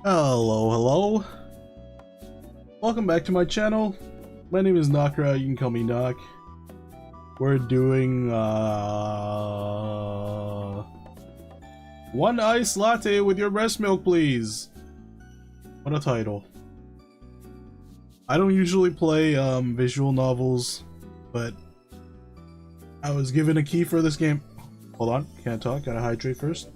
Hello, hello. Welcome back to my channel. My name is Nakra, you can call me Nak. We're doing one iced latte with your breast milk, please. What a title. I don't usually play visual novels, but I was given a key for this game. Hold on, can't talk, gotta hydrate first.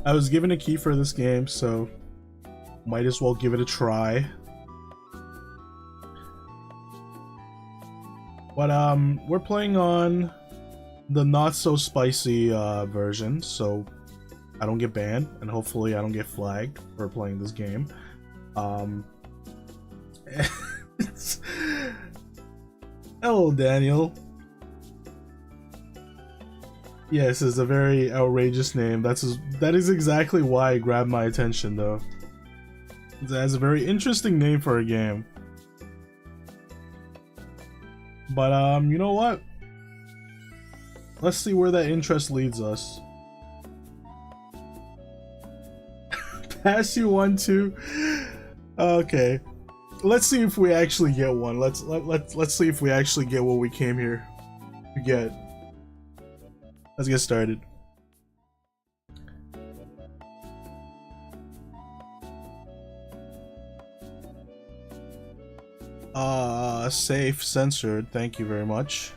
I was given a key for this game, so might as well give it a try. But we're playing on the not so spicy version, so I don't get banned, and hopefully I don't get flagged for playing this game. Hello, Daniel. Yes, it's a very outrageous name. That is exactly why it grabbed my attention, though. It has a very interesting name for a game. But you know what? Let's see where that interest leads us. Pass you one too. Okay, let's see if we actually get one. Let's see if we actually get what we came here to get. Let's get started. Safe, censored, thank you very much.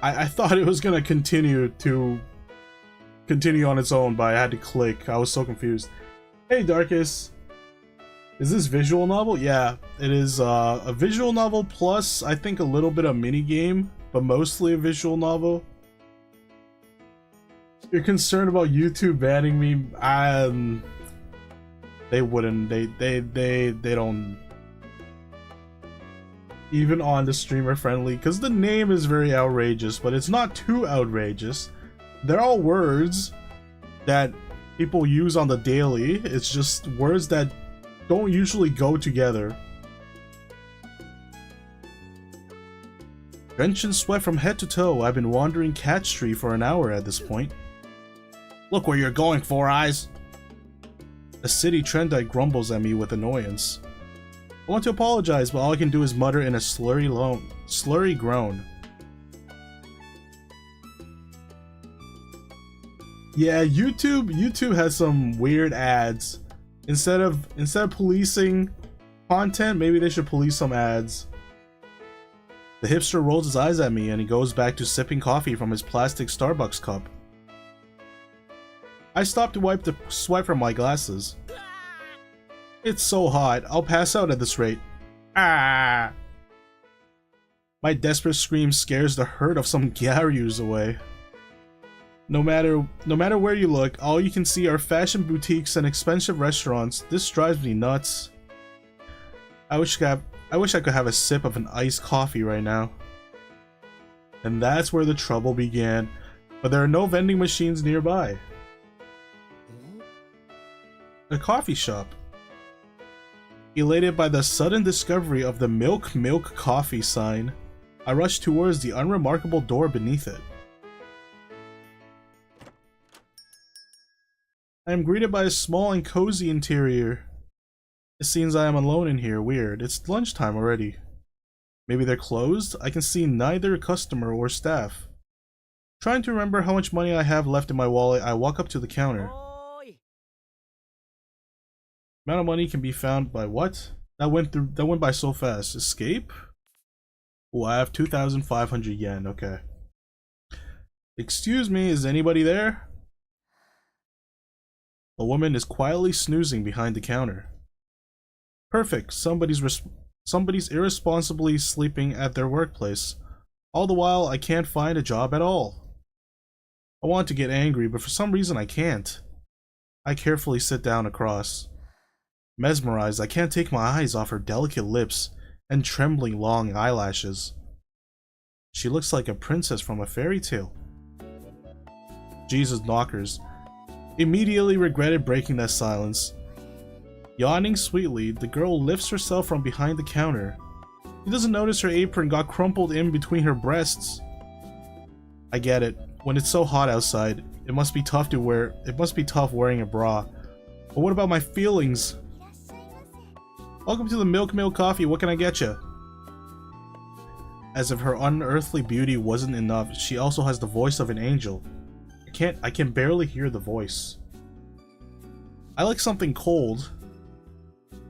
I thought it was gonna continue on its own, but I had to click. I was so confused. Hey Darkus, is this visual novel? Yeah, it is a visual novel plus I think a little bit of mini game, but mostly a visual novel. You're concerned about YouTube banning me? They wouldn't. They don't. Even on the streamer friendly, because the name is very outrageous, but it's not too outrageous. They're all words that people use on the daily. It's just words that don't usually go together. Drenched in sweat from head to toe, I've been wandering Cat Street for an hour at this point. Look where you're going, Four Eyes! A city trendite grumbles at me with annoyance. I want to apologize, but all I can do is mutter in a slurry groan. Yeah, YouTube has some weird ads. Instead of policing content, maybe they should police some ads. The hipster rolls his eyes at me and he goes back to sipping coffee from his plastic Starbucks cup. I stop to wipe the sweat from my glasses. It's so hot, I'll pass out at this rate. Ah! My desperate scream scares the herd of some Garyus away. No matter where you look, all you can see are fashion boutiques and expensive restaurants. This drives me nuts. I wish I could have a sip of an iced coffee right now. And that's where the trouble began. But there are no vending machines nearby. A coffee shop. Elated by the sudden discovery of the Milk Coffee sign, I rushed towards the unremarkable door beneath it. I am greeted by a small and cozy interior. It seems I am alone in here. Weird. It's lunchtime already. Maybe they're closed? I can see neither customer or staff. Trying to remember how much money I have left in my wallet, I walk up to the counter. Amount of money can be found by what? That went by so fast. Escape? Oh, I have 2,500 yen. Okay. Excuse me, is anybody there? A woman is quietly snoozing behind the counter. Perfect. Somebody's irresponsibly sleeping at their workplace. All the while, I can't find a job at all. I want to get angry, but for some reason I can't. I carefully sit down across. Mesmerized, I can't take my eyes off her delicate lips and trembling long eyelashes. She looks like a princess from a fairy tale. Jesus knockers. Immediately regretted breaking that silence. Yawning sweetly, the girl lifts herself from behind the counter. She doesn't notice her apron got crumpled in between her breasts. I get it. When it's so hot outside, it must be tough wearing a bra. But what about my feelings? Welcome to the Milk Coffee. What can I get you? As if her unearthly beauty wasn't enough, she also has the voice of an angel. I can barely hear the voice. I like something cold.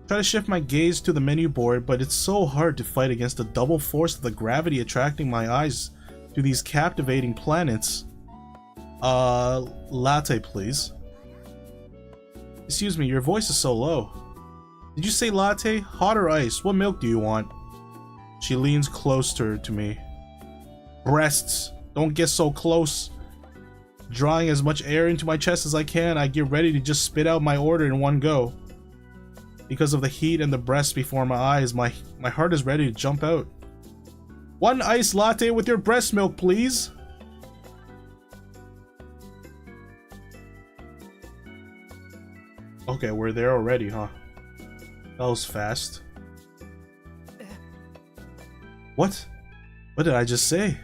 Try to shift my gaze to the menu board, but it's so hard to fight against the double force of the gravity attracting my eyes to these captivating planets. Latte, please. Excuse me, your voice is so low. Did you say latte? Hot or ice? What milk do you want? She leans closer to me. Breasts. Don't get so close. Drawing as much air into my chest as I can, I get ready to just spit out my order in one go. Because of the heat and the breast before my eyes, my heart is ready to jump out. One iced latte with your breast milk, please. Okay, we're there already, huh? That was fast. What? What did I just say?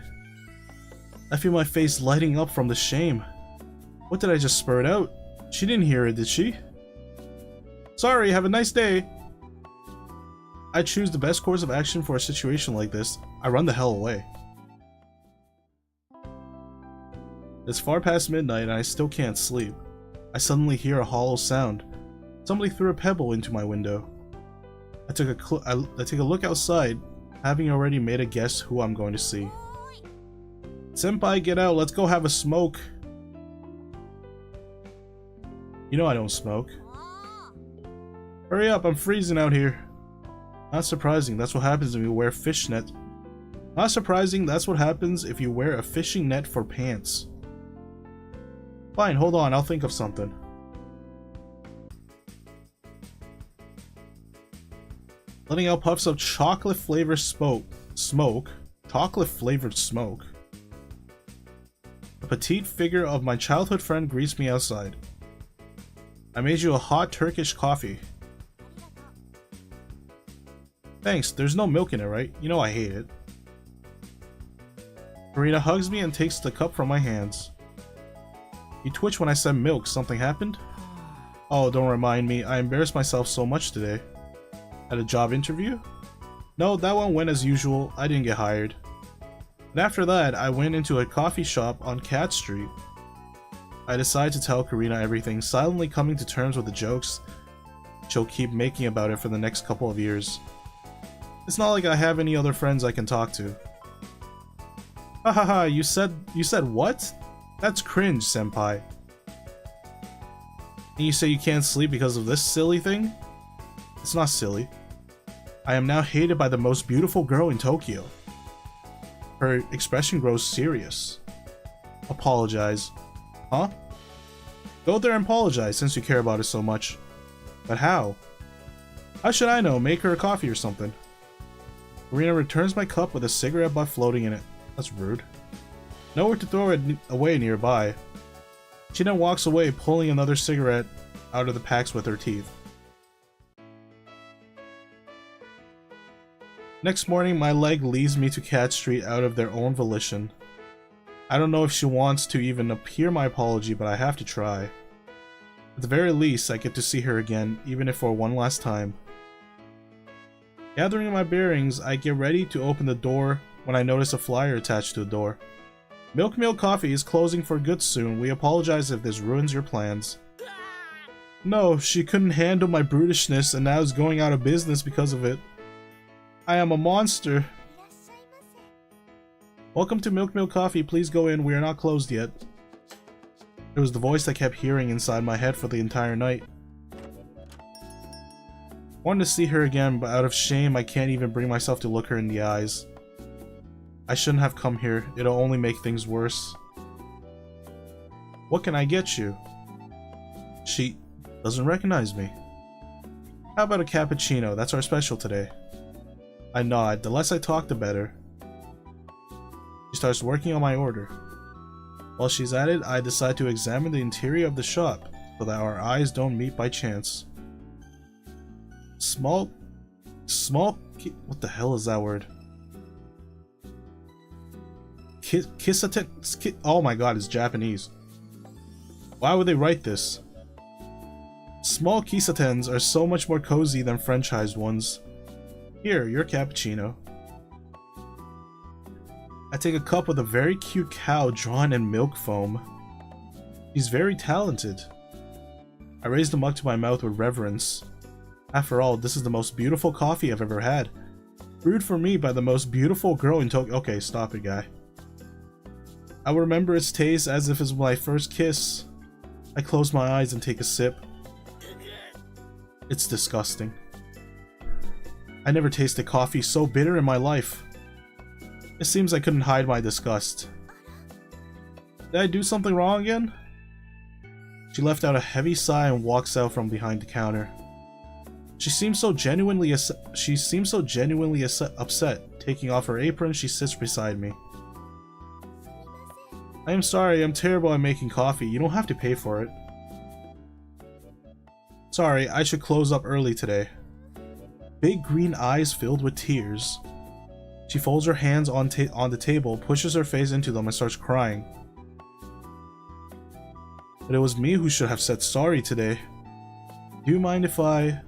I feel my face lighting up from the shame. What did I just spurt out? She didn't hear it, did she? Sorry, have a nice day. I choose the best course of action for a situation like this. I run the hell away. It's far past midnight and I still can't sleep. I suddenly hear a hollow sound. Somebody threw a pebble into my window. I take a look outside, having already made a guess who I'm going to see. Senpai, get out, let's go have a smoke. You know I don't smoke. Hurry up, I'm freezing out here. Not surprising, that's what happens if you wear fishnet. Not surprising, that's what happens if you wear a fishing net for pants. Fine, hold on, I'll think of something. Letting out puffs of chocolate flavored smoke. Chocolate flavored smoke. A petite figure of my childhood friend greets me outside. I made you a hot Turkish coffee. Thanks, there's no milk in it, right? You know I hate it. Karina hugs me and takes the cup from my hands. You twitched when I said milk. Something happened? Oh, don't remind me. I embarrassed myself so much today. At a job interview? No, that one went as usual. I didn't get hired. And after that, I went into a coffee shop on Cat Street. I decided to tell Karina everything, silently coming to terms with the jokes she'll keep making about it for the next couple of years. It's not like I have any other friends I can talk to. Hahaha, you said what? That's cringe, senpai. And you say you can't sleep because of this silly thing? It's not silly. I am now hated by the most beautiful girl in Tokyo. Her expression grows serious. Apologize. Huh? Go there and apologize since you care about it so much. But how? How should I know? Make her a coffee or something. Marina returns my cup with a cigarette butt floating in it. That's rude. Nowhere to throw it away nearby. She then walks away, pulling another cigarette out of the packs with her teeth. Next morning, my leg leads me to Cat Street out of their own volition. I don't know if she wants to even hear my apology, but I have to try. At the very least, I get to see her again, even if for one last time. Gathering my bearings, I get ready to open the door when I notice a flyer attached to the door. Milk Coffee is closing for good soon. We apologize if this ruins your plans. No, she couldn't handle my brutishness and now is going out of business because of it. I am a monster. Welcome to Milk Coffee. Please go in. We are not closed yet. It was the voice I kept hearing inside my head for the entire night. Wanted to see her again, but out of shame I can't even bring myself to look her in the eyes. I shouldn't have come here. It'll only make things worse. What can I get you? She doesn't recognize me. How about a cappuccino? That's our special today. I nod. The less I talk, the better. She starts working on my order. While she's at it, I decide to examine the interior of the shop so that our eyes don't meet by chance. Small, what the hell is that word? Oh my god, it's Japanese. Why would they write this? Small kisatens are so much more cozy than franchised ones. Here, your cappuccino. I take a cup with a very cute cow drawn in milk foam. She's very talented. I raise the mug to my mouth with reverence. After all, this is the most beautiful coffee I've ever had. Brewed for me by the most beautiful girl in Tokyo. Okay, stop it, guy. I will remember its taste as if it was my first kiss. I close my eyes and take a sip. It's disgusting. I never tasted coffee so bitter in my life. It seems I couldn't hide my disgust. Did I do something wrong again? She left out a heavy sigh and walks out from behind the counter. She seems so genuinely upset. Taking off her apron, she sits beside me. I am sorry, I'm terrible at making coffee. You don't have to pay for it. Sorry, I should close up early today. Big green eyes filled with tears. She folds her hands on the table, pushes her face into them, and starts crying. But it was me who should have said sorry today. Do you mind if I...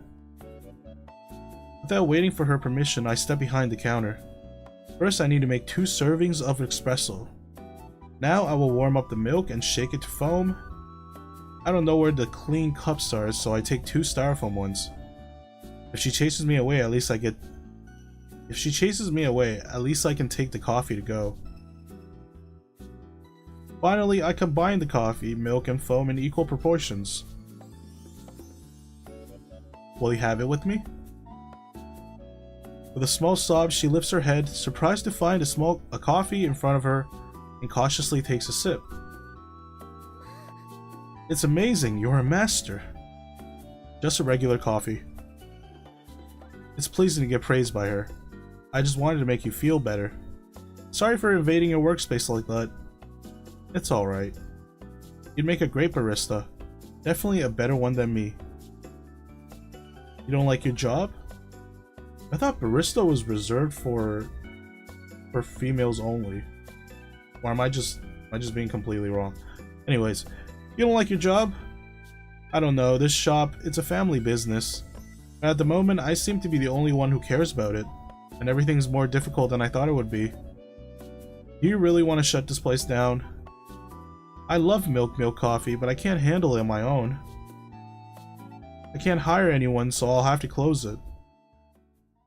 Without waiting for her permission, I step behind the counter. First, I need to make 2 servings of espresso. Now I will warm up the milk and shake it to foam. I don't know where the clean cups are, so I take 2 styrofoam ones. If she chases me away, at least I can take the coffee to go. Finally, I combine the coffee, milk, and foam in equal proportions. Will you have it with me? With a small sob, she lifts her head, surprised to find a coffee in front of her, and cautiously takes a sip. It's amazing, you're a master. Just a regular coffee. It's pleasing to get praised by her. I just wanted to make you feel better. Sorry for invading your workspace like that. It's alright. You'd make a great barista. Definitely a better one than me. You don't like your job? I thought barista was reserved for females only. Or am I just being completely wrong? Anyways, you don't like your job? I don't know, this shop, it's a family business. At the moment, I seem to be the only one who cares about it, and everything's more difficult than I thought it would be. Do you really want to shut this place down? I love milk coffee, but I can't handle it on my own. I can't hire anyone, so I'll have to close it.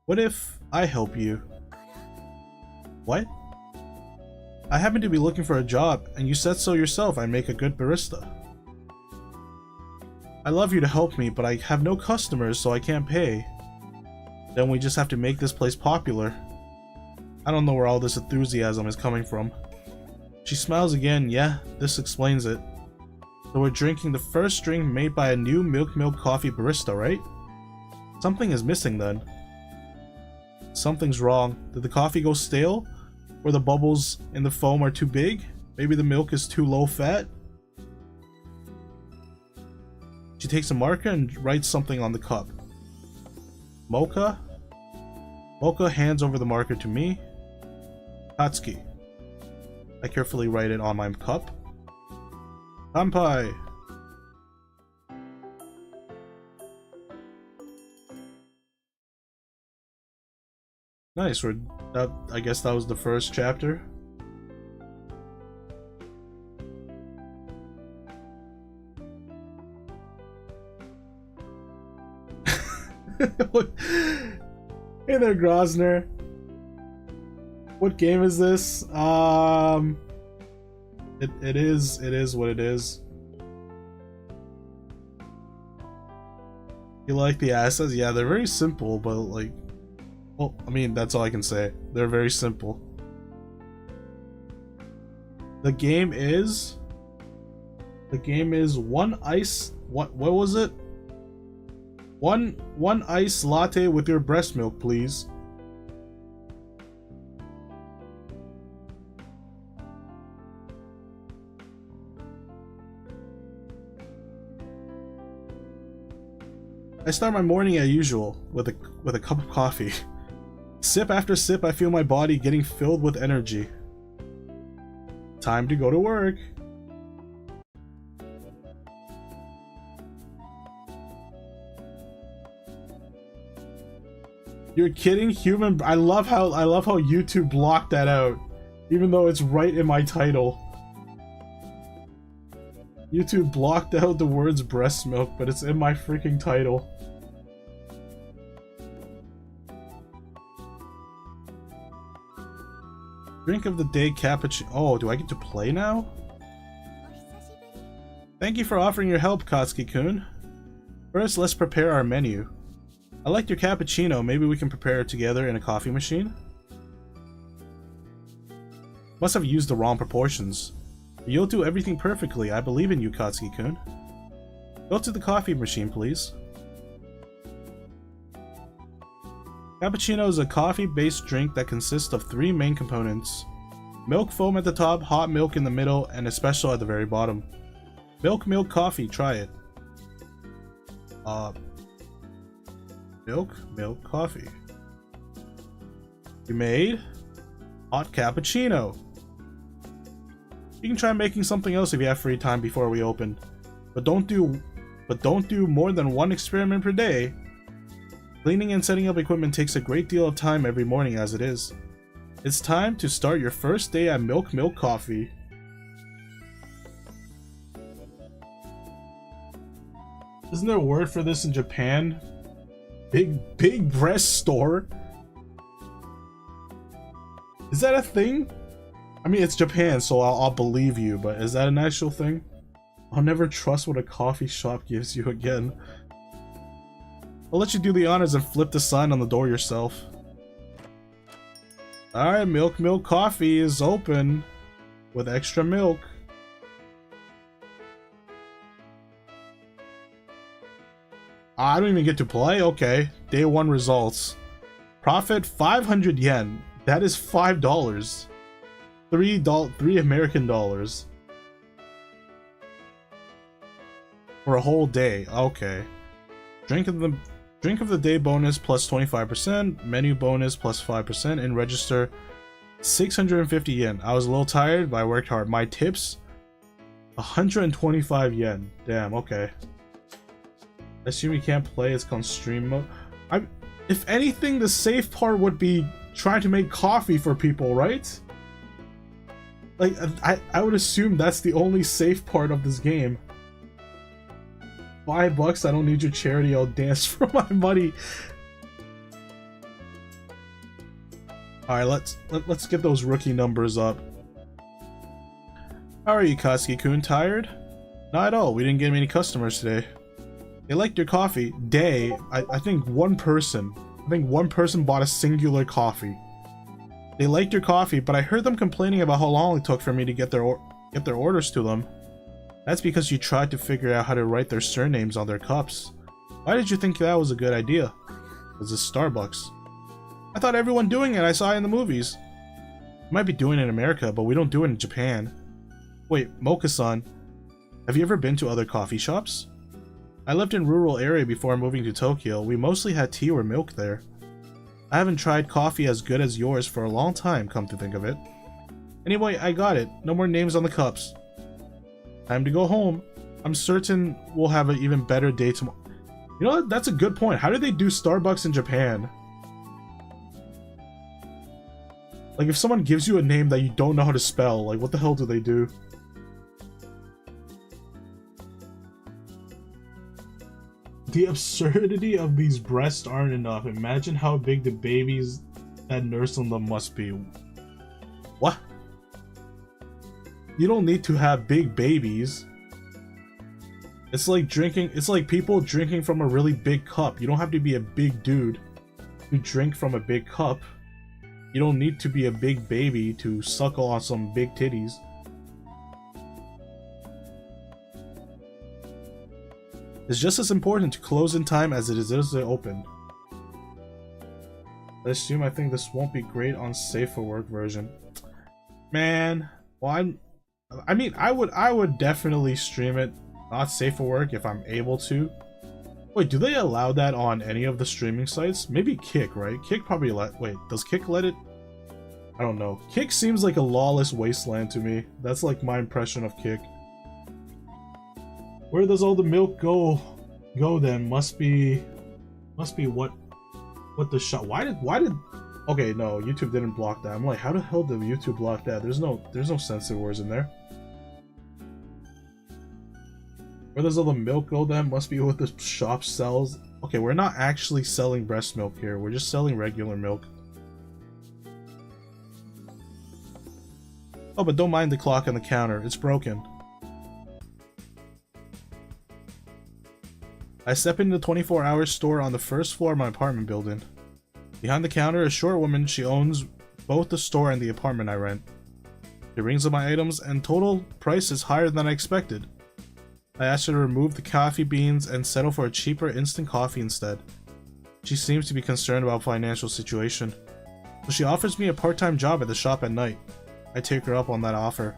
What if I help you? What? I happen to be looking for a job, and you said so yourself. I make a good barista. I love you to help me, but I have no customers, so I can't pay. Then we just have to make this place popular. I don't know where all this enthusiasm is coming from. She smiles again. Yeah, this explains it. So we're drinking the first drink made by a new milk coffee barista, right? Something is missing then. Something's wrong. Did the coffee go stale? Or the bubbles in the foam are too big? Maybe the milk is too low fat? She takes a marker and writes something on the cup. Mocha? Mocha hands over the marker to me. Tatsuki. I carefully write it on my cup. Kanpai! Nice, I guess that was the first chapter. Hey there, Grosner. What game is this? It is what it is. You like the assets? Yeah, they're very simple, but like, well, I mean, that's all I can say. They're very simple. The game is one ice. What was it? One ice latte with your breast milk, please. start my morning as usual with a cup of coffee. Sip after sip, I feel my body getting filled with energy. Time to go to work. You're kidding? Human. I love how YouTube blocked that out, even though it's right in my title. YouTube blocked out the words breast milk, but it's in my freaking title. Drink of the day cappuccino. Oh, do I get to play now? Thank you for offering your help, Katsuki-kun. First, let's prepare our menu. I liked your cappuccino. Maybe we can prepare it together in a coffee machine? Must have used the wrong proportions. You'll do everything perfectly. I believe in you, Katsuki-kun. Go to the coffee machine, please. Cappuccino is a coffee-based drink that consists of 3 main components. Milk foam at the top, hot milk in the middle, and espresso at the very bottom. Milk coffee, try it. Milk coffee. You made hot cappuccino. You can try making something else if you have free time before we open. But don't do more than 1 experiment per day. Cleaning and setting up equipment takes a great deal of time every morning as it is. It's time to start your first day at Milk Coffee. Isn't there a word for this in Japan? Big breast store? Is that a thing? I mean, it's Japan, so I'll believe you, but is that an actual thing? I'll never trust what a coffee shop gives you again. I'll let you do the honors and flip the sign on the door yourself. Alright, Milk Coffee is open with extra milk. I don't even get to play? Okay. Day 1 results. Profit 500 yen. That is $5. $3 American dollars. For a whole day. Okay. Drink of the day bonus plus 25%, menu bonus plus 5%, and register 650 yen. I was a little tired, but I worked hard. My tips 125 yen. Damn, okay. I assume you can't play, it's called stream mode. If anything, the safe part would be trying to make coffee for people, right? Like, I would assume that's the only safe part of this game. $5, I don't need your charity, I'll dance for my money. Alright, let's get those rookie numbers up. How are you, Katsuki-kun? Tired? Not at all, we didn't get many customers today. They liked your coffee. I think one person bought a singular coffee. They liked your coffee, but I heard them complaining about how long it took for me to get their orders to them. That's because you tried to figure out how to write their surnames on their cups. Why did you think that was a good idea? It's a Starbucks. I thought everyone doing it. I saw it in the movies. You might be doing it in America, but we don't do it in Japan. Wait, Mocha-san, have you ever been to other coffee shops? I lived in a rural area before moving to Tokyo. We mostly had tea or milk there. I haven't tried coffee as good as yours for a long time, come to think of it. Anyway, I got it. No more names on the cups. Time to go home. I'm certain we'll have an even better day tomorrow. You know what? That's a good point. How do they do Starbucks in Japan? Like, if someone gives you a name that you don't know how to spell, like, what the hell do they do? The absurdity of these breasts aren't enough. Imagine how big the babies that nurse on them must be. What? You don't need to have big babies. It's like people drinking from a really big cup. You don't have to be a big dude to drink from a big cup. You don't need to be a big baby to suckle on some big titties. It's just as important to close in time as it is to open. I assume I think this won't be great on Safe for Work version. Man, well, I would definitely stream it not Safe for Work if I'm able to. Wait, do they allow that on any of the streaming sites? Maybe Kick, right? Kick probably wait, does Kick let it? I don't know. Kick seems like a lawless wasteland to me. That's like my impression of Kick. Where does all the milk go then? Must be what the shop. Why did okay, no, YouTube didn't block that. I'm like, how the hell did YouTube block that? There's no censored words in there. Where does all the milk go then? Must be what the shop sells. Okay, we're not actually selling breast milk here. We're just selling regular milk. Oh, but don't mind the clock on the counter. It's broken. I step into the 24-hour store on the first floor of my apartment building. Behind the counter, a short woman. She owns both the store and the apartment I rent. She rings up my items, and total price is higher than I expected. I asked her to remove the coffee beans and settle for a cheaper instant coffee instead. She seems to be concerned about financial situation, so she offers me a part-time job at the shop at night. I take her up on that offer.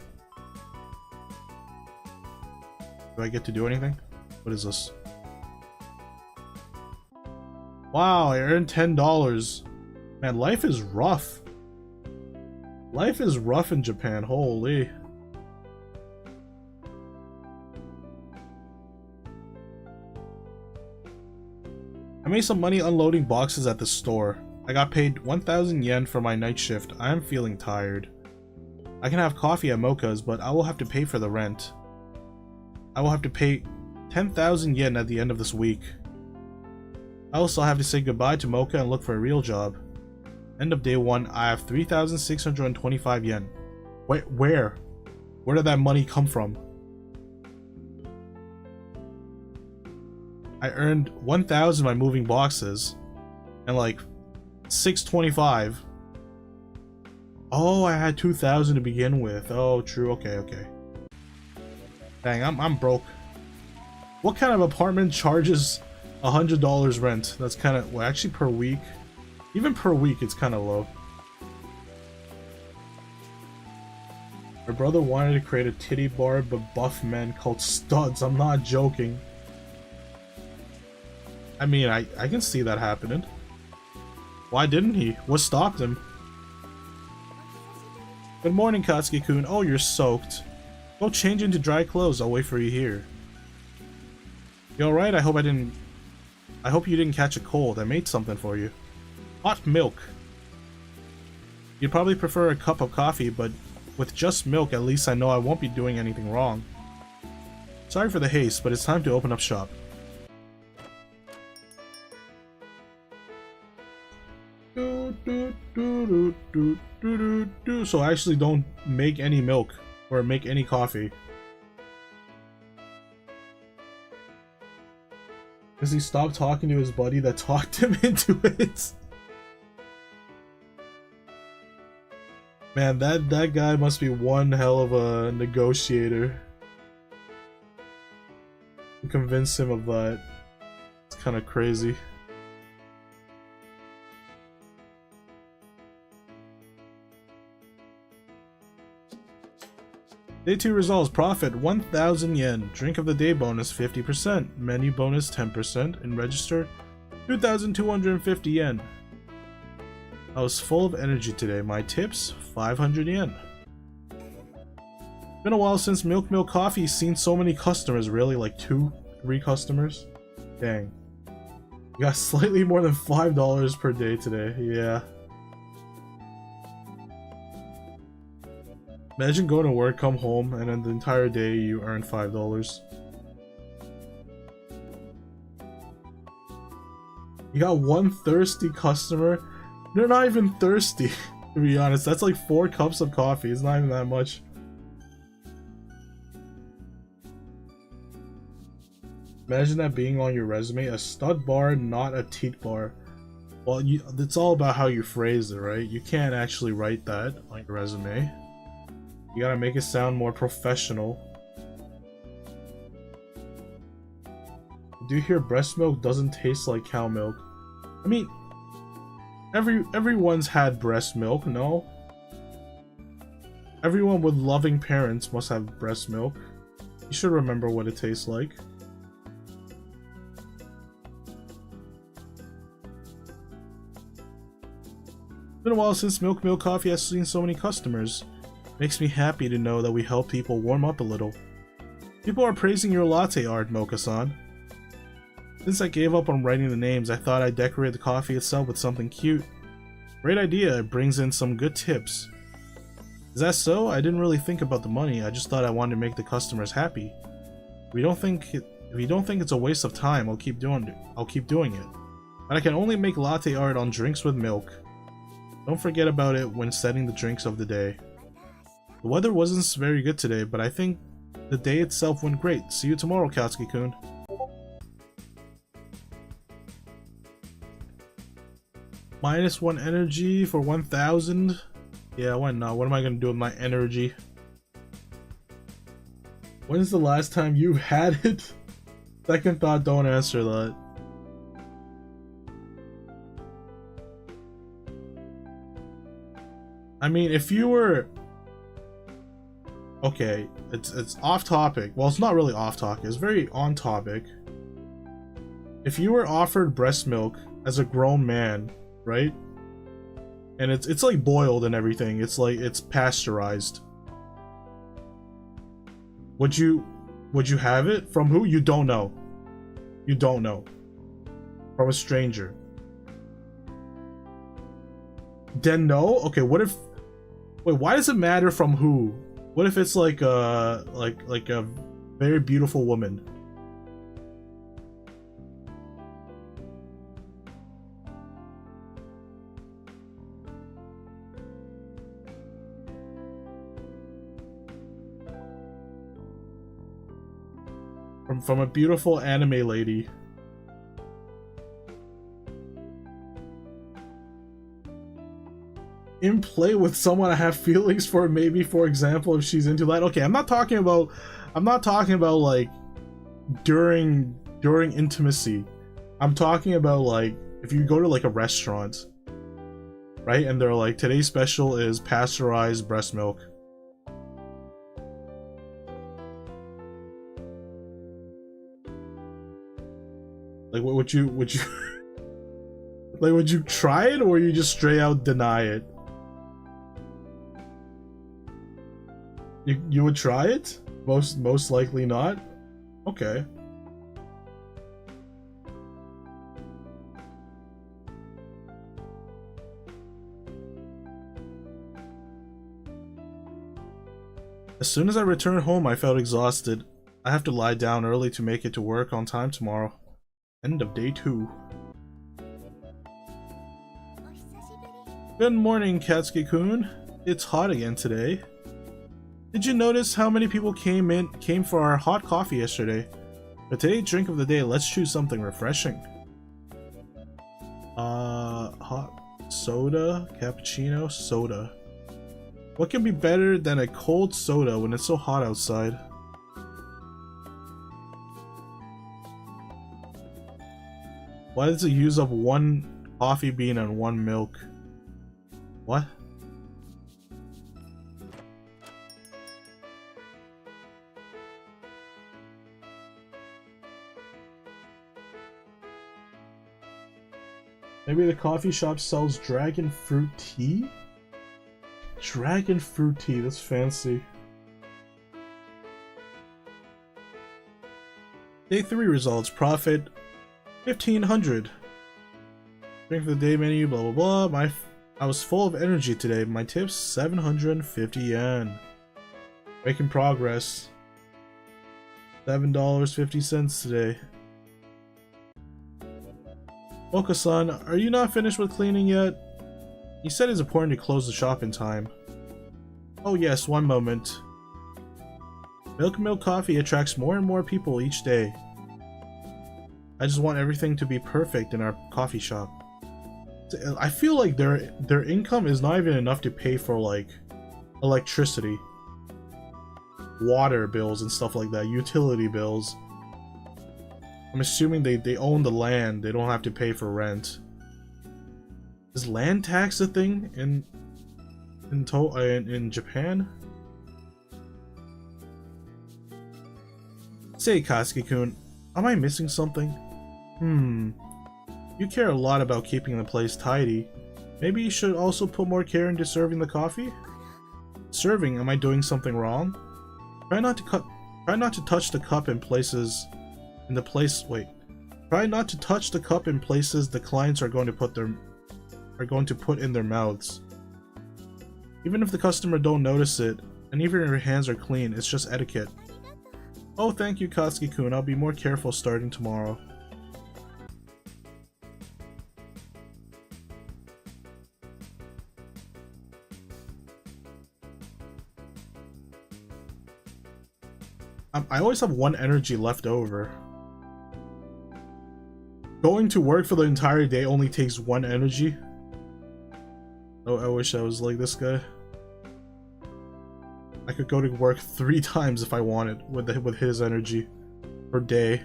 Do I get to do anything? What is this? Wow, I earned $10. Man, life is rough. Life is rough in Japan, holy. I made some money unloading boxes at the store. I got paid 1,000 yen for my night shift. I am feeling tired. I can have coffee at Mocha's, but I will have to pay for the rent. I will have to pay 10,000 yen at the end of this week. I also have to say goodbye to Mocha and look for a real job. End of day 1, I have 3,625 yen. Wait, where? Where did that money come from? I earned 1,000 by moving boxes, and like 625. Oh, I had 2,000 to begin with. Oh, true. Okay. Dang, I'm broke. What kind of apartment charges $100 rent? That's kind of, well, actually per week. Even per week, it's kind of low. My brother wanted to create a titty bar, but buff men called studs. I'm not joking. I mean, I can see that happening. Why didn't he? What stopped him? Good morning, Katsuki-kun. Oh, you're soaked. Go change into dry clothes. I'll wait for you here. You alright? I hope you didn't catch a cold. I made something for you. Hot milk. You'd probably prefer a cup of coffee, but with just milk, at least I know I won't be doing anything wrong. Sorry for the haste, but it's time to open up shop. So I actually don't make any milk or make any coffee. Because he stopped talking to his buddy that talked him into it. Man, that guy must be one hell of a negotiator. To convince him of that. It's kind of crazy. Day 2 results. Profit 1,000 yen. Drink of the day bonus 50%. Menu bonus 10%. And register 2,250 yen. I was full of energy today. My tips 500 yen. Been a while since Milk Coffee's seen so many customers. Really? Like 2-3 customers? Dang. We got slightly more than $5 per day today. Yeah. Imagine going to work, come home, and then the entire day you earn $5. You got one thirsty customer? They're not even thirsty, to be honest. That's like 4 cups of coffee. It's not even that much. Imagine that being on your resume. A stud bar, not a teat bar. Well, it's all about how you phrase it, right? You can't actually write that on your resume. You gotta make it sound more professional. Do you hear breast milk doesn't taste like cow milk? I mean, everyone's had breast milk, no? Everyone with loving parents must have breast milk. You should remember what it tastes like. Been a while since Milk Coffee has seen so many customers. Makes me happy to know that we help people warm up a little. People are praising your latte art, Mocha-san. Since I gave up on writing the names, I thought I'd decorate the coffee itself with something cute. Great idea, it brings in some good tips. Is that so? I didn't really think about the money, I just thought I wanted to make the customers happy. If you don't think it's a waste of time, I'll keep doing it. But I can only make latte art on drinks with milk. Don't forget about it when setting the drinks of the day. The weather wasn't very good today, but I think the day itself went great. See you tomorrow, Katsuki-kun. -1 energy for 1000. Yeah, why not? What am I gonna do with my energy? When is the last time you had it? Second thought, don't answer that. I mean, if you were... Okay, it's off topic. Well, it's not really off topic, it's very on topic. If you were offered breast milk as a grown man, right? And it's like boiled and everything. It's like it's pasteurized. Would you have it? From who? You don't know. You don't know. From a stranger. Then no? Okay, what if... Wait, why does it matter from who? What if it's like a very beautiful woman? From a beautiful anime lady. In play with someone I have feelings for, maybe, for example, if she's into that. Okay, I'm not talking about like during intimacy. I'm talking about like if you go to like a restaurant, right? And they're like, today's special is pasteurized breast milk. Like, what would you like, would you try it, or would you just straight out deny it? You would try it? Most likely not? Okay. As soon as I returned home, I felt exhausted. I have to lie down early to make it to work on time tomorrow. End of day 2. Good morning, Katsuki-kun. It's hot again today. Did you notice how many people came for our hot coffee yesterday? For today's drink of the day, let's choose something refreshing. Hot soda, cappuccino, soda. What can be better than a cold soda when it's so hot outside? Why does it use up 1 coffee bean and 1 milk? What? Maybe the coffee shop sells dragon fruit tea? Dragon fruit tea, that's fancy. Day 3 results. Profit 1500. Drink of the day menu, blah blah blah. I was full of energy today. My tips 750 yen. Making progress. $7.50 today. Mocha-san, are you not finished with cleaning yet? You said it's important to close the shop in time. Oh yes, one moment. Milk Coffee attracts more and more people each day. I just want everything to be perfect in our coffee shop. I feel like their income is not even enough to pay for like electricity, water bills and stuff like that, utility bills. I'm assuming they own the land, they don't have to pay for rent. Is land tax a thing in Japan? Say, Katsuki-kun, am I missing something? You care a lot about keeping the place tidy. Maybe you should also put more care into serving the coffee? Serving? Am I doing something wrong? Try not to touch the cup in places Try not to touch the cup in places the clients are going to put in their mouths. Even if the customer don't notice it, and even if your hands are clean, it's just etiquette. Oh, thank you, Katsuki-kun. I'll be more careful starting tomorrow. I always have one energy left over. Going to work for the entire day only takes one energy. Oh, I wish I was like this guy. I could go to work 3 times if I wanted with his energy per day.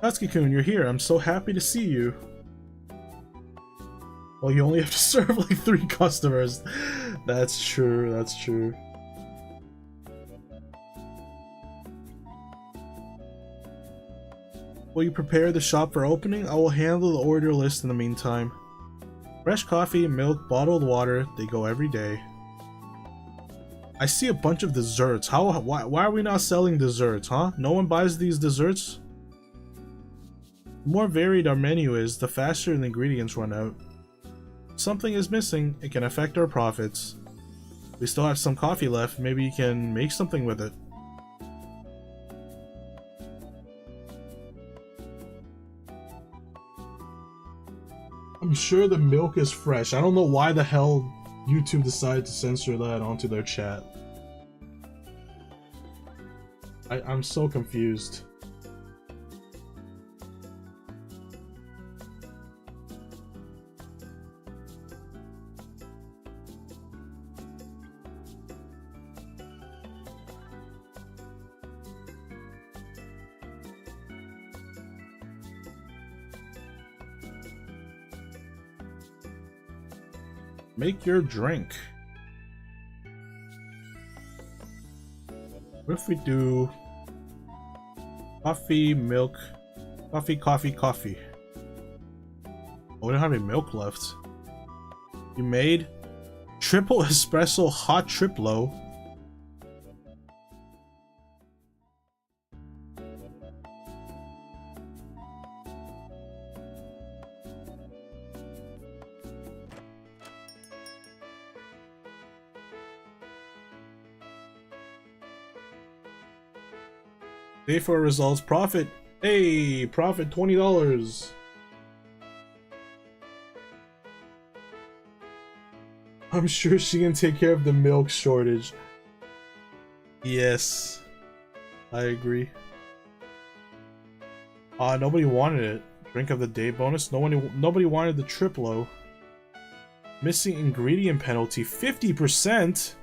Katsuki-kun, you're here. I'm so happy to see you. Well, you only have to serve like 3 customers. That's true, that's true. Will you prepare the shop for opening? I will handle the order list in the meantime. Fresh coffee, milk, bottled water, they go every day. I see a bunch of desserts. Why are we not selling desserts, huh? No one buys these desserts? The more varied our menu is, the faster the ingredients run out. If something is missing, it can affect our profits. We still have some coffee left, maybe you can make something with it. I'm sure the milk is fresh. I don't know why the hell YouTube decided to censor that onto their chat. I'm so confused. Make your drink. What if we do coffee, milk, coffee, coffee, coffee? Oh, we don't have any milk left. You made triple espresso hot triplo. Day for results, profit. Hey, profit $20. I'm sure she can take care of the milk shortage. Yes, I agree. Nobody wanted it. Drink of the day bonus. Nobody wanted the triplo. Missing ingredient penalty 50%.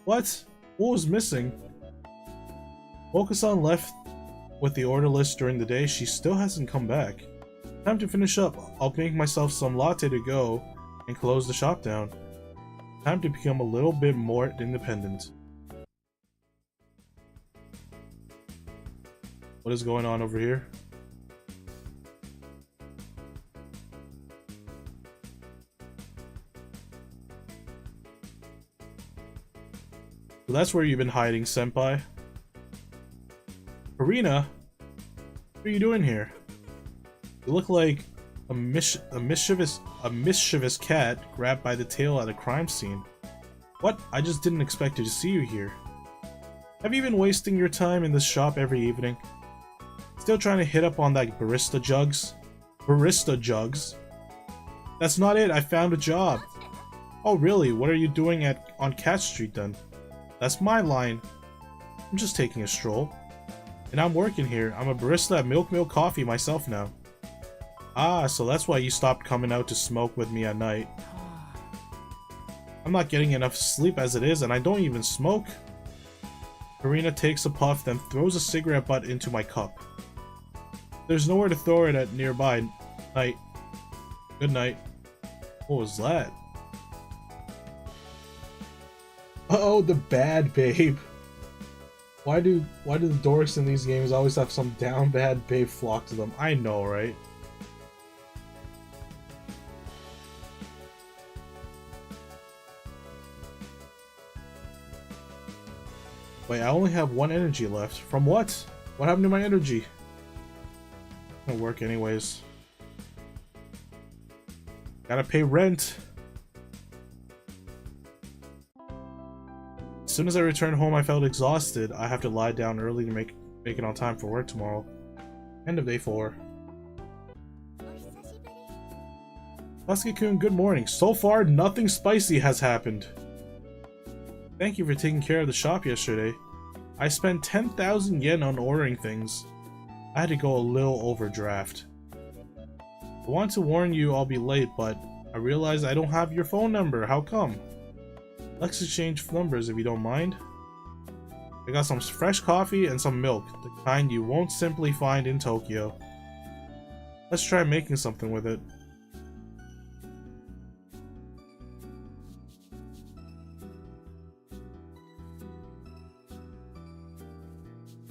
What? What was missing? Focus-on left with the order list during the day. She still hasn't come back. Time to finish up. I'll make myself some latte to go and close the shop down. Time to become a little bit more independent. What is going on over here? So that's where you've been hiding, senpai. Karina, what are you doing here? You look like a mischievous cat grabbed by the tail at a crime scene. What? I just didn't expect to see you here. Have you been wasting your time in this shop every evening? Still trying to hit up on that barista jugs? Barista jugs? That's not it, I found a job. Oh really? What are you doing on Cat Street then? That's my line. I'm just taking a stroll. And I'm working here. I'm a barista at Milk Coffee myself now. Ah, so that's why you stopped coming out to smoke with me at night. I'm not getting enough sleep as it is, and I don't even smoke. Karina takes a puff, then throws a cigarette butt into my cup. There's nowhere to throw it at nearby. Night. Good night. What was that? Oh, the bad babe. Why do the dorks in these games always have some down bad babe flock to them? I know, right? Wait, I only have 1 energy left. From what? What happened to my energy? Gonna work anyways. Gotta pay rent. As soon as I returned home, I felt exhausted. I have to lie down early to make it on time for work tomorrow. End of day 4. Sasuke-kun, good morning. So far, nothing spicy has happened. Thank you for taking care of the shop yesterday. I spent 10,000 yen on ordering things. I had to go a little overdraft. I want to warn you I'll be late, but I realized I don't have your phone number. How come? Let's exchange numbers if you don't mind. I got some fresh coffee and some milk, the kind you won't simply find in Tokyo. Let's try making something with it.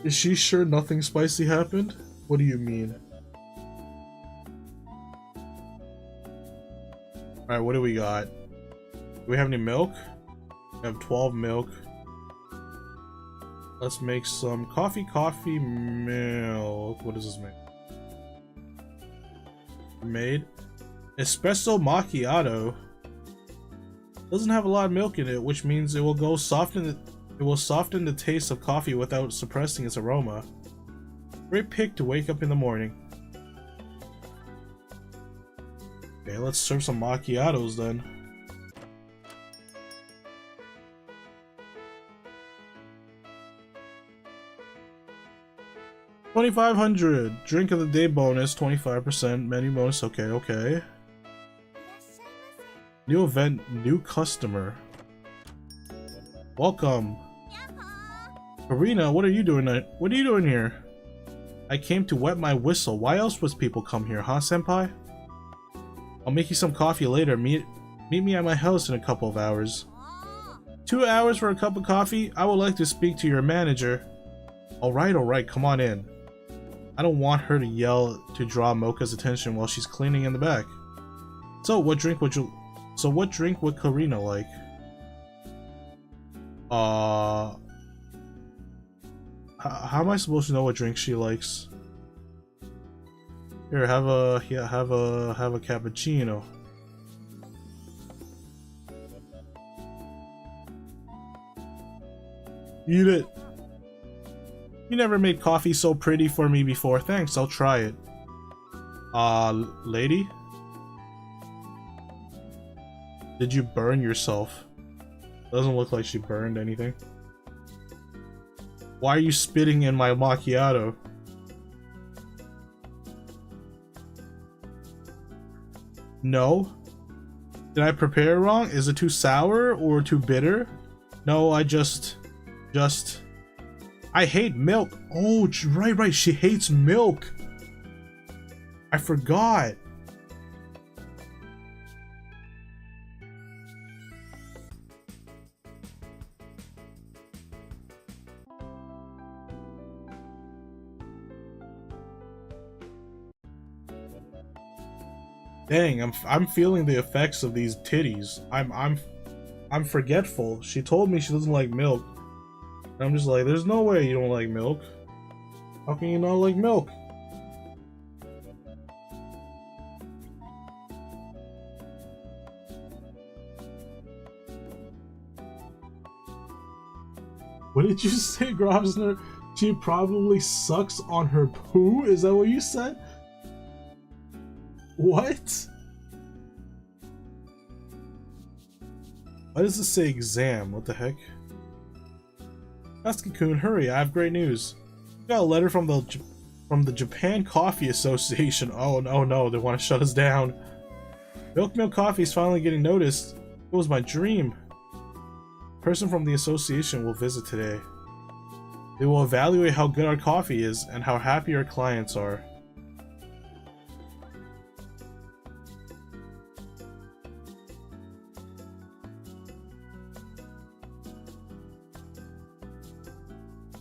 Is she sure nothing spicy happened? What do you mean? Alright, what do we got? Do we have any milk? We have 12 milk. Let's make some coffee milk. What does this make? Made espresso macchiato. Doesn't have a lot of milk in it, which means it will soften the taste of coffee without suppressing its aroma. Great pick to wake up in the morning. Okay, let's serve some macchiatos then. $2,500. Drink of the day bonus, 25%. Menu bonus, okay. New event, new customer. Welcome. Karina, what are you doing here? I came to wet my whistle. Why else would people come here, huh, senpai? I'll make you some coffee later. Meet me at my house in a couple of hours. 2 hours for a cup of coffee? I would like to speak to your manager. Alright, come on in. I don't want her to yell to draw Mocha's attention while she's cleaning in the back. So what drink would Karina like? How am I supposed to know what drink she likes? Here, have a cappuccino. Eat it. You never made coffee so pretty for me before. Thanks, I'll try it. Lady? Did you burn yourself? Doesn't look like she burned anything. Why are you spitting in my macchiato? No? Did I prepare it wrong? Is it too sour or too bitter? No, I hate milk. Oh, right, she hates milk. I forgot. Dang, I'm feeling the effects of these titties. I'm forgetful. She told me she doesn't like milk. And I'm just like, there's no way you don't like milk. How can you not like milk? What did you say, Grobsner? She probably sucks on her poo? Is that what you said? What? Why does this say exam? What the heck? Sasuke-kun, hurry, I have great news. We got a letter from the Japan Coffee Association. Oh no, they want to shut us down. Milk Coffee is finally getting noticed. It was my dream. A person from the association will visit today. They will evaluate how good our coffee is and how happy our clients are.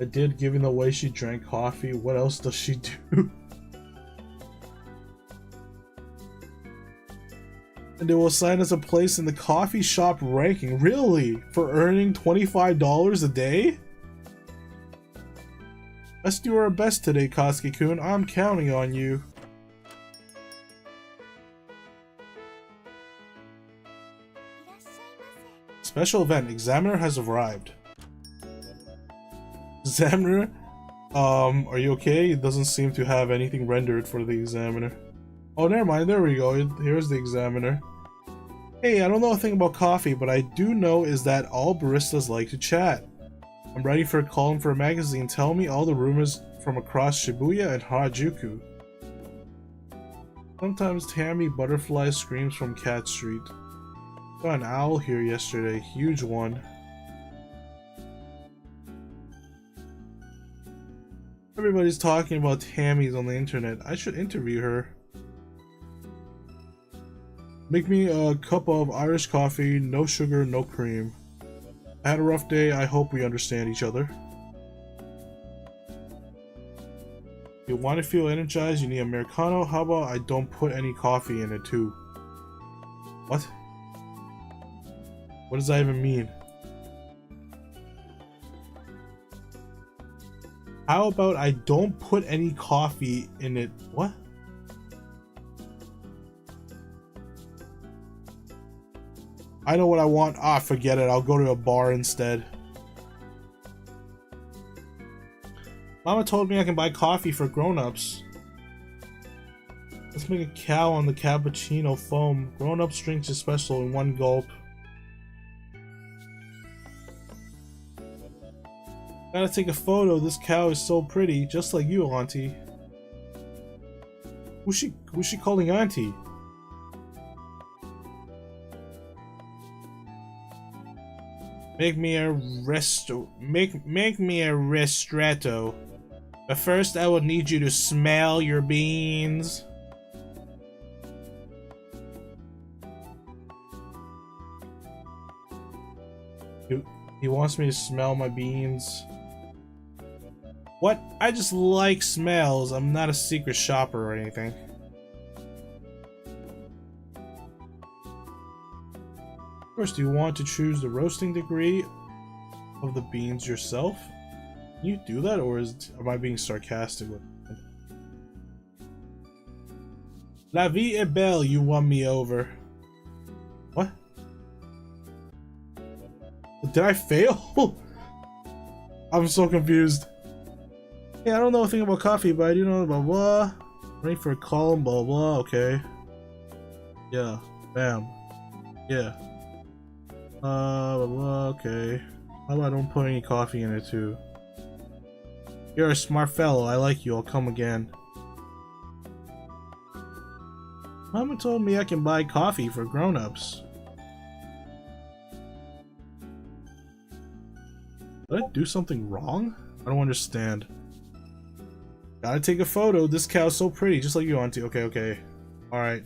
I did, given the way she drank coffee. What else does she do? And they will assign us a place in the coffee shop ranking. Really? For earning $25 a day? Let's do our best today, Kosuke-kun. I'm counting on you. Special event. Examiner has arrived. Examiner? Are you okay? It doesn't seem to have anything rendered for the examiner. Oh, never mind. There we go. Here's the examiner. Hey, I don't know a thing about coffee, but I do know is that all baristas like to chat. I'm writing for a column for a magazine. Tell me all the rumors from across Shibuya and Harajuku. Sometimes Tammy Butterfly screams from Cat Street. Saw an owl here yesterday. Huge one. Everybody's talking about Tammy's on the internet. I should interview her. Make me a cup of Irish coffee, no sugar, no cream. I had a rough day. I hope we understand each other. You want to feel energized? You need Americano? How about I don't put any coffee in it too? What? What does that even mean? How about I don't put any coffee in it? What? I know what I want. Ah, forget it. I'll go to a bar instead. Mama told me I can buy coffee for grown-ups. Let's make a cow on the cappuccino foam. Grown-ups drinks is special in one gulp. Gotta take a photo. This cow is so pretty, just like you, Auntie. Who's she calling Auntie? Make me a ristretto. But first I will need you to smell your beans. He wants me to smell my beans. What? I just like smells. I'm not a secret shopper or anything. First, do you want to choose the roasting degree of the beans yourself? Can you do that, or am I being sarcastic with it? La vie est belle, you won me over. What? Did I fail? I'm so confused. Hey, I don't know a thing about coffee, but I do know about blah. Waiting for a column, blah blah, okay. Yeah, bam. Yeah. Blah blah, okay. How about I don't put any coffee in it too? You're a smart fellow, I like you, I'll come again. Mama told me I can buy coffee for grown-ups. Did I do something wrong? I don't understand. Gotta take a photo. This cow's so pretty, just like you, Auntie. Okay, okay. Alright.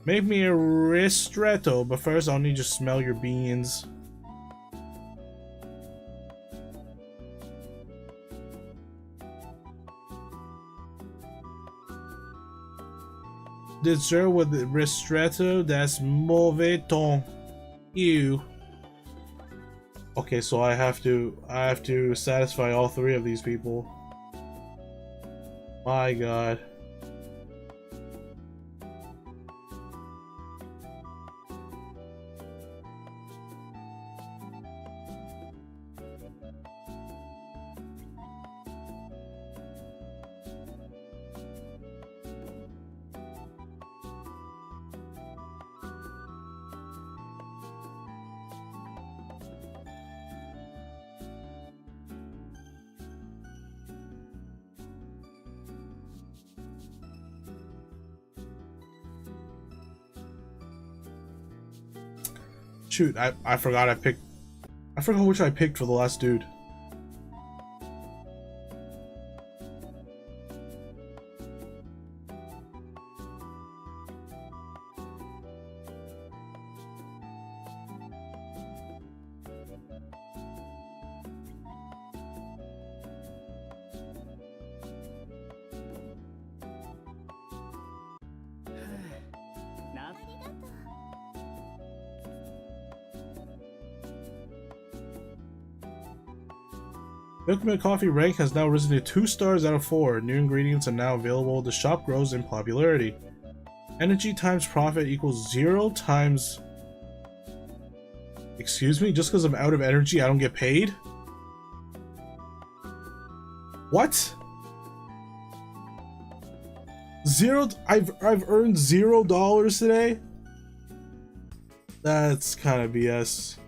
Make me a ristretto, but first I'll need to smell your beans. Dessert with the ristretto, that's mauvais ton. Ew. Okay, so I have to satisfy all three of these people. My god. Shoot, I forgot I forgot which I picked for the last dude. Milk Coffee rank has now risen to 2 stars out of 4. New ingredients are now available. The shop grows in popularity. Energy times profit equals 0 times... Excuse me? Just because I'm out of energy, I don't get paid? What? I've earned $0 today? That's kind of BS.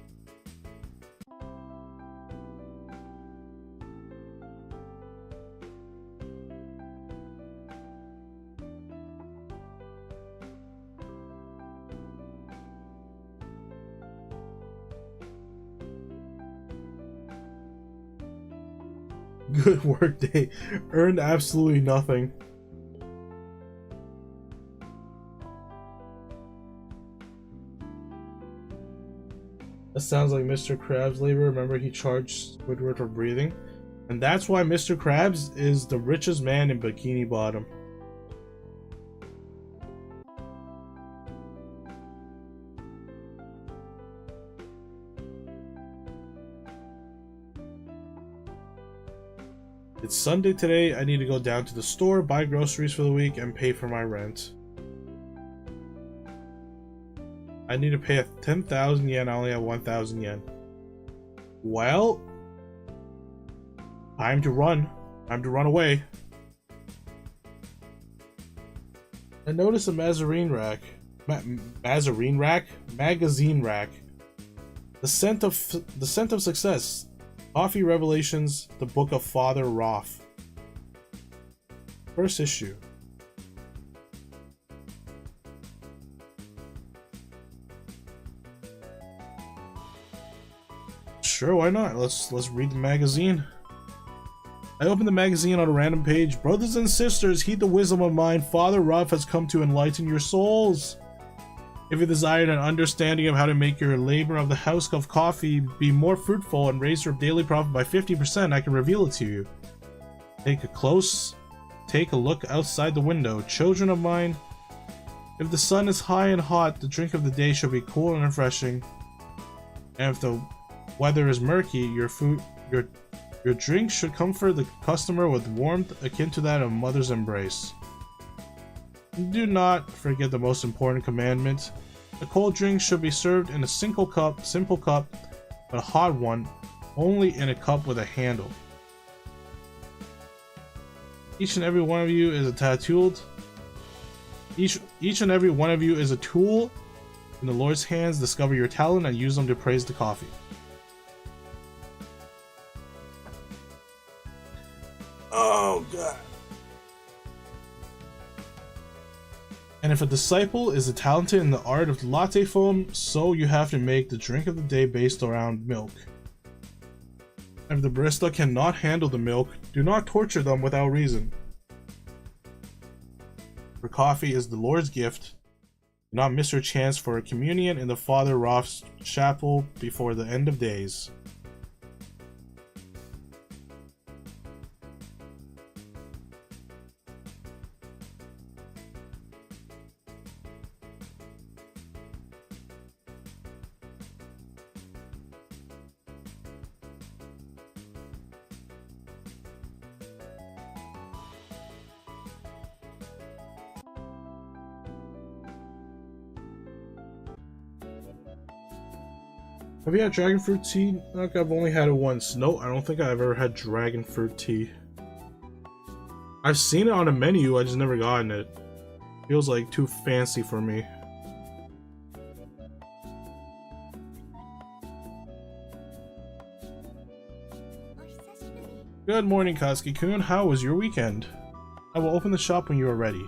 Good work day. Earned absolutely nothing. That sounds like Mr. Krabs' labor. Remember, he charged Squidward for breathing. And that's why Mr. Krabs is the richest man in Bikini Bottom. It's Sunday today. I need to go down to the store, buy groceries for the week, and pay for my rent. I need to pay 10,000 yen. I only have 1,000 yen. Well, time to run. Time to run away. I noticed a Magazine rack. Magazine rack. The scent of success. Coffee Revelations, the Book of Father Roth. First issue. Sure, why not? Let's read the magazine. I opened the magazine on a random page. Brothers and sisters, heed the wisdom of mine. Father Roth has come to enlighten your souls. If you desire an understanding of how to make your labor of the house of coffee be more fruitful and raise your daily profit by 50%, I can reveal it to you. Take a look outside the window. Children of mine, if the sun is high and hot, the drink of the day should be cool and refreshing. And if the weather is murky, your drink should comfort the customer with warmth akin to that of a mother's embrace. Do not forget the most important commandment. The cold drink should be served in a simple cup, but a hot one, only in a cup with a handle. Each and every one of you is Each and every one of you is a tool in the Lord's hands. Discover your talent and use them to praise the coffee. Oh God. And if a disciple is talented in the art of latte foam, so you have to make the drink of the day based around milk. If the barista cannot handle the milk, do not torture them without reason. For coffee is the Lord's gift. Do not miss your chance for a communion in the Father Roth's chapel before the end of days. Have you had dragon fruit tea? Like, I've only had it once. No, I don't think I've ever had dragon fruit tea. I've seen it on a menu, I just never gotten it. Feels like too fancy for me. Good morning, Katsuki-kun. How was your weekend? I will open the shop when you are ready.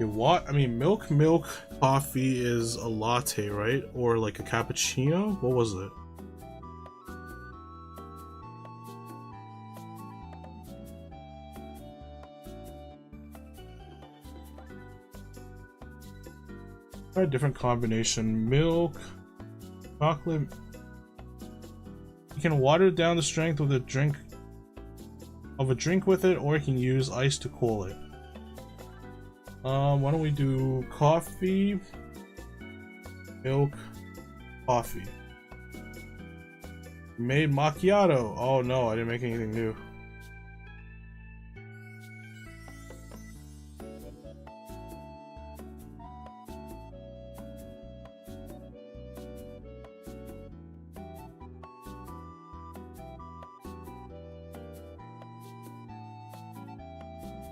What? I mean, milk coffee is a latte, right? Or like a cappuccino? What was it? A different combination. Milk, Chocolate. You can water down the strength with a drink with it, or you can use ice to cool it. Why don't we do coffee, milk, coffee. Made macchiato. Oh no, I didn't make anything new.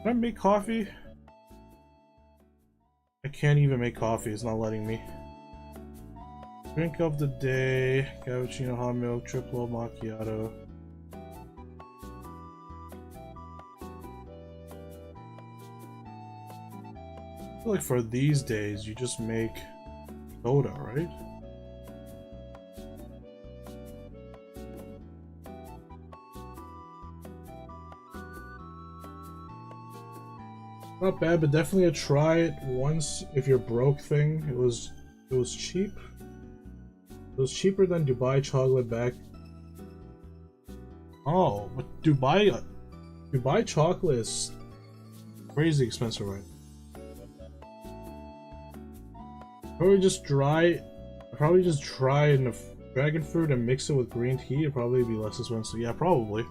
Can I make coffee? I can't even make coffee, it's not letting me. Drink of the day, cappuccino, hot milk, triple macchiato. I feel like for these days, you just make soda, right? Not bad, but definitely a try it once if you're broke thing. It was cheap. It was cheaper than Dubai chocolate back. Oh, but Dubai chocolate is crazy expensive, right? Probably just dry in the dragon fruit and mix it with green tea. It'd probably be less expensive. Yeah, probably.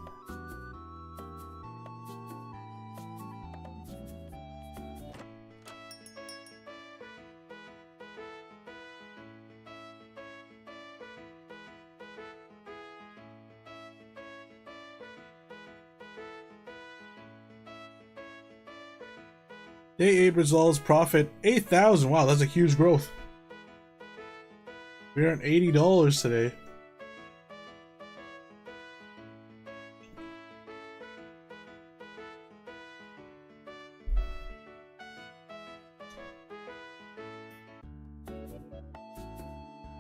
Day 8 results profit 8,000. Wow, that's a huge growth. We earned $80 today.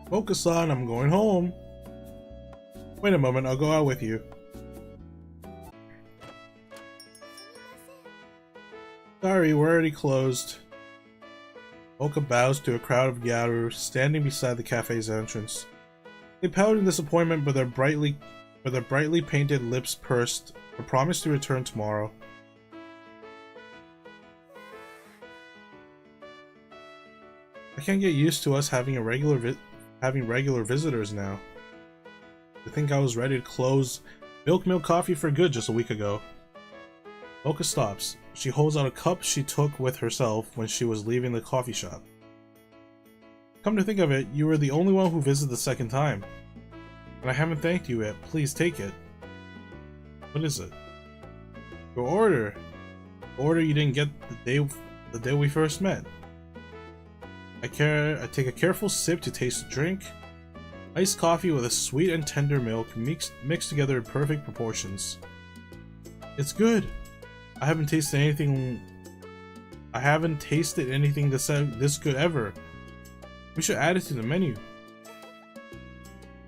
Focus on, I'm going home. Wait a moment, I'll go out with you. Sorry, we're already closed. Mocha bows to a crowd of gatherers standing beside the cafe's entrance. They pout in disappointment, but their brightly painted lips pursed, but promise to return tomorrow. I can't get used to us having regular visitors now. I think I was ready to close Milk Coffee for good just a week ago. Mocha stops. She holds out a cup she took with herself when she was leaving the coffee shop. Come to think of it, you were the only one who visited the second time. And I haven't thanked you yet. Please take it. What is it? Your order. The order you didn't get the day we first met. I take a careful sip to taste the drink. Iced coffee with a sweet and tender milk mixed together in perfect proportions. It's good. I haven't tasted anything this good ever. We should add it to the menu.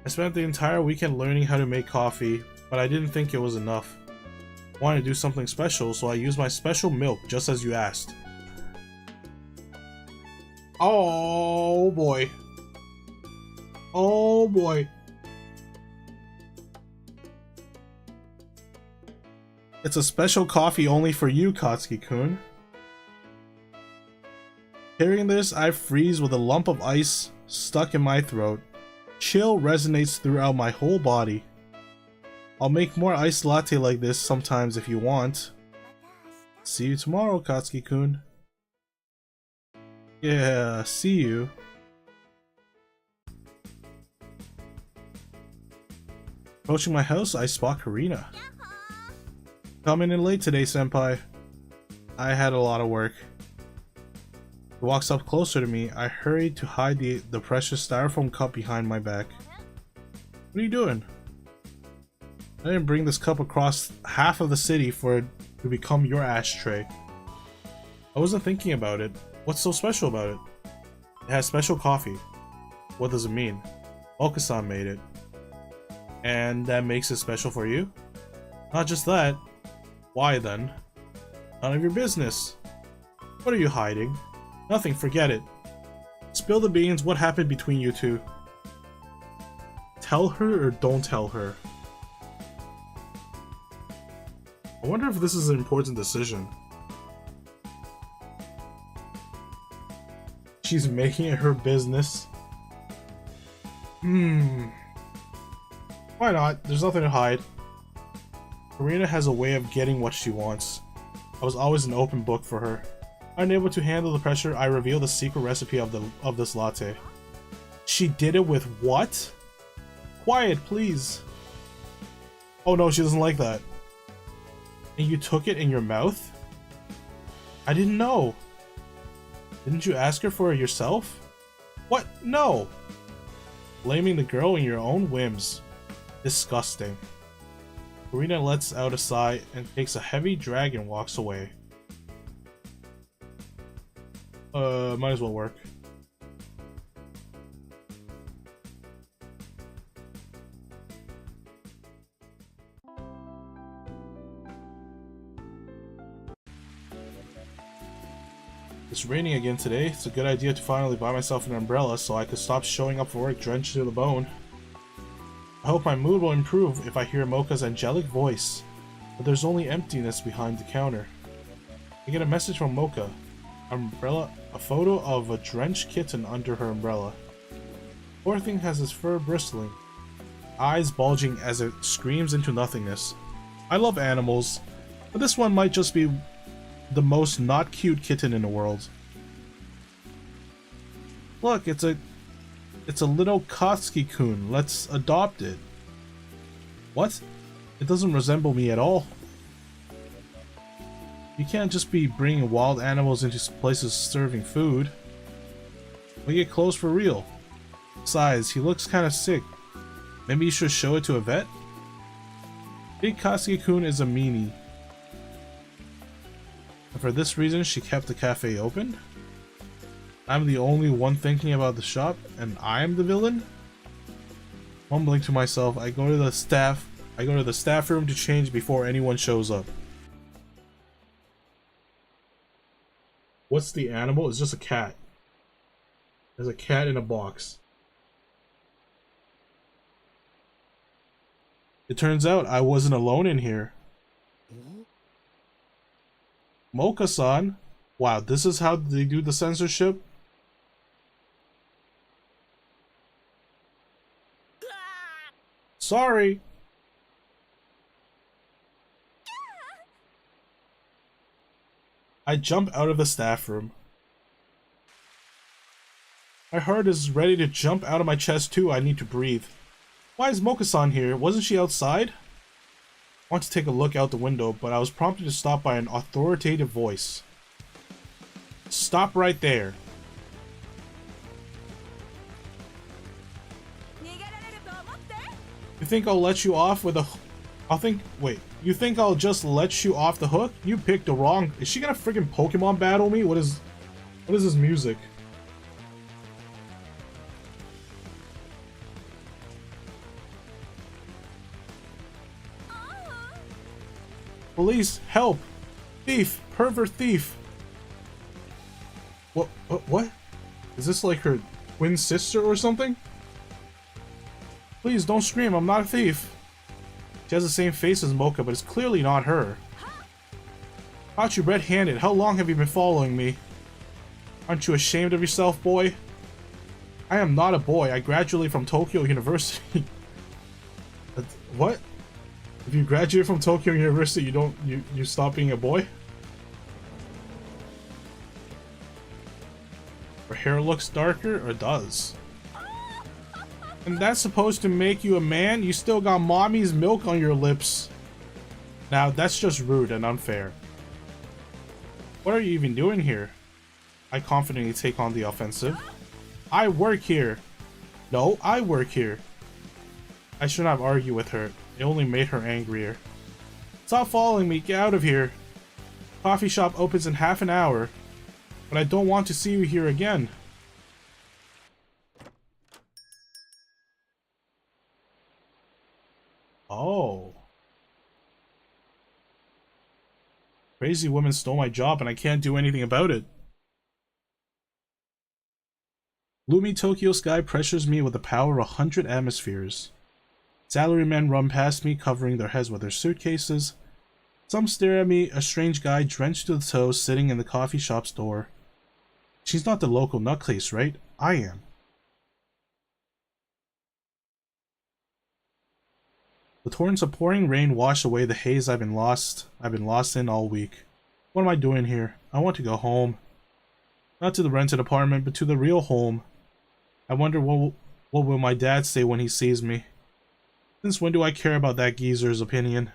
I spent the entire weekend learning how to make coffee, but I didn't think it was enough. I wanted to do something special, so I used my special milk just as you asked. Oh boy. Oh boy. It's a special coffee only for you, Katsuki-kun. Hearing this, I freeze with a lump of ice stuck in my throat. Chill resonates throughout my whole body. I'll make more iced latte like this sometimes if you want. See you tomorrow, Katsuki-kun. Yeah, see you. Approaching my house, I spot Karina. Coming in late today, senpai. I had a lot of work. He walks up closer to me. I hurry to hide the precious styrofoam cup behind my back. What are you doing? I didn't bring this cup across half of the city for it to become your ashtray. I wasn't thinking about it. What's so special about it? It has special coffee. What does it mean? Okasan made it. And that makes it special for you? Not just that. Why then? None of your business. What are you hiding? Nothing, forget it. Spill the beans, what happened between you two? tell her or don't tell her? I wonder if this is an important decision. She's making it her business. Why not? There's nothing to hide. Karina has a way of getting what she wants. I was always an open book for her. Unable to handle the pressure, I revealed the secret recipe of this latte. She did it with what? Quiet, please. Oh no, she doesn't like that. And you took it in your mouth? I didn't know. Didn't you ask her for it yourself? What? No! Blaming the girl in your own whims. Disgusting. Karina lets out a sigh and takes a heavy drag and walks away. Might as well work. It's raining again today. It's a good idea to finally buy myself an umbrella so I could stop showing up for work drenched to the bone. I hope my mood will improve if I hear Mocha's angelic voice, but there's only emptiness behind the counter. I get a message from Mocha. Umbrella, a photo of a drenched kitten under her umbrella. Poor thing has its fur bristling, eyes bulging as it screams into nothingness. I love animals, but this one might just be the most not cute kitten in the world. Look, it's a little Kotsky-kun. Let's adopt it. What? It doesn't resemble me at all. You can't just be bringing wild animals into places serving food. We get close for real. Besides, he looks kind of sick. Maybe you should show it to a vet? Big Kotsky-kun is a meanie. And for this reason, she kept the cafe open? I'm the only one thinking about the shop, and I'm the villain? Mumbling to myself, I go to the staff room to change before anyone shows up. What's the animal? It's just a cat. There's a cat in a box. It turns out I wasn't alone in here. Mocha-san? Wow, this is how they do the censorship? Sorry. I jump out of the staff room. My heart is ready to jump out of my chest too. I need to breathe. Why is Mocha-san here? Wasn't she outside? I want to take a look out the window, but I was prompted to stop by an authoritative voice. Stop right there. You think I'll let you off with a... You think I'll just let you off the hook? You picked the wrong... Is she gonna freaking Pokemon battle me? What is this music? Police, help! Thief! Pervert thief! What? Is this like her twin sister or something? Please don't scream, I'm not a thief. She has the same face as Mocha, but it's clearly not her. Caught you red-handed. How long have you been following me? Aren't you ashamed of yourself, boy? I am not a boy. I graduated from Tokyo University. What? If you graduate from Tokyo University, you stop being a boy? Her hair looks darker, or does? And that's supposed to make you a man? You still got mommy's milk on your lips. Now, that's just rude and unfair. What are you even doing here? I confidently take on the offensive. I work here. No, I work here. I should not argue with her. It only made her angrier. Stop following me. Get out of here. Coffee shop opens in half an hour. But I don't want to see you here again. Oh. Crazy woman stole my job and I can't do anything about it. Gloomy Tokyo sky pressures me with the power of 100 atmospheres. Salarymen run past me, covering their heads with their suitcases. Some stare at me, a strange guy drenched to the toes sitting in the coffee shop's door. She's not the local nutcase, right? I am. The torrents of pouring rain wash away the haze I've been lost in all week. What am I doing here? I want to go home. Not to the rented apartment, but to the real home. I wonder what will my dad say when he sees me. Since when do I care about that geezer's opinion?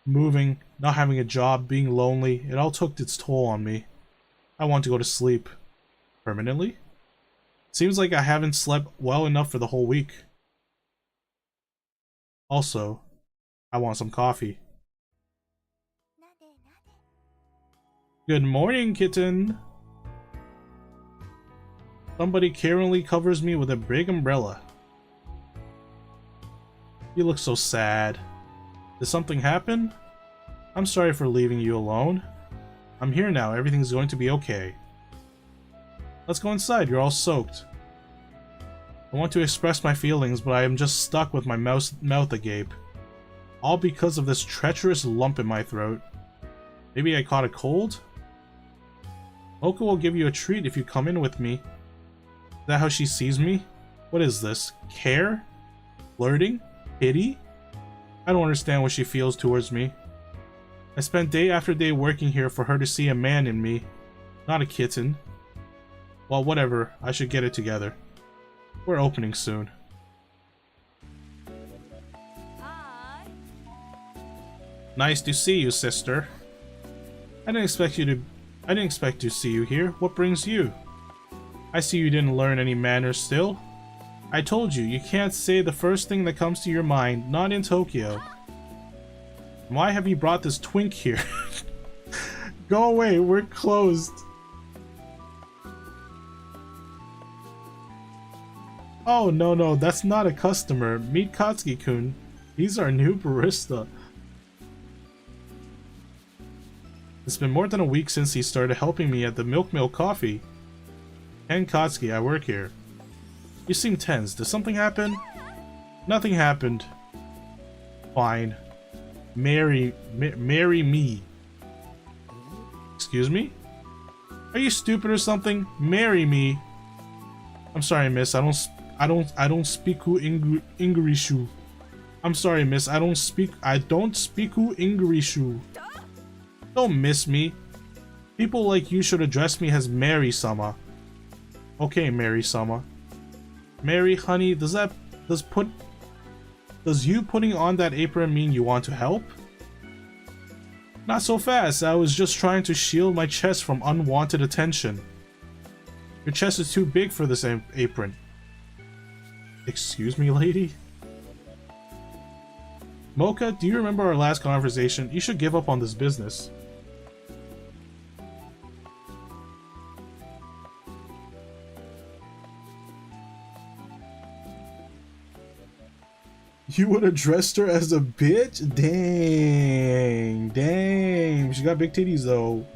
Moving, not having a job, being lonely, it all took its toll on me. I want to go to sleep. Permanently? Seems like I haven't slept well enough for the whole week. Also, I want some coffee. Good morning, kitten. Somebody caringly covers me with a big umbrella. You look so sad. Did something happen? I'm sorry for leaving you alone. I'm here now, everything's going to be okay. Let's go inside, you're all soaked. I want to express my feelings, but I am just stuck with my mouth agape. All because of this treacherous lump in my throat. Maybe I caught a cold? Mocha will give you a treat if you come in with me. Is that how she sees me? What is this? Care? Flirting? Pity? I don't understand what she feels towards me. I spent day after day working here for her to see a man in me, not a kitten. Well, whatever, I should get it together. We're opening soon. Hi. Nice to see you, sister. I didn't expect to see you here. What brings you? I see you didn't learn any manners still. I told you, you can't say the first thing that comes to your mind, not in Tokyo. Why have you brought this twink here? Go away, we're closed. Oh, no, that's not a customer. Meet Katsuki-kun. He's our new barista. It's been more than a week since he started helping me at the Milk Mill Coffee. Ken Katsuki, I work here. You seem tense. Did something happen? Nothing happened. Fine. Marry me. Excuse me? Are you stupid or something? Marry me. I'm sorry, miss. I don't speak English. I'm sorry, miss. I don't speak English. Don't miss me. People like you should address me as Mary-sama. Okay, Mary-sama. Mary, honey, does you putting on that apron mean you want to help? Not so fast. I was just trying to shield my chest from unwanted attention. Your chest is too big for this apron. Excuse me, lady? Mocha, do you remember our last conversation? You should give up on this business. You would have dressed her as a bitch? Dang. She got big titties though.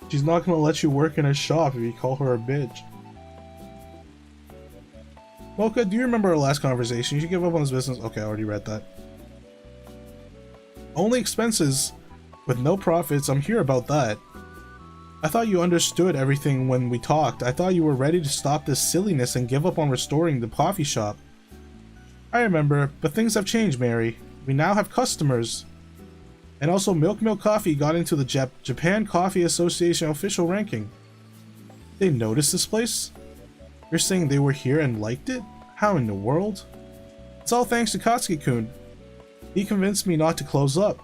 She's not gonna let you work in a shop if you call her a bitch. Mocha, do you remember our last conversation? You should give up on this business. Okay, I already read that. Only expenses with no profits. I'm here about that. I thought you understood everything when we talked. I thought you were ready to stop this silliness and give up on restoring the coffee shop. I remember, but things have changed, Mary. We now have customers. And also, Milk Mill Coffee got into the Japan Coffee Association official ranking. They noticed this place? You're saying they were here and liked it? How in the world? It's all thanks to Katsuki-kun. He convinced me not to close up.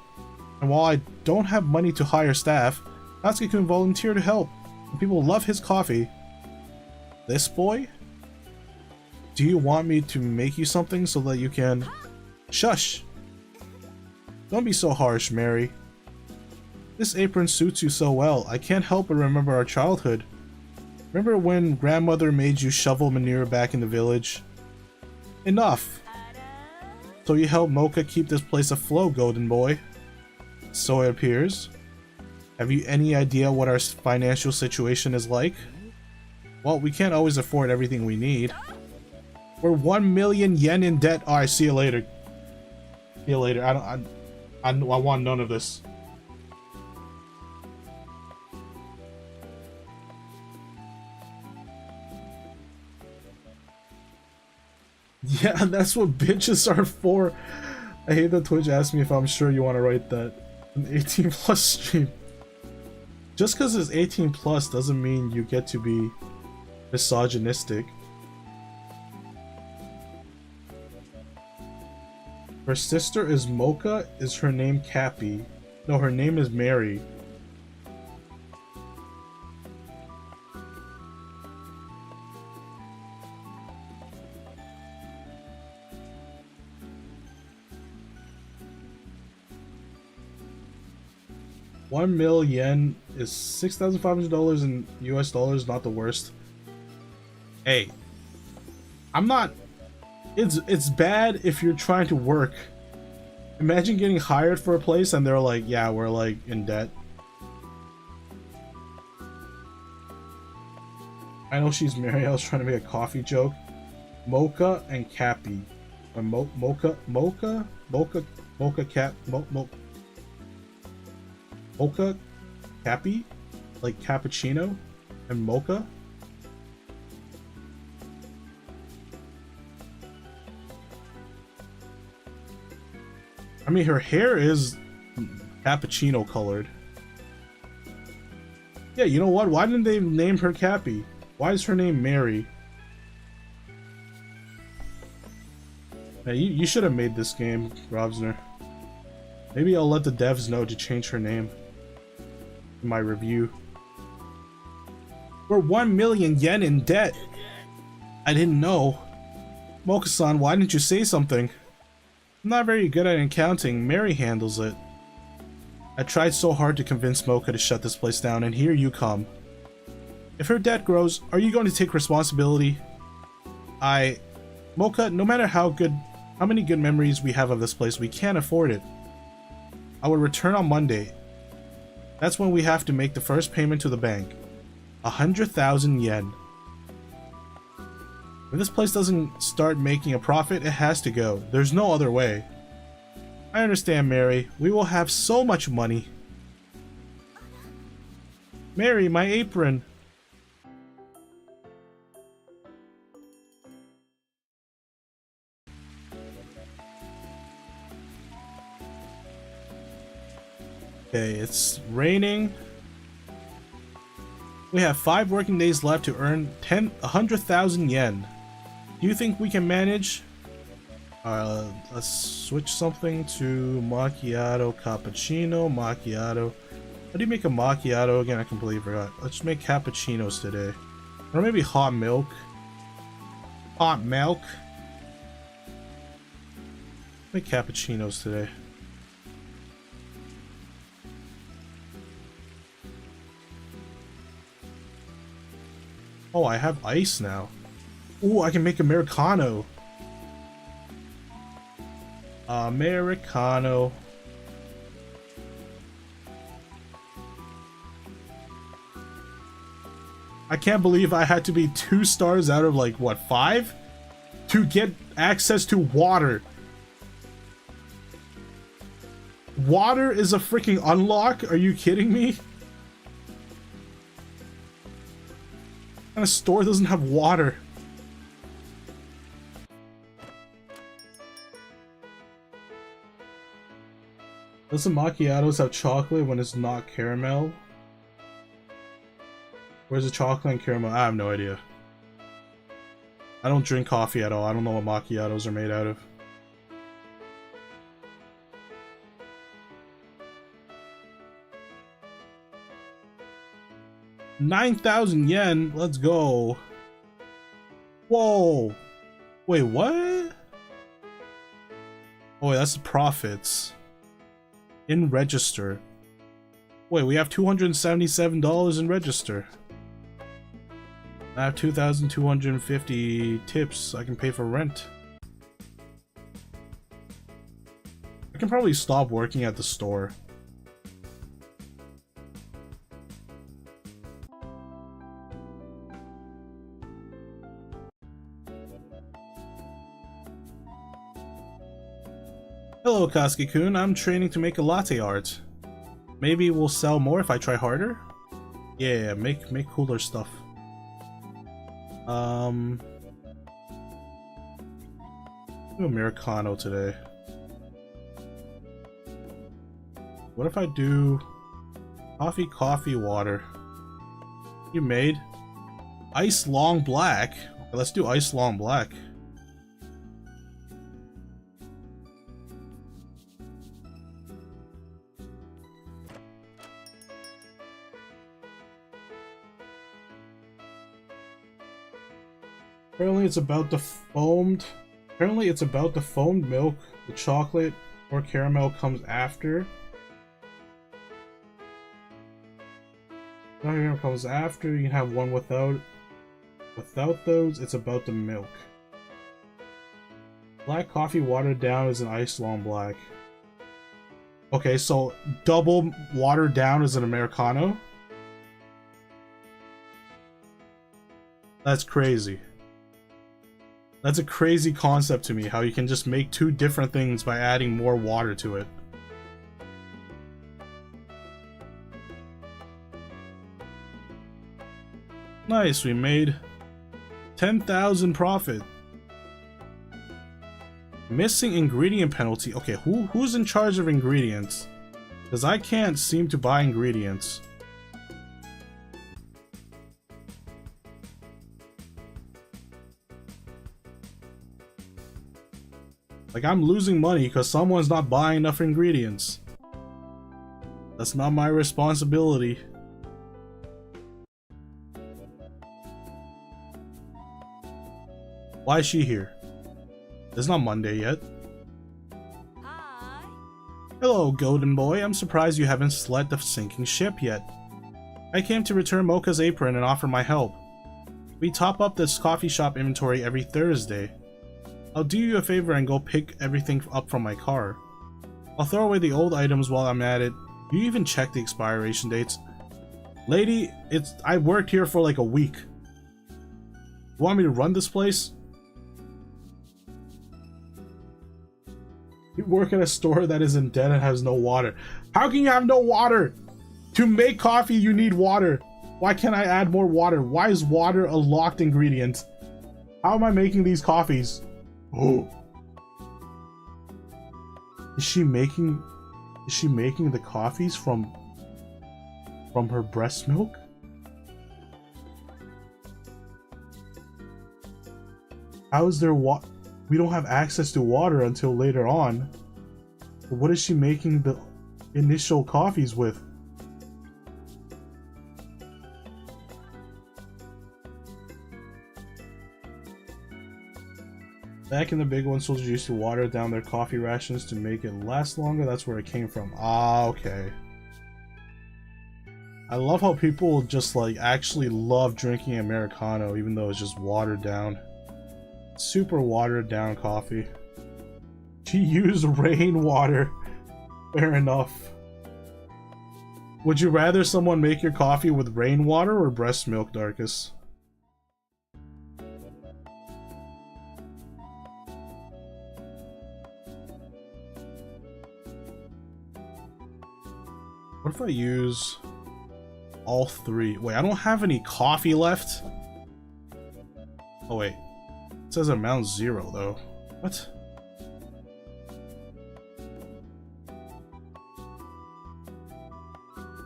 And while I don't have money to hire staff, Katsuki-kun volunteered to help, and people love his coffee. This boy? Do you want me to make you something so that you can... Shush! Don't be so harsh, Mary. This apron suits you so well, I can't help but remember our childhood. Remember when grandmother made you shovel manure back in the village? Enough! So you help Mocha keep this place afloat, golden boy. So it appears. Have you any idea what our financial situation is like? Well, we can't always afford everything we need. We're 1 million yen in debt. Alright, see you later. See you later. I want none of this. Yeah, that's what bitches are for. I hate that Twitch asked me if I'm sure you want to write that. An 18 plus stream. Just because it's 18 plus doesn't mean you get to be misogynistic. Her sister is Mocha. Is her name Cappy? No, her name is Mary. $1 million is $6,500 in US dollars, not the worst. Hey, I'm not. It's bad if you're trying to work. Imagine getting hired for a place and they're like, yeah, we're like in debt. I know she's married. I was trying to make a coffee joke. Mocha and Cappy. Or Mocha Cap. Mocha Cappy? Like cappuccino? And mocha? I mean, her hair is cappuccino colored. Yeah, you know what? Why didn't they name her Cappy? Why is her name Mary? Hey, you should have made this game, Robsner. Maybe I'll let the devs know to change her name in my review. We're 1 million yen in debt. I didn't know. Mocha-san, why didn't you say something? I'm not very good at accounting. Mary handles it. I tried so hard to convince Mocha to shut this place down, and here you come. If her debt grows, are you going to take responsibility? Mocha, no matter how many good memories we have of this place, we can't afford it. I will return on Monday. That's when we have to make the first payment to the bank. 100,000 yen. If this place doesn't start making a profit, it has to go. There's no other way. I understand, Mary. We will have so much money. Mary, my apron. Okay, it's raining. We have 5 working days left to earn 100,000 yen. Do you think we can manage? Let's switch something to macchiato, cappuccino, macchiato. How do you make a macchiato again? I completely forgot. Let's make cappuccinos today. Or maybe hot milk. Hot milk. Make cappuccinos today. Oh, I have ice now. Ooh, I can make Americano. Americano. I can't believe I had to be 2 stars out of like, what, 5? To get access to water. Water is a freaking unlock? Are you kidding me? What kind of store doesn't have water? Doesn't macchiatos have chocolate when it's not caramel? Where's the chocolate and caramel? I have no idea. I don't drink coffee at all. I don't know what macchiatos are made out of. $9,000 yen. Let's go. Whoa. Wait, what? Oh, wait, that's the profits. In register. Wait, we have $277 in register. I have 2,250 tips I can pay for rent. I can probably stop working at the store. Hello, Kaski-kun. I'm training to make a latte art. Maybe we'll sell more if I try harder? Yeah, make cooler stuff. Do Americano today. What if I do coffee, water? You made ice long black. Okay, let's do ice long black. Apparently it's about the foamed milk. The chocolate or caramel comes after. Caramel comes after. You can have one without those. It's about the milk. Black coffee watered down is an ice long black. Okay, so double watered down is an Americano? That's crazy. That's a crazy concept to me, how you can just make two different things by adding more water to it. Nice, we made 10,000 profit. Missing ingredient penalty. Okay, who's in charge of ingredients? Because I can't seem to buy ingredients. Like, I'm losing money because someone's not buying enough ingredients. That's not my responsibility. Why is she here? It's not Monday yet. Hi. Hello, Golden Boy. I'm surprised you haven't sled the sinking ship yet. I came to return Mocha's apron and offer my help. We top up this coffee shop inventory every Thursday. I'll do you a favor and go pick everything up from my car. I'll throw away the old items while I'm at it. You even check the expiration dates? Lady, I worked here for like a week. You want me to run this place? You work at a store that is in debt and has no water. How can you have no water? To make coffee, you need water. Why can't I add more water? Why is water a locked ingredient? How am I making these coffees? Oh. Is she making the coffees from her breast milk? How is there we don't have access to water until later on. But what is she making the initial coffees with? Back in the big one, soldiers used to water down their coffee rations to make it last longer. That's where it came from. Ah, okay. I love how people just like actually love drinking Americano even though it's just watered down. Super watered down coffee. She used rainwater. Fair enough. Would you rather someone make your coffee with rainwater or breast milk, Darkus? What if I use all three? Wait, I don't have any coffee left? Oh wait. It says amount 0 though. What?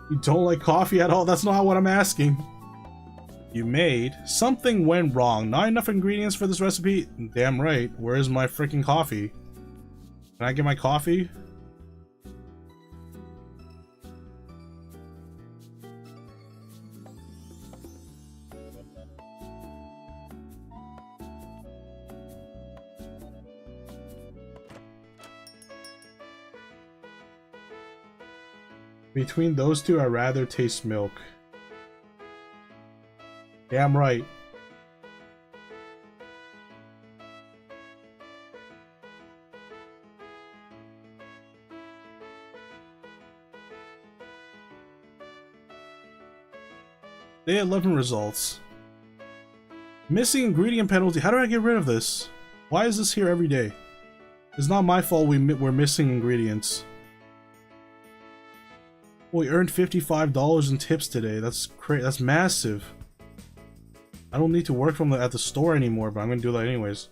You don't like coffee at all? That's not what I'm asking. You made something went wrong. Not enough ingredients for this recipe? Damn right. Where's my freaking coffee? Can I get my coffee? Between those two, I'd rather taste milk. Damn right. Day 11 results. Missing ingredient penalty. How do I get rid of this? Why is this here every day? It's not my fault we're missing ingredients. We earned $55 in tips today. That's great. That's massive. I don't need to work at the store anymore, but I'm gonna do that anyways.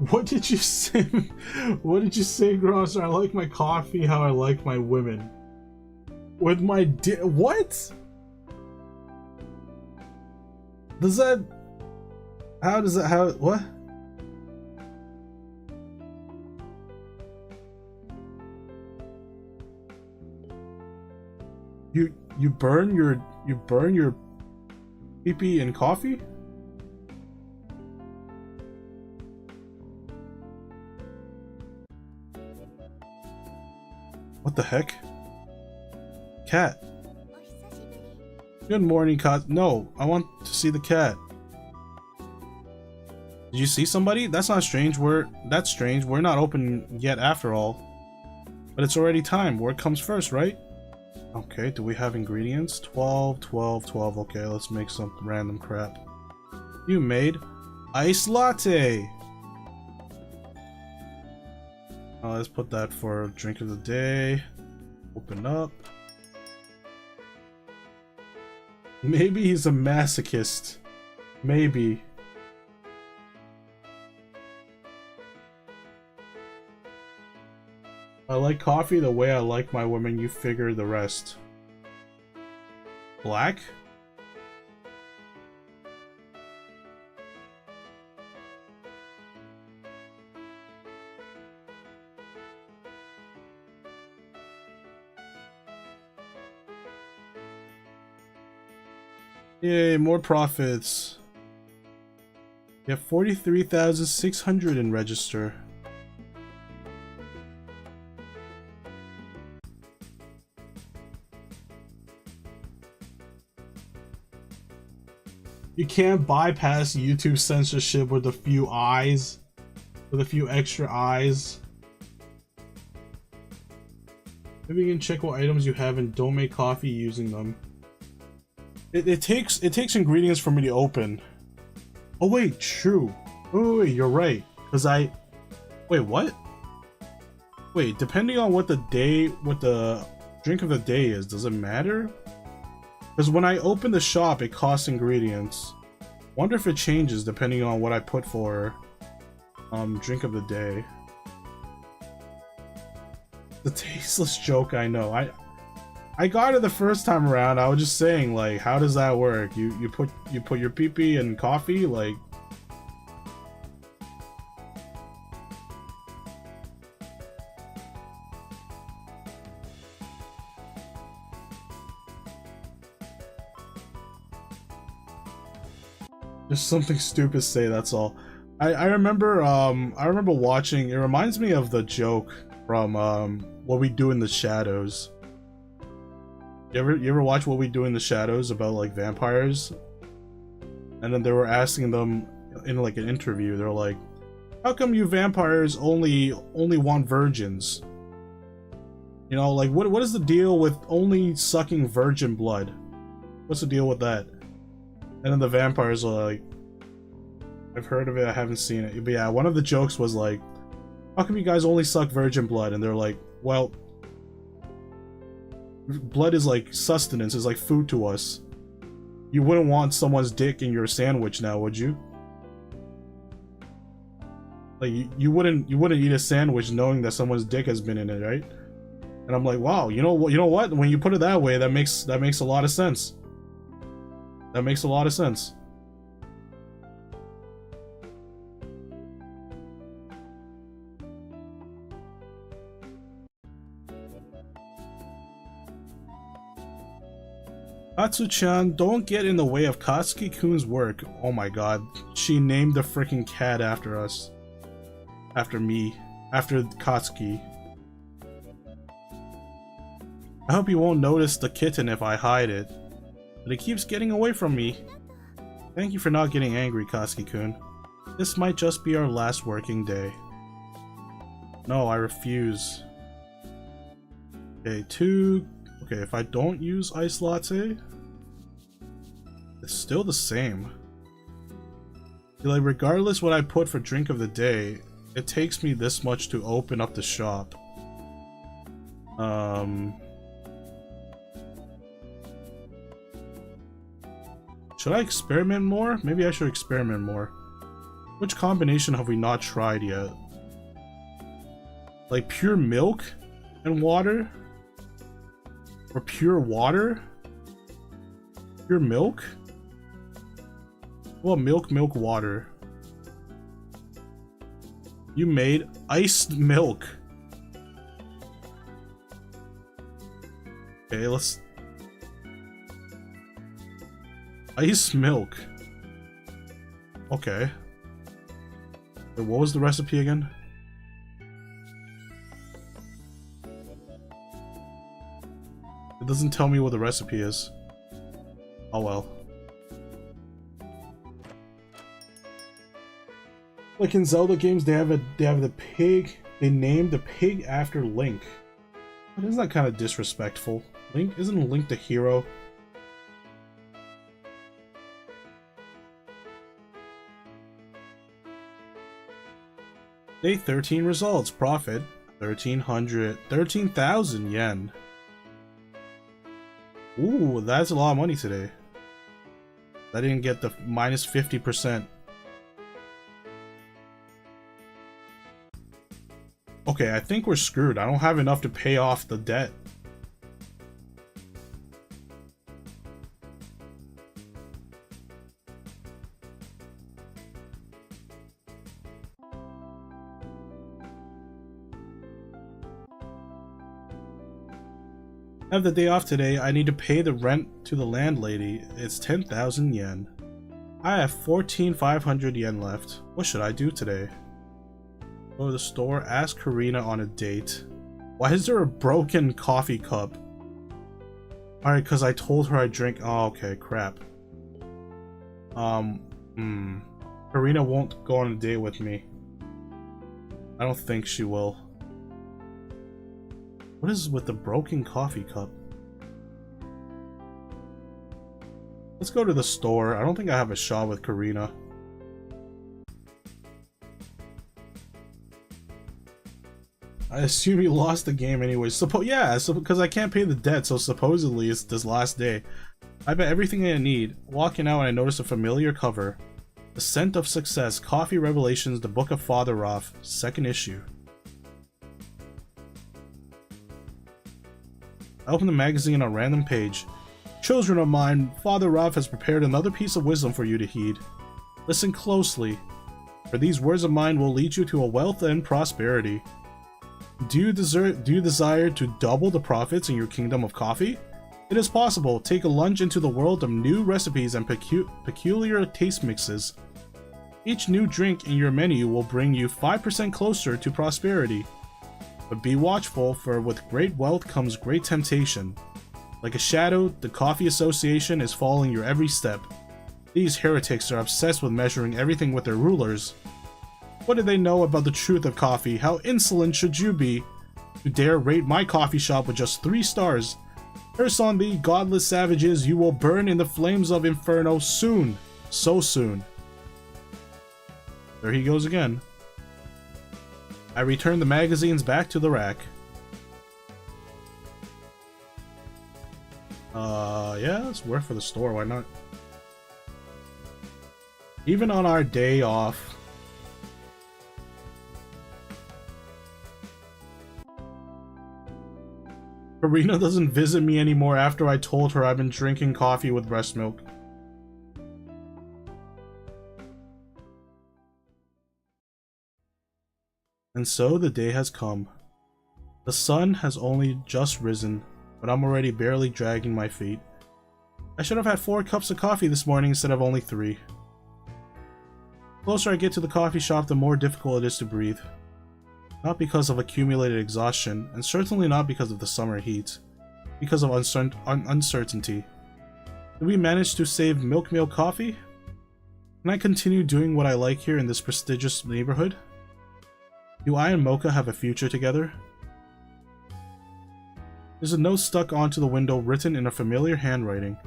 What did you say? What did you say, Gross? I like my coffee how I like my women. With my what? Does that... How does that... How... What? You burn your pee-pee in coffee? What the heck? Cat. Good morning, cat. No, I want to see the cat. Did you see somebody? That's not strange. That's strange. We're not open yet after all. But it's already time. Work comes first, right? Okay, do we have ingredients? 12, 12, 12. Okay, let's make some random crap. You made iced latte. Let's put that for drink of the day. Open up. Maybe he's a masochist. Maybe. I like coffee the way I like my women, you figure the rest. Black? Yay, more profits. You have 43,600 in register. You can't bypass YouTube censorship with a few eyes. With a few extra eyes. Maybe you can check what items you have and don't make coffee using them. It takes ingredients for me to open. Oh wait, true. Oh wait, you're right. Cause wait, what? Wait, depending on what the drink of the day is, does it matter? Because when I open the shop, it costs ingredients. Wonder if it changes depending on what I put for drink of the day. The tasteless joke, I know. I got it the first time around. I was just saying, like, how does that work? You put your pee-pee in coffee, like. Just something stupid to say, that's all. I remember watching, it reminds me of the joke from What We Do in the Shadows. You ever watch What We Do in the Shadows about like vampires? And then they were asking them in like an interview, they're like, how come you vampires only want virgins? You know, like what is the deal with only sucking virgin blood? What's the deal with that? And then the vampires are like, I've heard of it, I haven't seen it. But yeah, one of the jokes was like, how come you guys only suck virgin blood? And they're like, well, blood is like sustenance, is like food to us. You wouldn't want someone's dick in your sandwich now, would you? Like you wouldn't eat a sandwich knowing that someone's dick has been in it, right? And I'm like, wow, you know what? When you put it that way, that makes a lot of sense. That makes a lot of sense. Katsu-chan, don't get in the way of Katsuki-kun's work. Oh my god, she named the freaking cat after us. After me. After Katsuki. I hope you won't notice the kitten if I hide it. But it keeps getting away from me. Thank you for not getting angry, Katsuki-kun. This might just be our last working day. No, I refuse. Okay, 2... Okay, if I don't use iced latte... It's still the same. Like, regardless what I put for drink of the day, it takes me this much to open up the shop. Should I experiment more? Maybe I should experiment more. Which combination have we not tried yet? Like pure milk and water? Or pure water? Pure milk? Well, milk, water. You made iced milk. Okay, let's... Iced milk. Okay. Wait, what was the recipe again? It doesn't tell me what the recipe is. Oh well. Like in Zelda games, they have the pig. They named the pig after Link. But isn't that kind of disrespectful? Isn't Link the hero? Day 13 results. Profit 13,000 yen. Ooh, that's a lot of money today. I didn't get the minus 50%. Okay, I think we're screwed. I don't have enough to pay off the debt. I have the day off today. I need to pay the rent to the landlady. It's 10,000 yen. I have 14,500 yen left. What should I do today? Go to the store, ask Karina on a date. Why is there a broken coffee cup? Alright, because I told her I drink. Oh, okay, crap. Karina won't go on a date with me. I don't think she will. What is with the broken coffee cup? Let's go to the store. I don't think I have a shot with Karina. I assume you lost the game anyway. Yeah, because I can't pay the debt, so supposedly it's this last day. I bet everything I need. Walking out, I notice a familiar cover. The Scent of Success, Coffee Revelations, The Book of Father Roth, 2nd issue. I open the magazine on a random page. Children of mine, Father Roth has prepared another piece of wisdom for you to heed. Listen closely, for these words of mine will lead you to a wealth and prosperity. Do you desire to double the profits in your kingdom of coffee? It is possible. Take a lunge into the world of new recipes and peculiar taste mixes. Each new drink in your menu will bring you 5% closer to prosperity. But be watchful, for with great wealth comes great temptation. Like a shadow, the Coffee Association is following your every step. These heretics are obsessed with measuring everything with their rulers. What do they know about the truth of coffee? How insolent should you be to dare rate my coffee shop with just 3 stars? Curse on thee, godless savages, you will burn in the flames of inferno soon. So soon. There he goes again. I return the magazines back to the rack. Yeah, it's worth for the store, why not? Even on our day off. Karina doesn't visit me anymore after I told her I've been drinking coffee with breast milk. And so the day has come. The sun has only just risen, but I'm already barely dragging my feet. I should have had 4 cups of coffee this morning instead of only 3. The closer I get to the coffee shop, the more difficult it is to breathe. Not because of accumulated exhaustion, and certainly not because of the summer heat. Because of uncertainty. Did we manage to save milk meal coffee? Can I continue doing what I like here in this prestigious neighborhood? Do I and Mocha have a future together? There's a note stuck onto the window written in a familiar handwriting.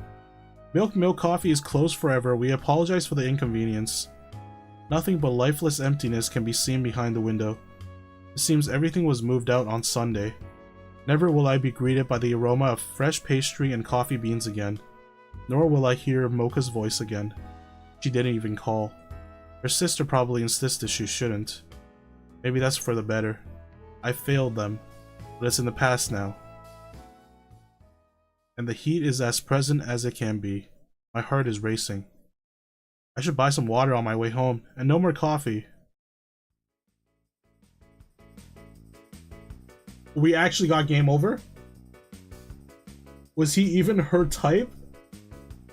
Milk Coffee is closed forever. We apologize for the inconvenience. Nothing but lifeless emptiness can be seen behind the window. It seems everything was moved out on Sunday. Never will I be greeted by the aroma of fresh pastry and coffee beans again. Nor will I hear Mocha's voice again. She didn't even call. Her sister probably insisted she shouldn't. Maybe that's for the better. I failed them, but it's in the past now. And the heat is as present as it can be. My heart is racing. I should buy some water on my way home, and no more coffee. We actually got game over? Was he even her type?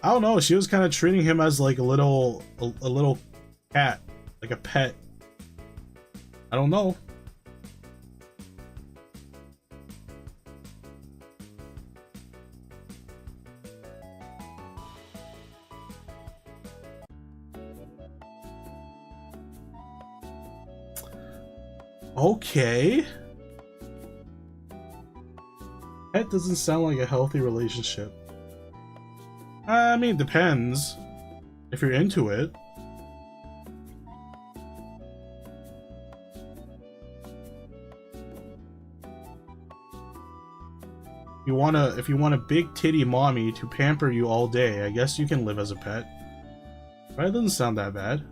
I don't know, she was kind of treating him as like a little cat, like a pet. I don't know. Okay. Pet doesn't sound like a healthy relationship. I mean, depends. If you're into it. If you want a big titty mommy to pamper you all day, I guess you can live as a pet. But it doesn't sound that bad.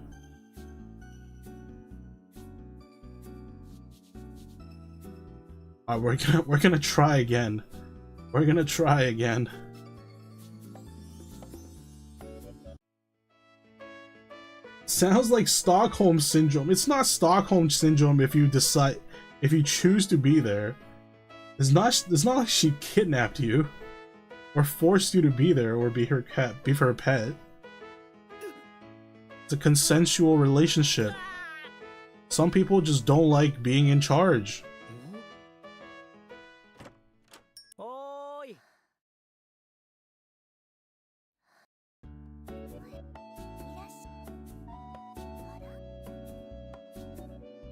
We're gonna try again. We're gonna try again. Sounds like Stockholm Syndrome. It's not Stockholm Syndrome if you choose to be there. It's not like she kidnapped you or forced you to be there or be her pet. It's a consensual relationship. Some people just don't like being in charge.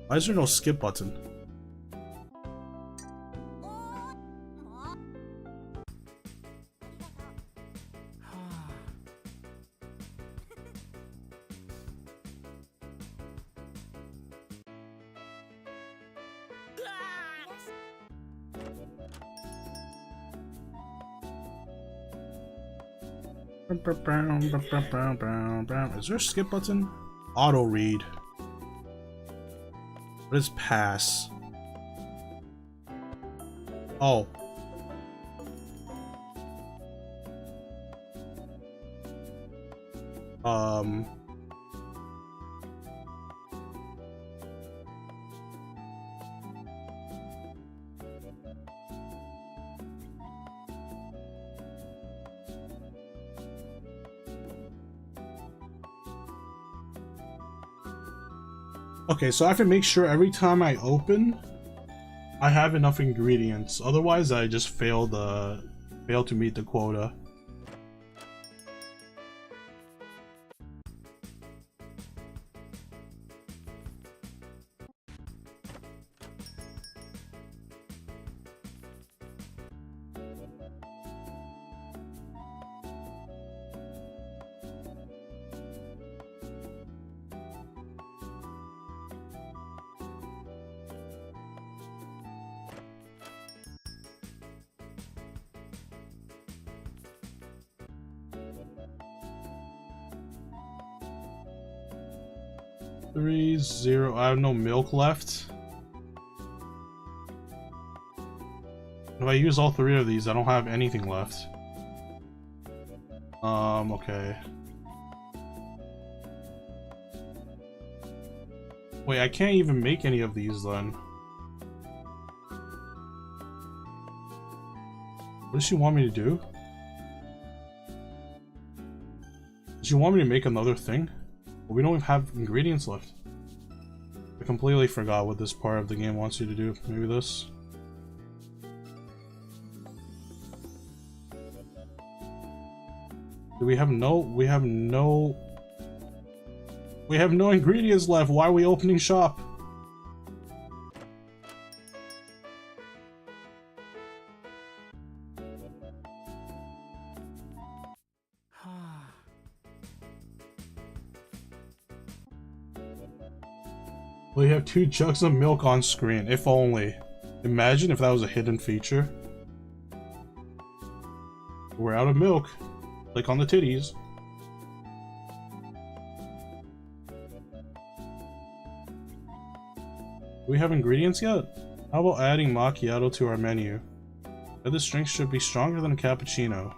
Why is there no skip button? Is there a skip button? Auto read. What is pass? Oh. Okay, so I have to make sure every time I open, I have enough ingredients. Otherwise, I just fail to meet the quota. I have no milk left. If I use all three of these, I don't have anything left. Okay. Wait, I can't even make any of these then. What does she want me to do? Does she want me to make another thing? Well, we don't even have ingredients left. I completely forgot what this part of the game wants you to do. Maybe this? Do we have no ingredients left. Why are we opening shop? We have 2 jugs of milk on screen, if only. Imagine if that was a hidden feature. We're out of milk. Click on the titties. Do we have ingredients yet? How about adding macchiato to our menu? This drink should be stronger than a cappuccino.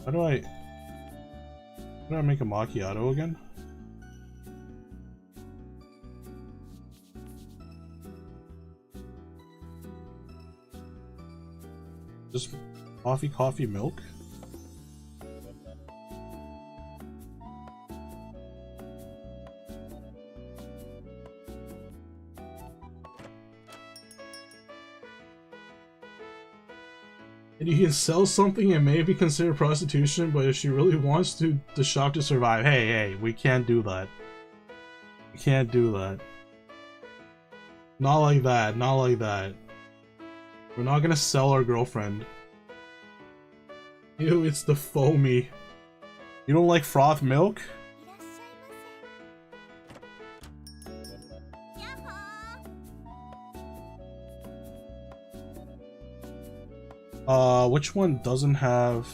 How do I make a macchiato again? Just coffee, milk? And you can sell something and maybe consider prostitution, but if she really wants the shop to survive, hey, we can't do that. We can't do that. Not like that, not like that. We're not gonna sell our girlfriend. Ew, it's the foamy. You don't like froth milk? Which one doesn't have...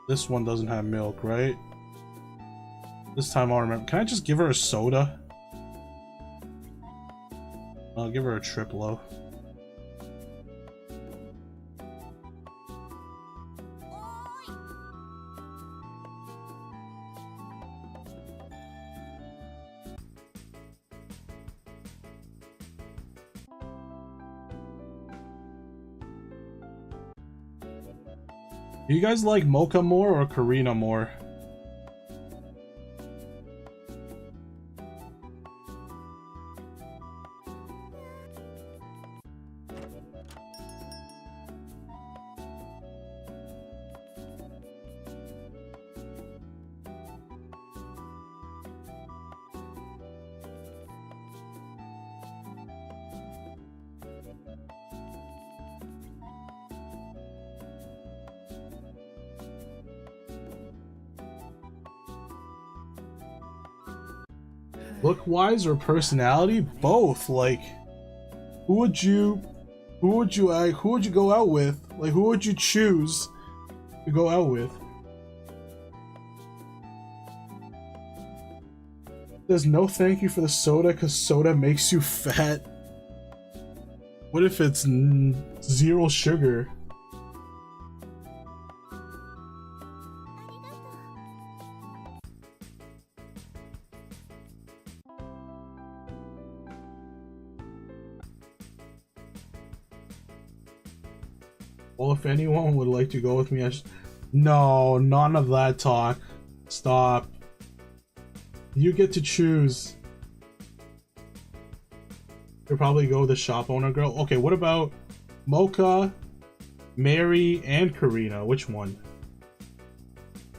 This one doesn't have milk, right? This time I'll remember. Can I just give her a soda? I'll give her a Triplo. Do you guys like Mocha more or Karina more? Look-wise or personality? Both. Like, who would you go out with? Like, who would you choose to go out with? There's no thank you for the soda because soda makes you fat. What if it's 0 sugar? Well, if anyone would like to go with me, No, none of that talk. Stop. You get to choose. You'll probably go with the shop owner girl. Okay, what about Mocha, Mary, and Karina? Which one?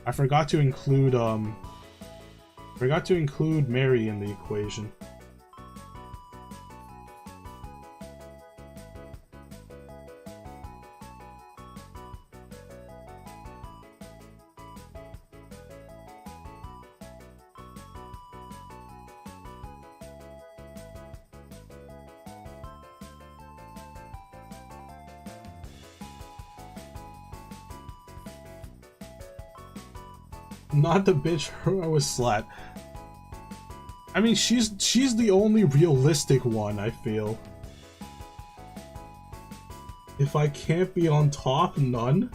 I forgot to include Mary in the equation. Not the bitch her I was slapped. I mean, she's the only realistic one, I feel. If I can't be on top, none?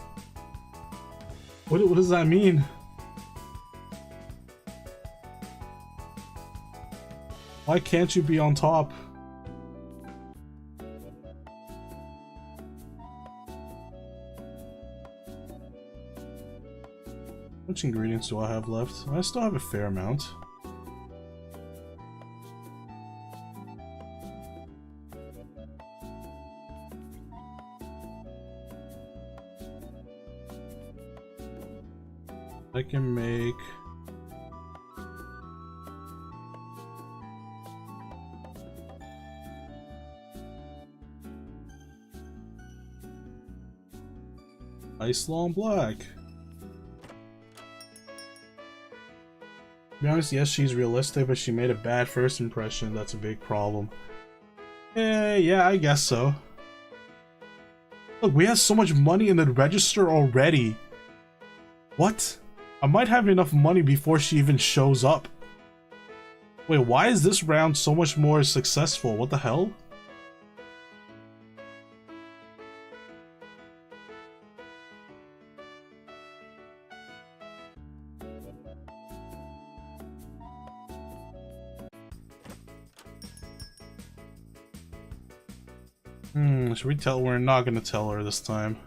What does that mean? Why can't you be on top? How much ingredients do I have left? I still have a fair amount. I can make... Ice Long Black. be honest, yes, she's realistic, but she made a bad first impression. That's a big problem. Yeah, I guess so. Look, we have so much money in the register already. What? I might have enough money before she even shows up. Wait, why is this round so much more successful? What the hell? Should we tell? We're not gonna tell her this time.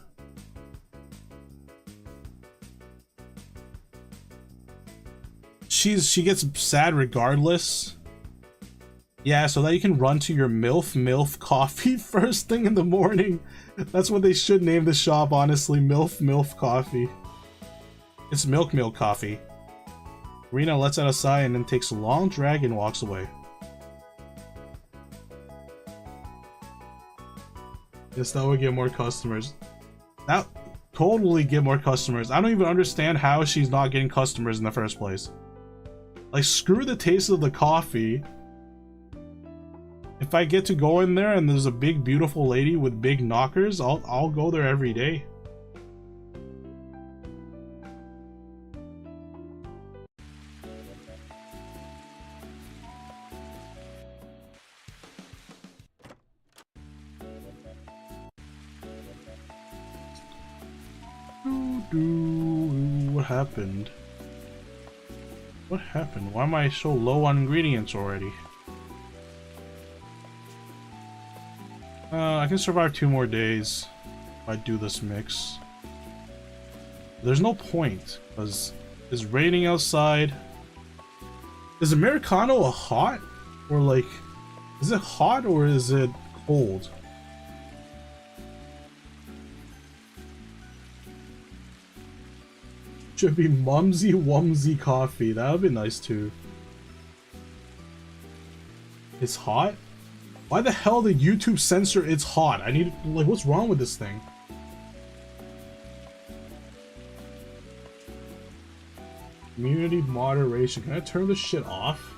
She gets sad regardless. Yeah, so that you can run to your MILF coffee first thing in the morning. That's what they should name the shop, honestly. MILF coffee. It's milk coffee. Rena lets out a sigh and then takes a long drag and walks away. Yes, that would get more customers. That totally get more customers. I don't even understand how she's not getting customers in the first place. Like, screw the taste of the coffee. If I get to go in there and there's a big beautiful lady with big knockers, I'll go there every day. What happened? What happened? Why am I so low on ingredients already? I can survive 2 more days if I do this mix. There's no point, because it's raining outside. Is Americano a hot? Or like, is it hot or is it cold? Should be Mumsy Wumsy coffee. That would be nice too. It's hot? Why the hell did YouTube censor it's hot? I need, like, what's wrong with this thing? Community moderation. Can I turn this shit off?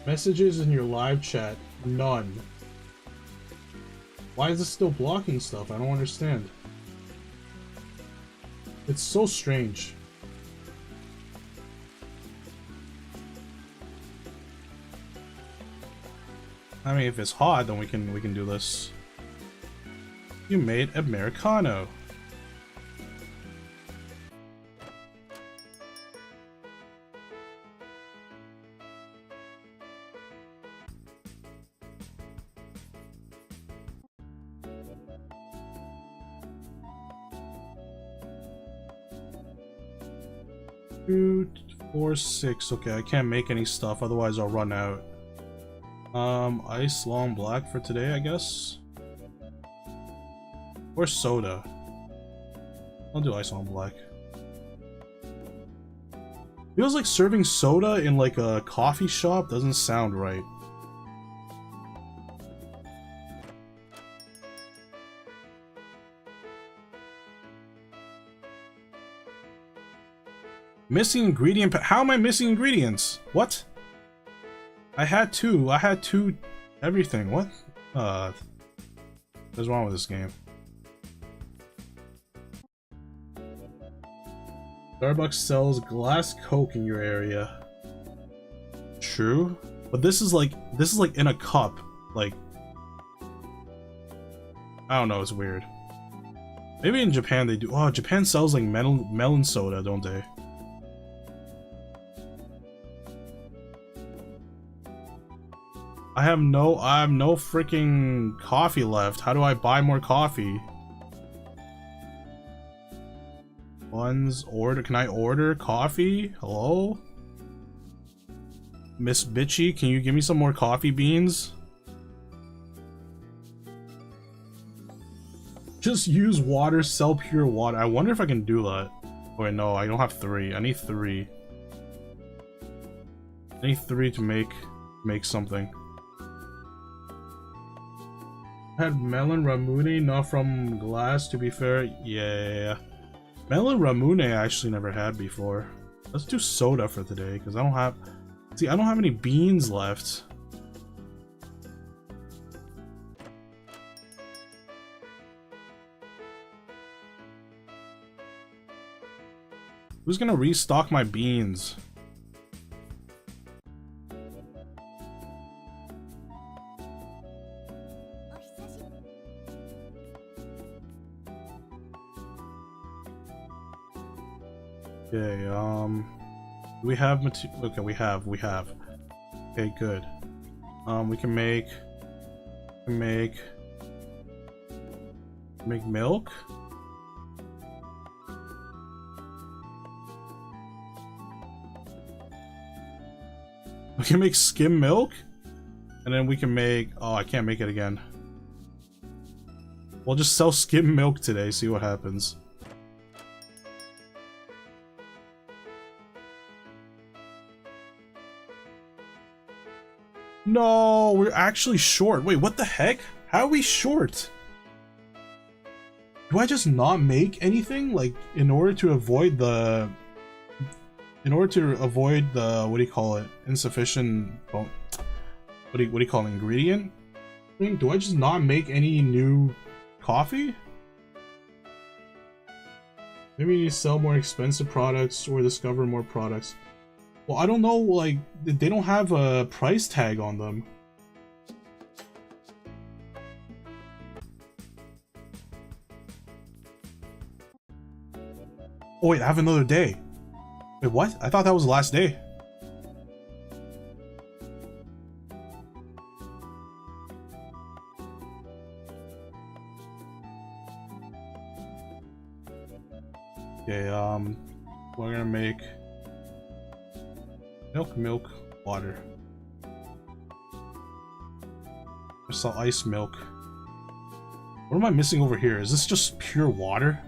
Messages in your live chat. None. Why is this still blocking stuff? I don't understand. It's so strange. I mean, if it's hot, then we can do this. You made Americano. Two, 4, 6. Okay, I can't make any stuff, otherwise I'll run out. Ice long black for today, I guess. Or soda. I'll do ice long black. Feels like serving soda in like a coffee shop doesn't sound right. Missing ingredient. How am I missing ingredients? What? I had two everything. What? What's wrong with this game? Starbucks sells glass Coke in your area. True, but this is like in a cup. Like, I don't know. It's weird. Maybe in Japan they do. Oh, Japan sells like melon soda, don't they? I have no freaking coffee left. How do I buy more coffee? One's order. Can I order coffee? Hello? Miss Bitchy, can you give me some more coffee beans? Just use water, sell pure water. I wonder if I can do that. Oh wait, no, I don't have 3. I need 3. I need 3 to make something. I had melon ramune, not from glass, to be fair. Yeah. Melon Ramune I actually never had before. Let's do soda for today, because I don't have... See, I don't have any beans left. Who's gonna restock my beans? Okay, do we have material? Okay, we have. Okay, good. We can make milk. We can make skim milk, and then we can make... Oh, I can't make it again. We'll just sell skim milk today, see what happens. No, we're actually short. Wait, what the heck? How are we short? Do I just not make anything? Like, in order to avoid the... what do you call it? Insufficient... What do you call it? Ingredient thing? Do I just not make any new coffee? Maybe you sell more expensive products or discover more products. Well, I don't know, like, they don't have a price tag on them. Oh wait, I have another day. Wait, what? I thought that was the last day. Okay, we're gonna make milk, water. I saw ice milk. What am I missing over here? Is this just pure water?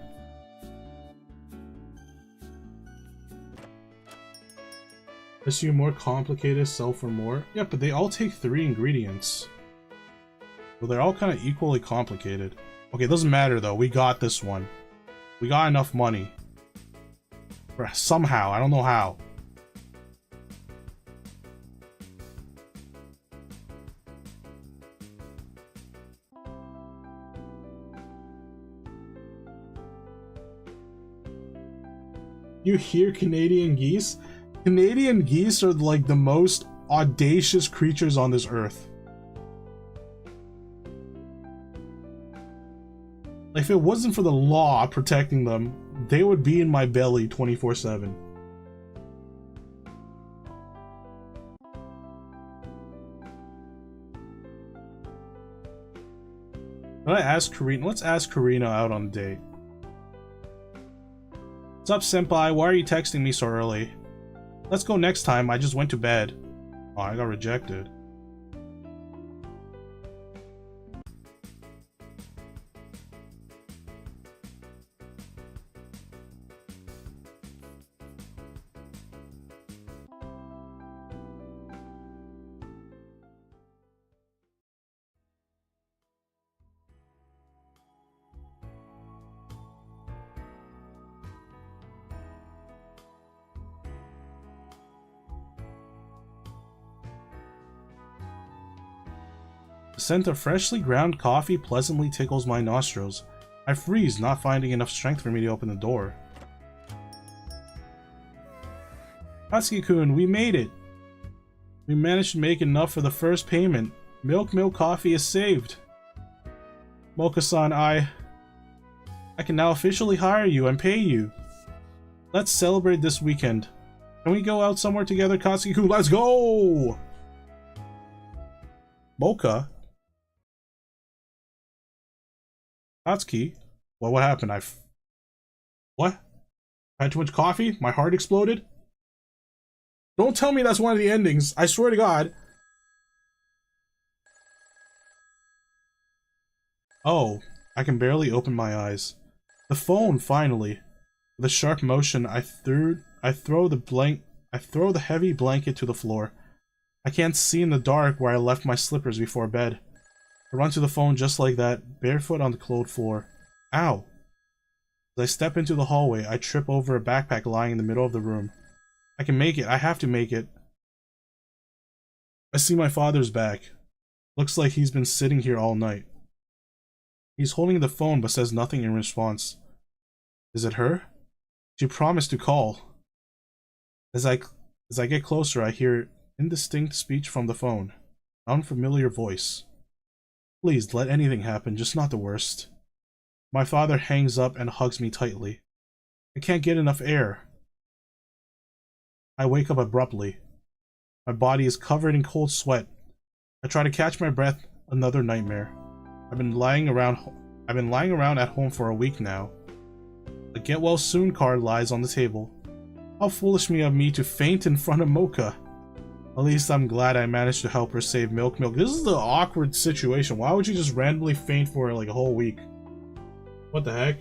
This you more complicated, sell for more. Yeah, but they all take 3 ingredients. Well, they're all kind of equally complicated. Okay, it doesn't matter though. We got this one. We got enough money. Somehow, I don't know how. You hear Canadian geese? Canadian geese are like the most audacious creatures on this earth. Like, if it wasn't for the law protecting them, they would be in my belly 24/7. Let's ask Karina out on a date. What's up, senpai? Why are you texting me so early? Let's go next time. I just went to bed. Oh, I got rejected. The scent of freshly ground coffee pleasantly tickles my nostrils. I freeze, not finding enough strength for me to open the door. Hatsuki-kun, we made it! We managed to make enough for the first payment. Milk Coffee is saved. Mocha-san, I can now officially hire you and pay you. Let's celebrate this weekend. Can we go out somewhere together, Katsuki-kun? Let's go! Mocha? Katsuki? Well, what happened? What? I had too much coffee? My heart exploded? Don't tell me that's one of the endings. I swear to God. Oh, I can barely open my eyes. The phone, finally. With a sharp motion, I throw the heavy blanket to the floor. I can't see in the dark where I left my slippers before bed. I run to the phone just like that, barefoot on the cold floor. Ow. As I step into the hallway, I trip over a backpack lying in the middle of the room. I can make it. I have to make it. I see my father's back. Looks like he's been sitting here all night. He's holding the phone but says nothing in response. Is it her? She promised to call. As I get closer, I hear indistinct speech from the phone. An unfamiliar voice. Please, let anything happen, just not the worst. My father hangs up and hugs me tightly. I can't get enough air. I wake up abruptly. My body is covered in cold sweat. I try to catch my breath, another nightmare. I've been lying around at home for a week now. The get well soon card lies on the table. How foolish of me to faint in front of Mocha. At least I'm glad I managed to help her save Milk. This is the awkward situation. Why would you just randomly faint for like a whole week? What the heck?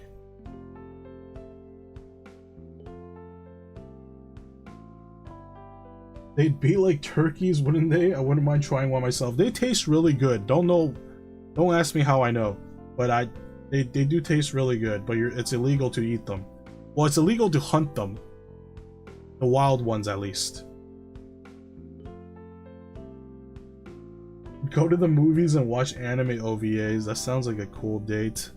They'd be like turkeys, wouldn't they? I wouldn't mind trying one myself. They taste really good. Don't ask me how I know, but they do taste really good. But it's illegal to eat them. Well, it's illegal to hunt them. The wild ones, at least. Go to the movies and watch anime OVAs. That sounds like a cool date.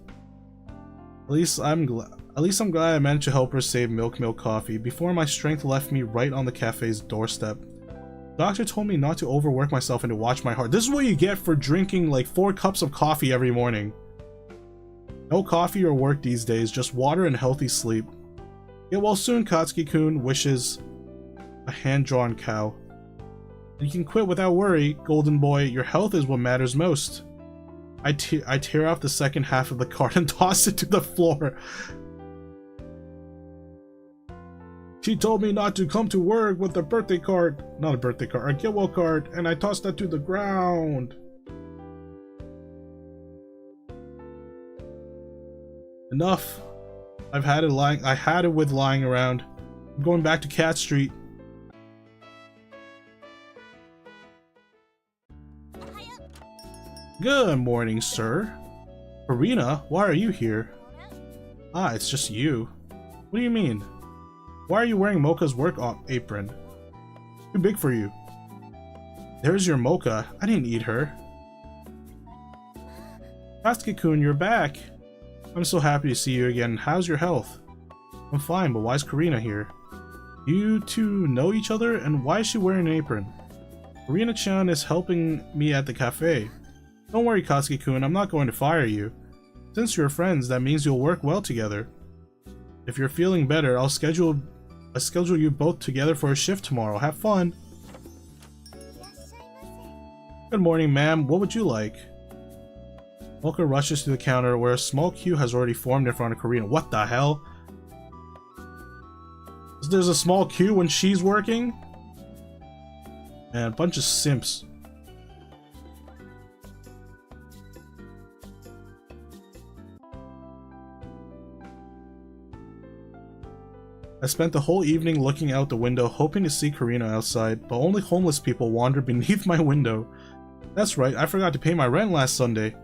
At least I'm glad I managed to help her save Milk Coffee before my strength left me right on the cafe's doorstep. The doctor told me not to overwork myself and to watch my heart. This is what you get for drinking like 4 cups of coffee every morning. No coffee or work these days, just water and healthy sleep. Get well soon, Katsuki-kun, wishes a hand-drawn cow. You can quit without worry, golden boy. Your health is what matters most. I tear off the second half of the card and toss it to the floor. She told me not to come to work with a birthday card. Not a birthday card, a get well card, and I tossed that to the ground. Enough. I had it with lying around. I'm going back to Cat Street. Good morning, sir. Karina, why are you here? Ah, it's just you. What do you mean? Why are you wearing Mocha's work apron? Too big for you. There's your Mocha. I didn't eat her. Katsuki-kun, you're back. I'm so happy to see you again. How's your health? I'm fine, but why is Karina here? You two know each other, and why is she wearing an apron? Karina-chan is helping me at the cafe. Don't worry, Katsuki-kun, I'm not going to fire you. Since you're friends, that means you'll work well together. If you're feeling better, I'll schedule you both together for a shift tomorrow. Have fun. Good morning, ma'am. What would you like? Mocha rushes to the counter where a small queue has already formed in front of Karina. What the hell? There's a small queue when she's working? And a bunch of simps. I spent the whole evening looking out the window hoping to see Karina outside, but only homeless people wander beneath my window. That's right, I forgot to pay my rent last Sunday.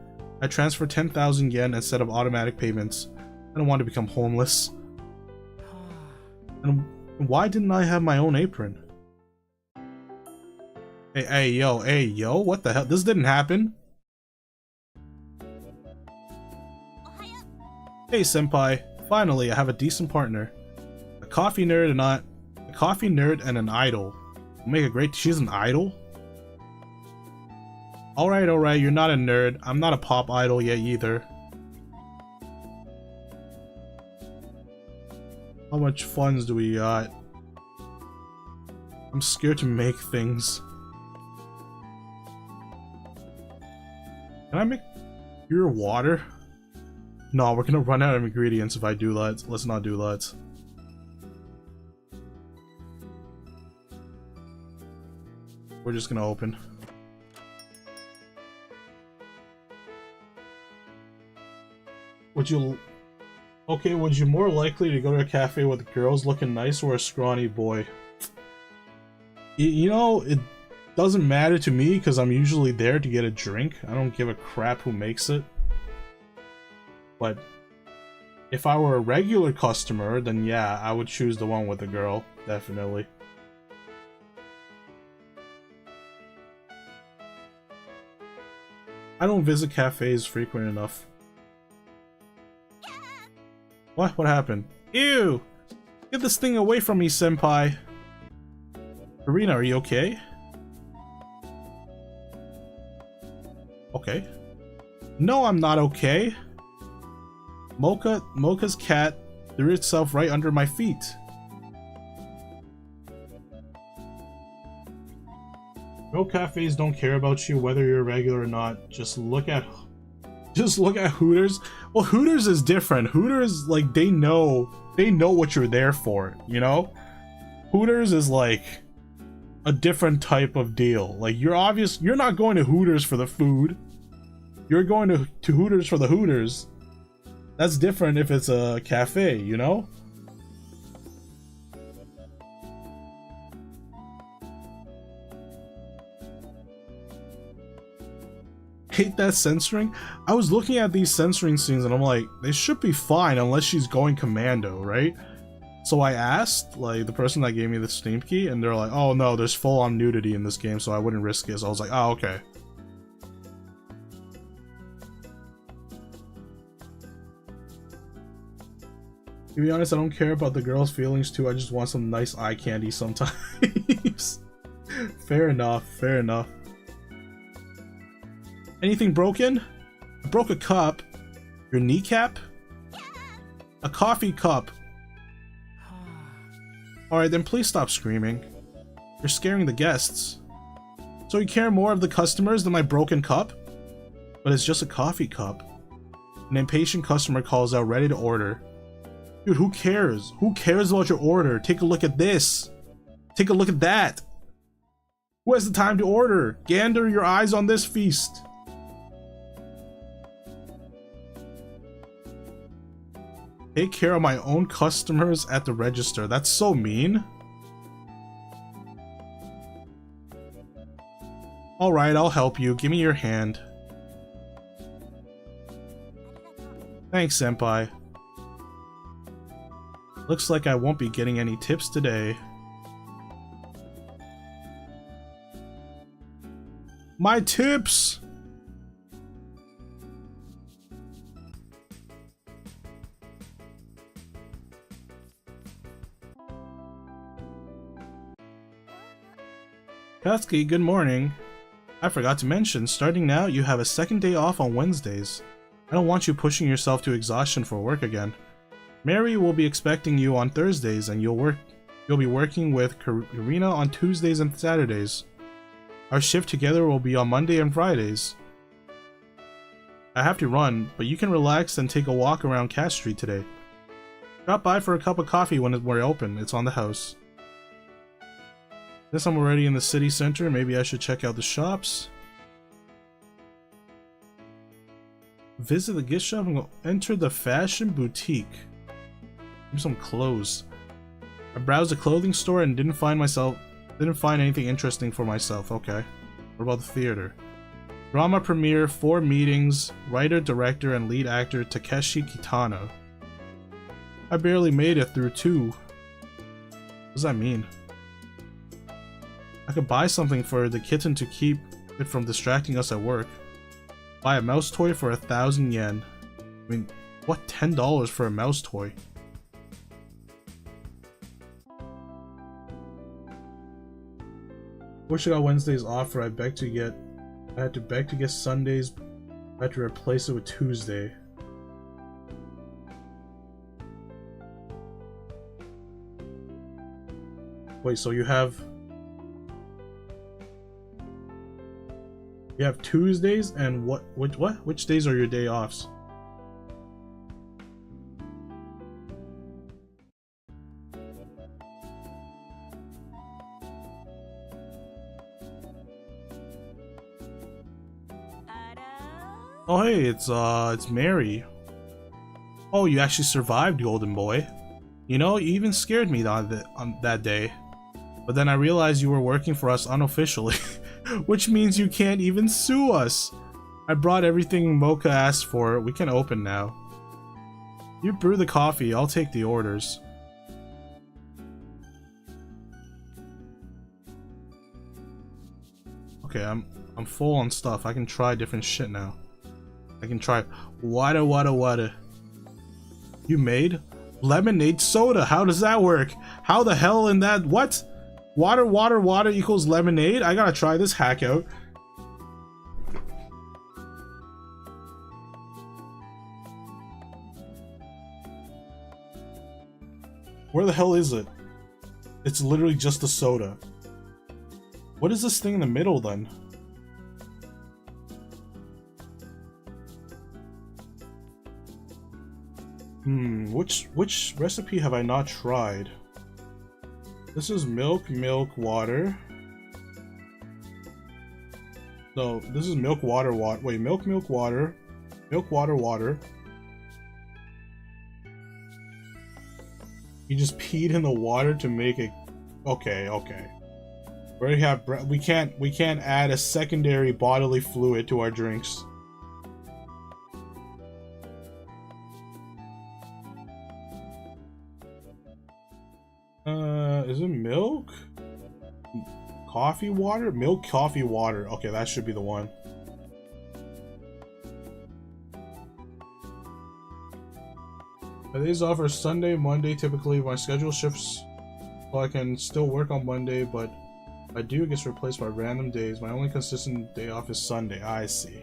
I transferred 10,000 yen instead of automatic payments. I don't want to become homeless. And why didn't I have my own apron? Hey yo, what the hell? This didn't happen. Hey senpai, finally I have a decent partner. A coffee nerd and an idol. Make a great. She's an idol? Alright, you're not a nerd. I'm not a pop idol yet either. How much funds do we got? I'm scared to make things. Can I make pure water? No, we're gonna run out of ingredients if I do that. Let's not do that. We're just gonna open. Would you more likely to go to a cafe with girls looking nice or a scrawny boy? You know, it doesn't matter to me because I'm usually there to get a drink. I don't give a crap who makes it. But If I were a regular customer, then yeah, I would choose the one with the girl, definitely. I don't visit cafes frequent enough. What? What happened? Ew! Get this thing away from me, senpai! Karina, are you okay? Okay. No, I'm not okay. Mocha's cat threw itself right under my feet. No cafes don't care about you whether you're regular or not. Just look at Hooters. Well, Hooters is different. Hooters, like, they know what you're there for, you know? Hooters is like a different type of deal. Like, you're not going to Hooters for the food. You're going to Hooters for the Hooters. That's different if it's a cafe, you know? Hate that censoring. I was looking at these censoring scenes and I'm like, they should be fine unless she's going commando, right? So I asked, like, the person that gave me the Steam key, and they're like, oh no, there's full-on nudity in this game, so I wouldn't risk it. So I was like, oh, okay. To be honest, I don't care about the girl's feelings too, I just want some nice eye candy sometimes. Fair enough, fair enough. Anything broken? I broke a cup. Your kneecap? A coffee cup. Alright, then please stop screaming. You're scaring the guests. So you care more of the customers than my broken cup? But it's just a coffee cup. An impatient customer calls out ready to order. Dude, who cares? Who cares about your order? Take a look at this. Take a look at that. Who has the time to order? Gander your eyes on this feast. Take care of my own customers at the register. That's so mean. Alright, I'll help you. Give me your hand. Thanks, senpai. Looks like I won't be getting any tips today. My tips! Katsuki, good morning. I forgot to mention, starting now, you have a second day off on Wednesdays. I don't want you pushing yourself to exhaustion for work again. Mary will be expecting you on Thursdays, and you'll be working with Karina on Tuesdays and Saturdays. Our shift together will be on Monday and Fridays. I have to run, but you can relax and take a walk around Cash Street today. Drop by for a cup of coffee when we're open. It's on the house. Since I'm already in the city center, maybe I should check out the shops. Visit the gift shop and enter the fashion boutique. Give me some clothes. I browsed the clothing store and didn't find anything interesting for myself. Okay. What about the theater? Drama premiere, 4 meetings, writer, director, and lead actor Takeshi Kitano. I barely made it through 2. What does that mean? I could buy something for the kitten to keep it from distracting us at work. Buy a mouse toy for 1,000 yen. I mean, what, $10 for a mouse toy? Wish I got Wednesdays off, or I had to beg to get Sundays. I had to replace it with Tuesday. Wait, so you have Tuesdays, and which days are your day offs? Oh hey, it's Mary. Oh, you actually survived, Golden Boy. You know, you even scared me on that day. But then I realized you were working for us unofficially. Which means you can't even sue us. I brought everything Mocha asked for. We can open now. You brew the coffee, I'll take the orders. Okay, I'm full on stuff. I can try different shit now. I can try water. You made lemonade soda. How does that work? How the hell in that? What? Water equals lemonade? I gotta try this hack out. Where the hell is it? It's literally just a soda. What is this thing in the middle then? Which recipe have I not tried? This is milk, water. No, this is milk, water. Wait, milk, water. Milk, water. You just peed in the water to make it. Okay. We already have. We can't add a secondary bodily fluid to our drinks. Is it milk? Coffee water? Milk, coffee, water. Okay, that should be the one. My days off are Sunday, Monday. Typically, my schedule shifts so I can still work on Monday, but if I do, it gets replaced by random days. My only consistent day off is Sunday. I see.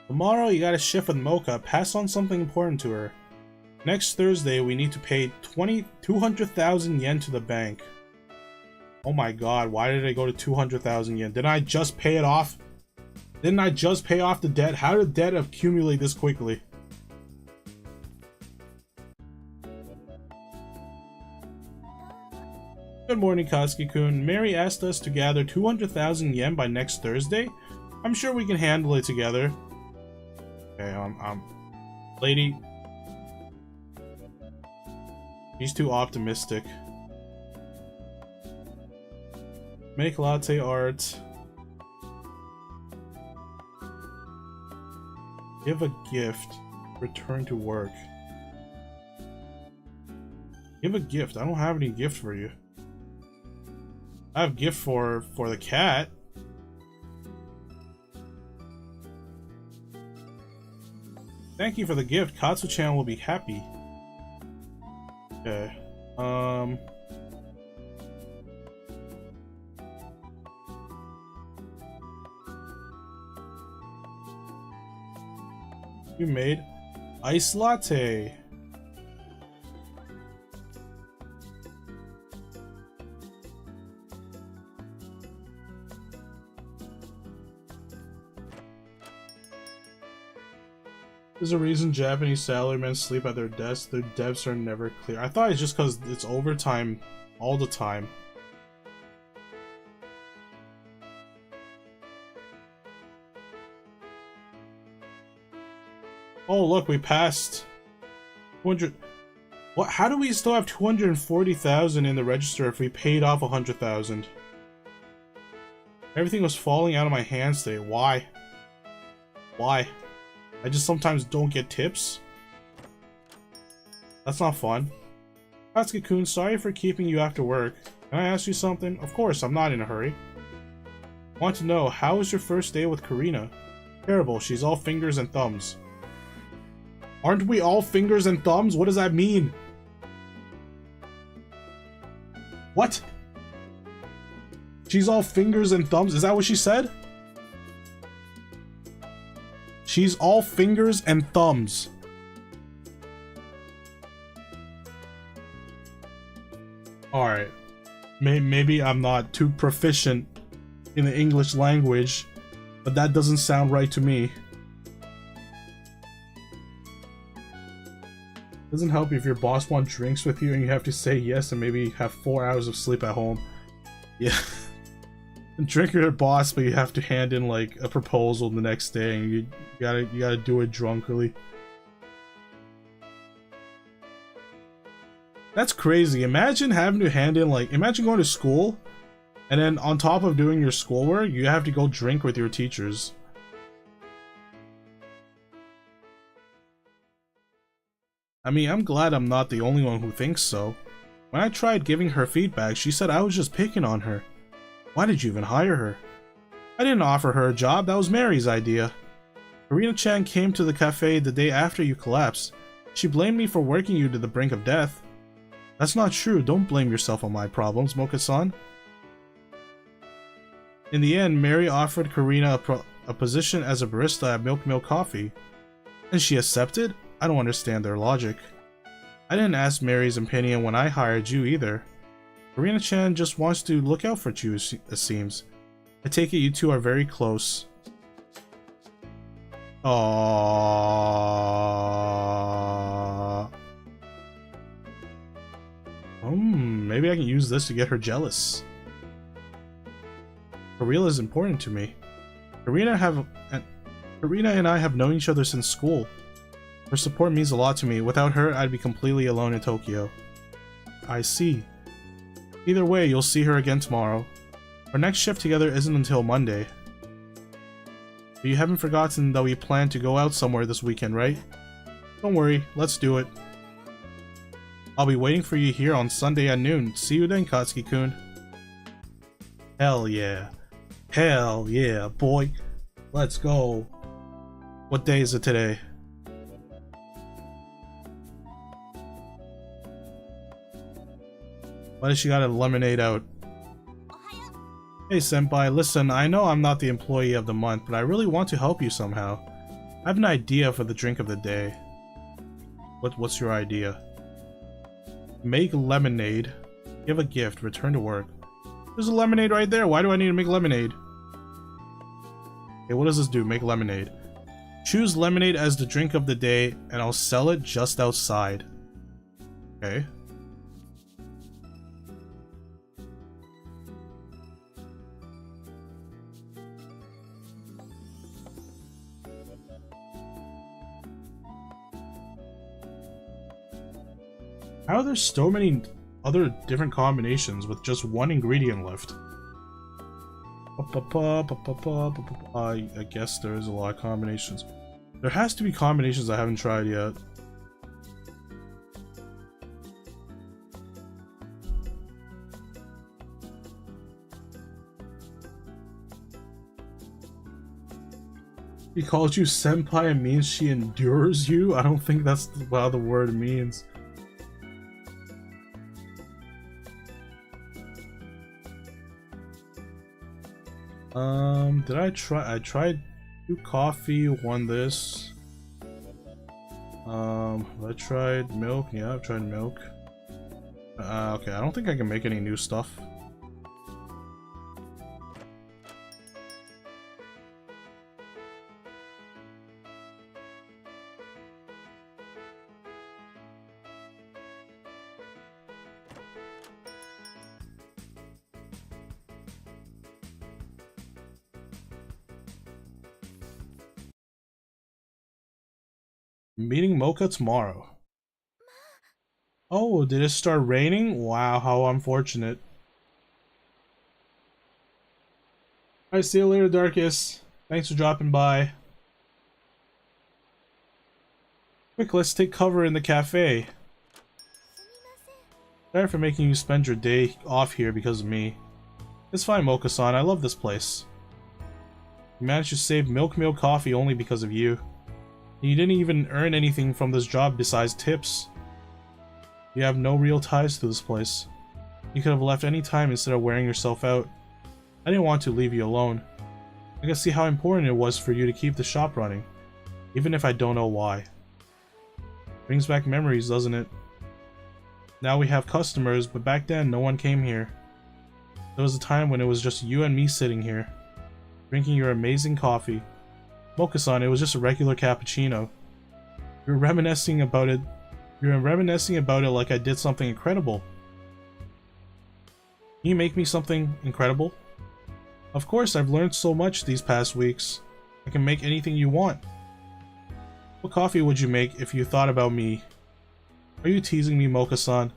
Tomorrow you got a shift with Mocha. Pass on something important to her. Next Thursday we need to pay 200,000 yen to the bank. Oh my god, why did I go to 200,000 yen? Didn't I just pay it off? Didn't I just pay off the debt? How did debt accumulate this quickly? Good morning, Katsuki-kun. Mary asked us to gather 200,000 yen by next Thursday. I'm sure we can handle it together. Okay, lady. He's too optimistic. Make latte art. Give a gift. Return to work. Give a gift. I don't have any gift for you. I have gift for the cat. Thank you for the gift. Katsu-chan will be happy. Okay. You made iced latte. There's a reason Japanese salarymen sleep at their desks. Their depths are never clear. I thought it's just because it's overtime all the time. Oh look, we passed 200. What? How do we still have 240,000 in the register if we paid off 100,000? Everything was falling out of my hands today. Why? Why? I just sometimes don't get tips. That's not fun. Katsuki-kun, sorry for keeping you after work. Can I ask you something? Of course, I'm not in a hurry. Want to know, how was your first day with Karina? Terrible, she's all fingers and thumbs. Aren't we all fingers and thumbs? What does that mean? What? She's all fingers and thumbs? Is that what she said? She's all fingers and thumbs. Alright. Maybe I'm not too proficient in the English language, but that doesn't sound right to me. Doesn't help if your boss wants drinks with you and you have to say yes and maybe have 4 hours of sleep at home. Yeah. Drink your boss, but you have to hand in like a proposal the next day, and you gotta do it drunkly. That's crazy. Imagine having to hand in like, imagine going to school, and then on top of doing your schoolwork, you have to go drink with your teachers. I mean, I'm glad I'm not the only one who thinks so. When I tried giving her feedback, she said I was just picking on her. Why did you even hire her? I didn't offer her a job, that was Mary's idea. Karina-chan came to the cafe the day after you collapsed. She blamed me for working you to the brink of death. That's not true, don't blame yourself on my problems, Mocha-san. In the end, Mary offered Karina a position as a barista at Milk Milk Coffee. And she accepted? I don't understand their logic. I didn't ask Mary's opinion when I hired you either. Karina-chan just wants to look out for you, it seems. I take it you two are very close. Aww. Maybe I can use this to get her jealous. Karina is important to me. Karina and I have known each other since school. Her support means a lot to me. Without her, I'd be completely alone in Tokyo. I see. Either way, you'll see her again tomorrow. Our next shift together isn't until Monday. But you haven't forgotten that we plan to go out somewhere this weekend, right? Don't worry, let's do it. I'll be waiting for you here on Sunday at noon. See you then, Katsuki-kun. Hell yeah. Hell yeah, boy. Let's go. What day is it today? Why does she got a lemonade out? Hey senpai, listen, I know I'm not the employee of the month, but I really want to help you somehow. I have an idea for the drink of the day. What's your idea? Make lemonade, give a gift, return to work. There's a lemonade right there, why do I need to make lemonade? Okay, what does this do? Make lemonade. Choose lemonade as the drink of the day, and I'll sell it just outside. Okay. How are there so many other different combinations with just one ingredient left? I guess there is a lot of combinations. There has to be combinations I haven't tried yet. He called you senpai and means she endures you? I don't think that's what the word means. Did I tried 2 coffee, 1 this. I tried milk. Yeah, I've tried milk. Okay, I don't think I can make any new stuff. Meeting Mocha tomorrow. Oh, did it start raining? Wow, how unfortunate. Alright, see you later, Darkus. Thanks for dropping by. Quick, let's take cover in the cafe. Sorry for making you spend your day off here because of me. It's fine, Mocha-san, I love this place. You managed to save Milk Milk Coffee only because of you. You didn't even earn anything from this job besides tips. You have no real ties to this place. You could have left any time instead of wearing yourself out. I didn't want to leave you alone. I can see how important it was for you to keep the shop running, even if I don't know why. Brings back memories, doesn't it? Now we have customers, but back then no one came here. There was a time when it was just you and me sitting here, drinking your amazing coffee. Mocha-san, it was just a regular cappuccino. You're reminiscing about it like I did something incredible. Can you make me something incredible? Of course, I've learned so much these past weeks. I can make anything you want. What coffee would you make if you thought about me? Are you teasing me, Mocha-san?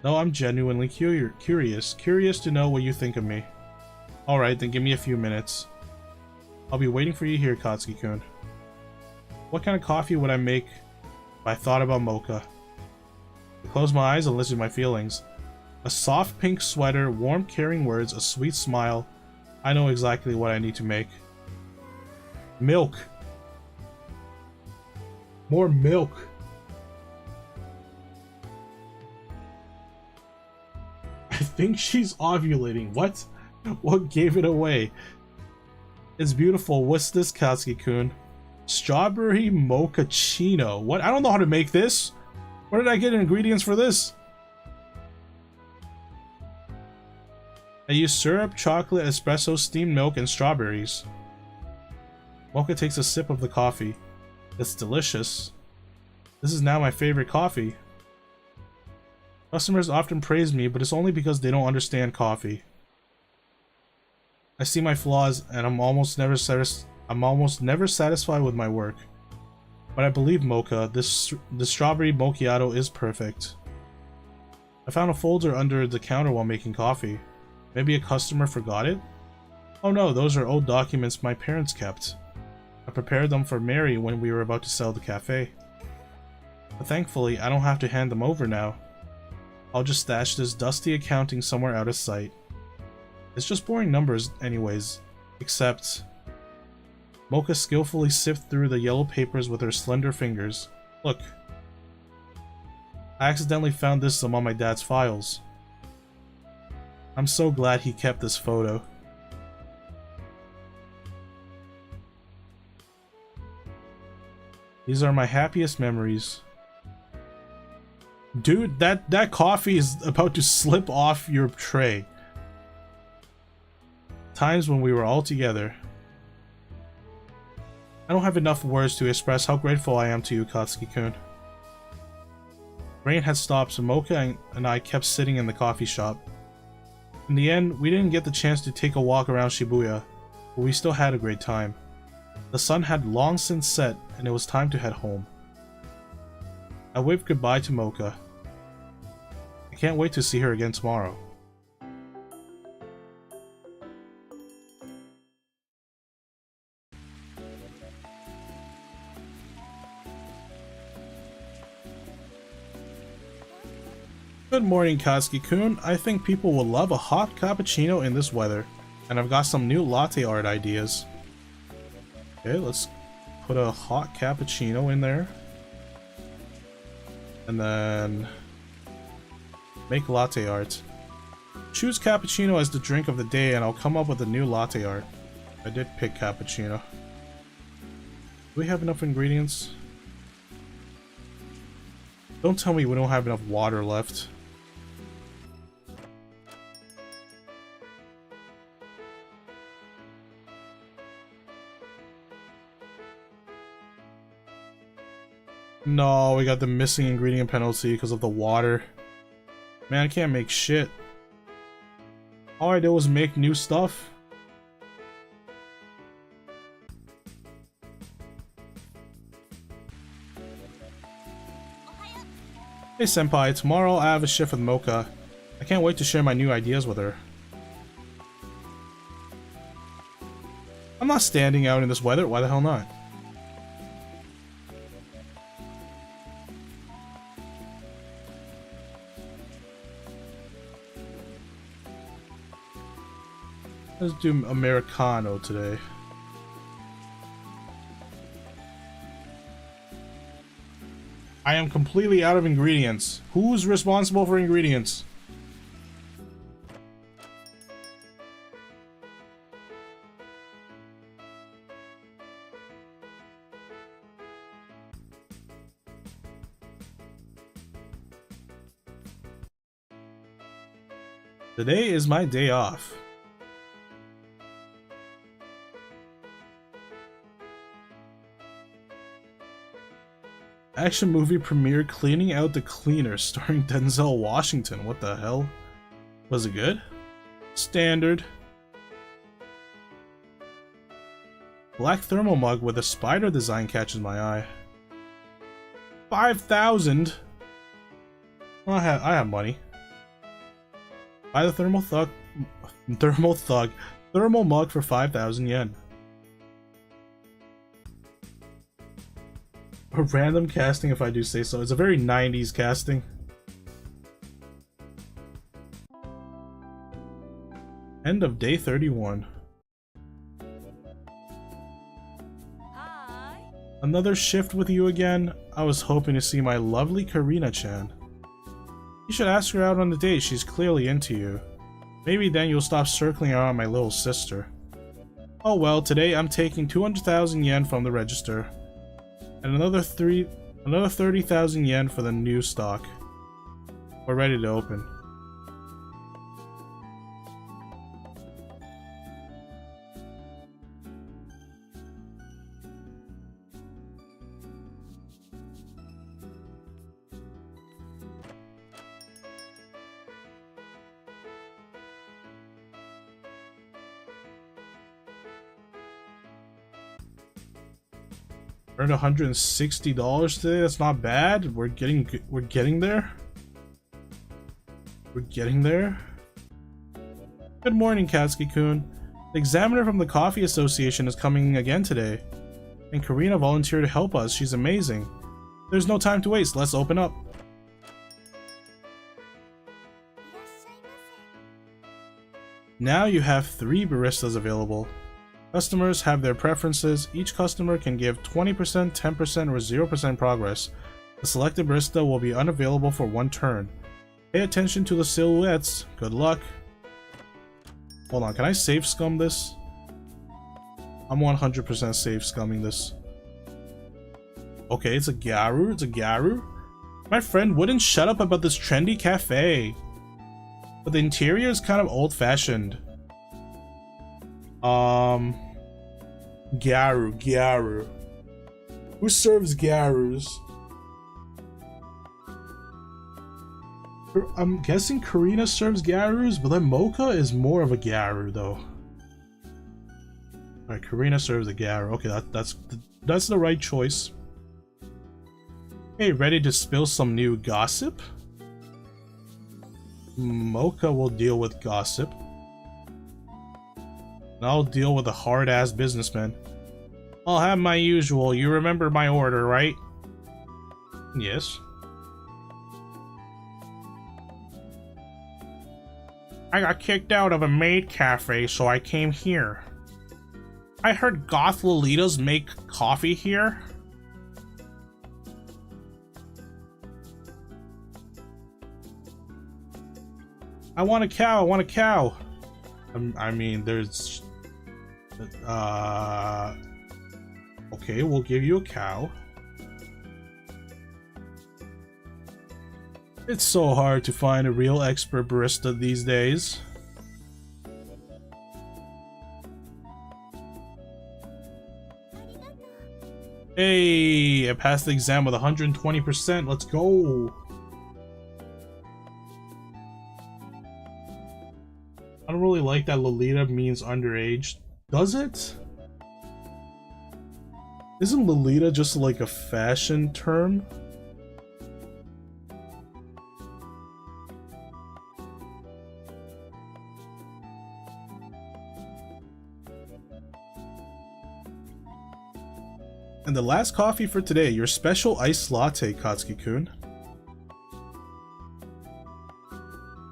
No, I'm genuinely curious to know what you think of me. Alright, then give me a few minutes. I'll be waiting for you here, Katsuki-kun. What kind of coffee would I make if I thought about Mocha? I close my eyes and listen to my feelings. A soft pink sweater, warm caring words, a sweet smile. I know exactly what I need to make. Milk. More milk. I think she's ovulating. What? What gave it away? It's beautiful. What's this, Katsuki-kun? Strawberry mochaccino. What? I don't know how to make this. Where did I get ingredients for this? I use syrup, chocolate, espresso, steamed milk, and strawberries. Mocha takes a sip of the coffee. It's delicious. This is now my favorite coffee. Customers often praise me, but it's only because they don't understand coffee. I see my flaws, and I'm almost never satisfied with my work. But I believe Mocha, the strawberry macchiato is perfect. I found a folder under the counter while making coffee. Maybe a customer forgot it? Oh no, those are old documents my parents kept. I prepared them for Mary when we were about to sell the cafe. But thankfully, I don't have to hand them over now. I'll just stash this dusty accounting somewhere out of sight. It's just boring numbers anyways, except... Mocha skillfully sifted through the yellow papers with her slender fingers. Look. I accidentally found this among my dad's files. I'm so glad he kept this photo. These are my happiest memories. Dude, that coffee is about to slip off your tray. Times when we were all together. I don't have enough words to express how grateful I am to you, Katsuki-kun. Rain had stopped, so Mocha and I kept sitting in the coffee shop. In the end, we didn't get the chance to take a walk around Shibuya, but we still had a great time. The sun had long since set, and it was time to head home. I waved goodbye to Mocha. I can't wait to see her again tomorrow. Good morning, Katsuki-kun. I think people will love a hot cappuccino in this weather, and I've got some new latte art ideas. Okay, let's put a hot cappuccino in there. And then make latte art. Choose cappuccino as the drink of the day and I'll come up with a new latte art. I did pick cappuccino. Do we have enough ingredients? Don't tell me we don't have enough water left. No, we got the missing ingredient penalty because of the water. Man, I can't make shit. All I did was make new stuff. Hey senpai, tomorrow I have a shift with Mocha. I can't wait to share my new ideas with her. I'm not standing out in this weather, why the hell not? Let's do Americano today. I am completely out of ingredients. Who's responsible for ingredients? Today is my day off. Action movie premiere Cleaning Out the Cleaner starring Denzel Washington. What the hell? Was it good? Standard. Black thermal mug with a spider design catches my eye. 5,000? I have money. Buy the thermal mug for 5,000 yen. A random casting, if I do say so. It's a very 90s casting. End of day 31. Hi. Another shift with you again? I was hoping to see my lovely Karina-chan. You should ask her out on the date, she's clearly into you. Maybe then you'll stop circling around my little sister. Oh well, today I'm taking 200,000 yen from the register. And another 30,000 yen for the new stock. We're ready to open. Earned $160 today. That's not bad. We're getting there. We're getting there. Good morning, Katsuki-kun. The examiner from the Coffee Association is coming again today, and Karina volunteered to help us. She's amazing. There's no time to waste. Let's open up. Now you have 3 baristas available. Customers have their preferences. Each customer can give 20%, 10%, or 0% progress. The selected barista will be unavailable for 1 turn. Pay attention to the silhouettes. Good luck. Hold on, can I save scum this? I'm 100% save scumming this. Okay, it's a Garu. It's a Garu. My friend wouldn't shut up about this trendy cafe. But the interior is kind of old-fashioned. Garu. Who serves Garus? I'm guessing Karina serves Garus, but then Mocha is more of a Garu, though. Alright, Karina serves a Garu. Okay, that's the right choice. Hey, ready to spill some new gossip? Mocha will deal with gossip. And I'll deal with a hard-ass businessman. I'll have my usual. You remember my order, right? Yes. I got kicked out of a maid cafe, so I came here. I heard goth Lolitas make coffee here. I want a cow, I want a cow. I mean, there's... Okay, we'll give you a cow. It's so hard to find a real expert barista these days. Hey, I passed the exam with 120%. Let's go. I don't really like that Lolita means underage. Does it? Isn't Lolita just like a fashion term? And the last coffee for today, your special iced latte, Katsuki-kun.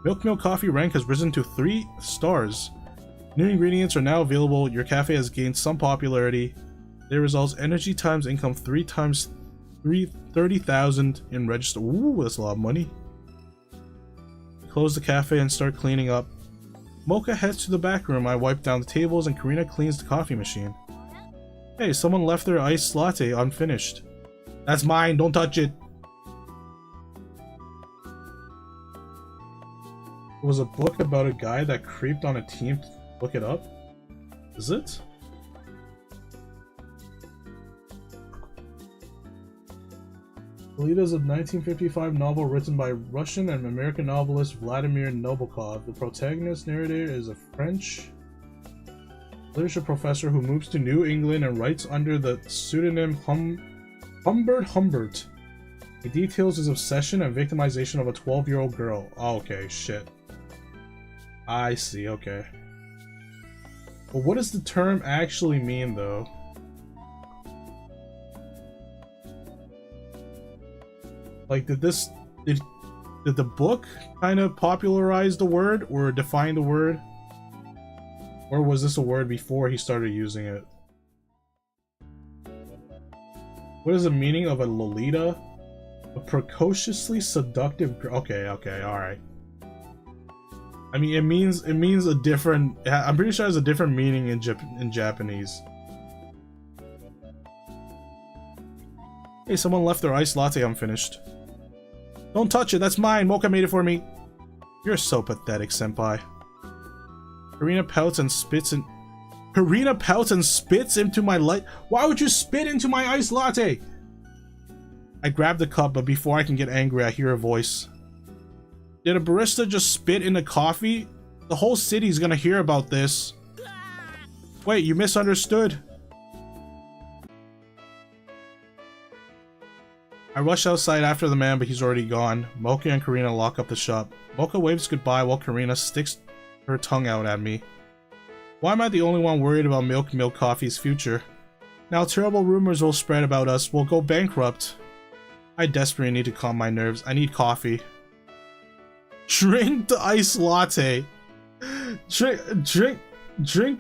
Milk Mill coffee rank has risen to 3 stars. New ingredients are now available. Your cafe has gained some popularity. Their results: energy times income 3 times 30,000 in register. Ooh, that's a lot of money. Close the cafe and start cleaning up. Mocha heads to the back room. I wipe down the tables and Karina cleans the coffee machine. Hey, someone left their iced latte unfinished. That's mine, don't touch it. There was a book about a guy that creeped on a team. Look it up. Is it? Lolita is a 1955 novel written by Russian and American novelist Vladimir Nabokov. The protagonist narrator is a French literature professor who moves to New England and writes under the pseudonym Humbert Humbert. He details his obsession and victimization of a 12-year-old girl. Oh, okay, shit. I see, okay. But what does the term actually mean, though? Like, did the book kind of popularize the word or define the word? Or was this a word before he started using it? What is the meaning of a Lolita? A precociously seductive girl. Okay, alright. I mean, it means a different... I'm pretty sure it has a different meaning in Japanese. Hey, someone left their iced latte unfinished. Don't touch it, that's mine! Mocha made it for me! You're so pathetic, senpai. Karina pouts and spits in... Karina pouts and spits into my light... Why would you spit into my iced latte? I grab the cup, but before I can get angry, I hear a voice. Did a barista just spit in the coffee? The whole city's gonna hear about this. Wait, you misunderstood. I rush outside after the man, but he's already gone. Mocha and Karina lock up the shop. Mocha waves goodbye while Karina sticks her tongue out at me. Why am I the only one worried about Milk Coffee's future? Now terrible rumors will spread about us. We'll go bankrupt. I desperately need to calm my nerves. I need coffee. Drink the iced latte. Drink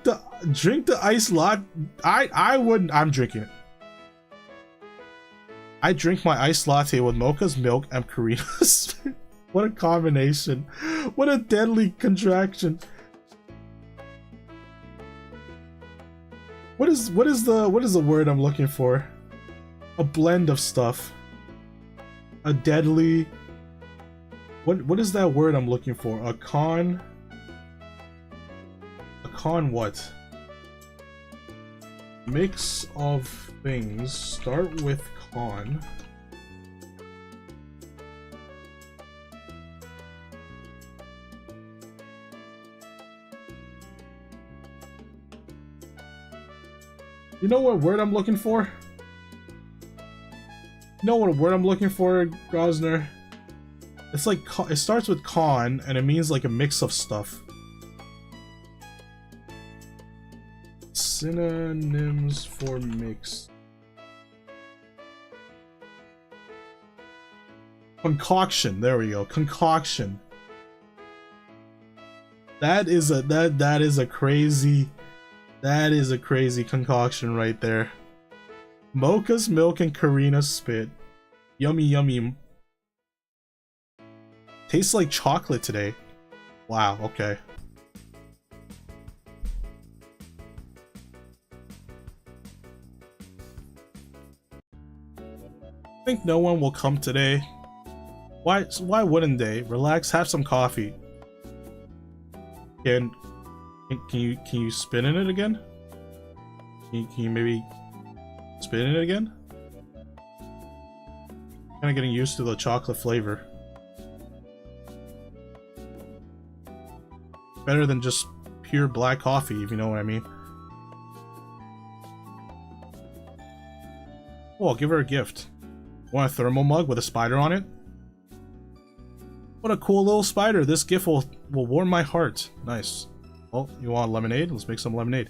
the iced latte. I wouldn't. I'm drinking it. I drink my iced latte with Mocha's milk and Karina's. What a combination. What a deadly contraction. What is the word I'm looking for? A blend of stuff. A deadly... What is that word I'm looking for? A con what? Mix of things. Start with con. You know what word I'm looking for? You know what word I'm looking for, Grosner? It's like, it starts with con, and it means like a mix of stuff. Synonyms for mix. Concoction, there we go, concoction. That is a crazy concoction right there. Mocha's milk and Karina's spit. Yummy, yummy. Tastes like chocolate today. Wow, okay. I think no one will come today. Why wouldn't they? Relax, have some coffee. Can you spin in it again? Can you maybe spin in it again? Kinda getting used to the chocolate flavor. Better than just pure black coffee, if you know what I mean. Oh, I'll give her a gift. Want a thermal mug with a spider on it? What a cool little spider. This gift will warm my heart. Nice. Oh, you want lemonade? Let's make some lemonade.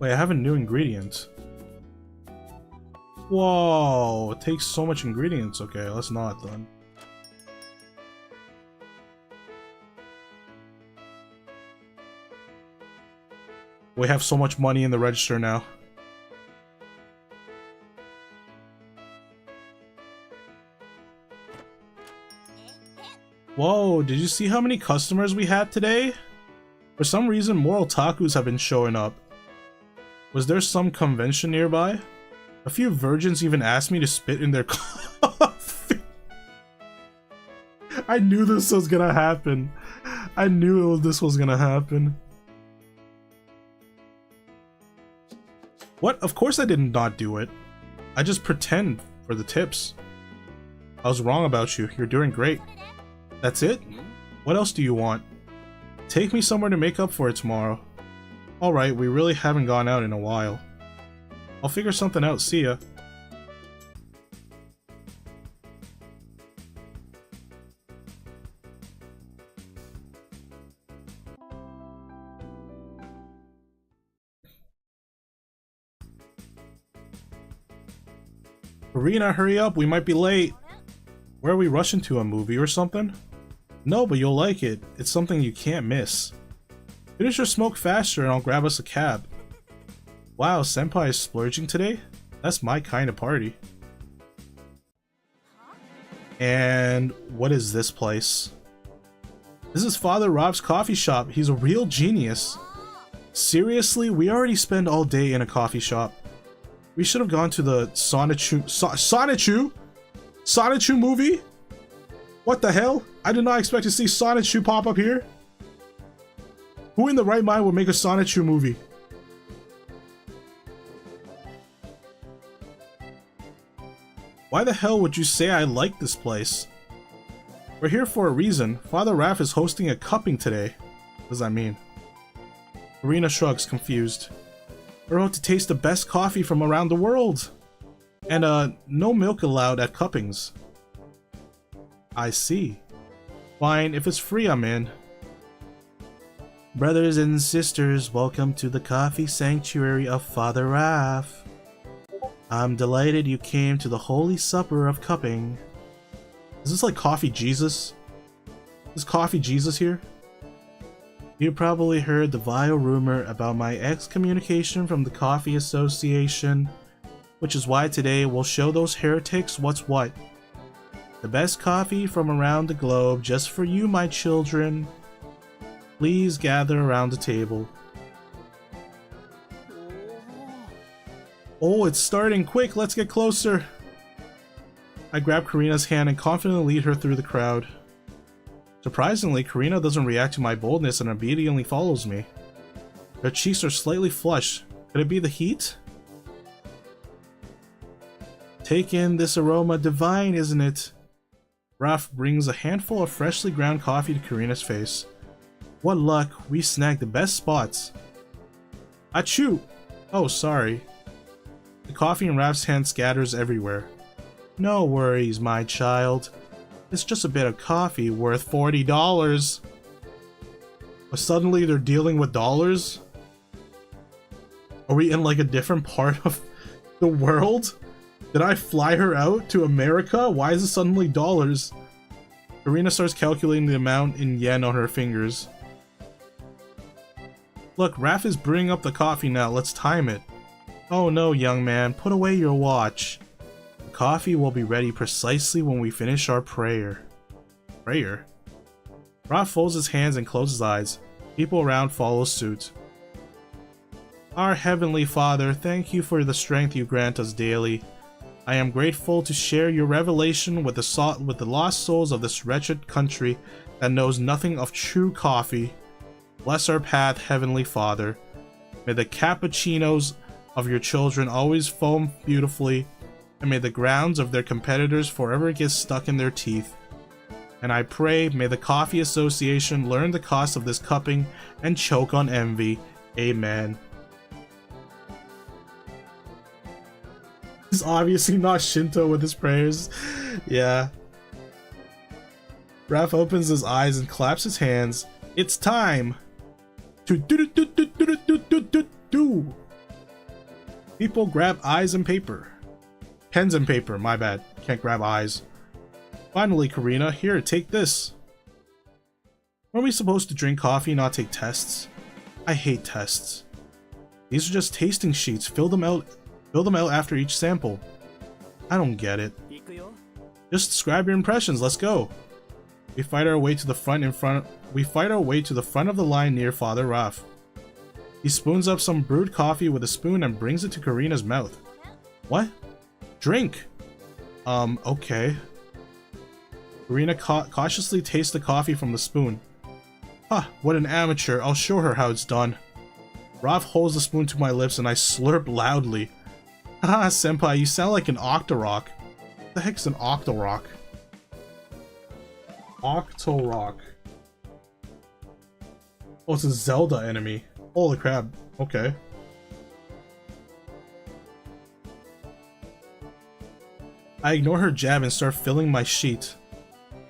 Wait, I have a new ingredient. Whoa, it takes so much ingredients. Okay, let's not then. We have so much money in the register now. Whoa, did you see how many customers we had today? For some reason, more otakus have been showing up. Was there some convention nearby? A few virgins even asked me to spit in their coffee. I knew this was gonna happen. I knew this was gonna happen. What? Of course I did not do it. I just pretend for the tips. I was wrong about you. You're doing great. That's it? What else do you want? Take me somewhere to make up for it tomorrow. Alright, we really haven't gone out in a while. I'll figure something out. See ya. Karina, hurry up, we might be late. Where are we rushing to, a movie or something? No, but you'll like it. It's something you can't miss. Finish your smoke faster and I'll grab us a cab. Wow, Senpai is splurging today? That's my kind of party. And what is this place? This is Father Rob's coffee shop. He's a real genius. Seriously, we already spend all day in a coffee shop. We should have gone to the Sonichu movie? What the hell? I did not expect to see Sonichu pop up here. Who in the right mind would make a Sonichu movie? Why the hell would you say I like this place? We're here for a reason. Father Raph is hosting a cupping today. What does that mean? Karina shrugs, confused. We're about to taste the best coffee from around the world. And no milk allowed at cuppings. I see. Fine, if it's free, I'm in. Brothers and sisters, welcome to the coffee sanctuary of Father Raph. I'm delighted you came to the holy supper of cupping. Is this like Coffee Jesus? Is Coffee Jesus here? You probably heard the vile rumor about my excommunication from the Coffee Association, which is why today we'll show those heretics what's what. The best coffee from around the globe just for you, my children. Please gather around the table. Oh, it's starting! Quick, let's get closer! I grab Karina's hand and confidently lead her through the crowd. Surprisingly, Karina doesn't react to my boldness and obediently follows me. Her cheeks are slightly flushed. Could it be the heat? Take in this aroma, divine, isn't it? Raph brings a handful of freshly ground coffee to Karina's face. What luck, we snagged the best spots. Achoo! Oh, sorry. The coffee in Raph's hand scatters everywhere. No worries, my child. It's just a bit of coffee worth $40. But suddenly they're dealing with dollars? Are we in like a different part of the world? Did I fly her out to America? Why is it suddenly dollars? Karina starts calculating the amount in yen on her fingers. Look, Raph is bringing up the coffee now. Let's time it. Oh no, young man. Put away your watch. The coffee will be ready precisely when we finish our prayer. Prayer? Raph folds his hands and closes his eyes. People around follow suit. Our Heavenly Father, thank you for the strength you grant us daily. I am grateful to share your revelation with the lost souls of this wretched country that knows nothing of true coffee. Bless our path, Heavenly Father. May the cappuccinos of your children always foam beautifully, and may the grounds of their competitors forever get stuck in their teeth. And I pray, may the Coffee Association learn the cost of this cupping and choke on envy. Amen. He's obviously not Shinto with his prayers. Yeah. Raph opens his eyes and claps his hands. It's time to do. People grab eyes and paper. Pens and paper, my bad. Can't grab eyes. Finally, Karina, here, take this. Weren't we supposed to drink coffee, not take tests? I hate tests. These are just tasting sheets. Fill them out after each sample. I don't get it. Just describe your impressions. Let's go. We fight our way to the front of the line near Father Raph. He spoons up some brewed coffee with a spoon and brings it to Karina's mouth. What? Drink. Okay. Karina cautiously tastes the coffee from the spoon. Ha, what an amateur. I'll show her how it's done. Raph holds the spoon to my lips and I slurp loudly. Haha, senpai, you sound like an Octorok. What the heck's an Octorok? Octorok. Oh, it's a Zelda enemy. Holy crap. Okay. I ignore her jab and start filling my sheet,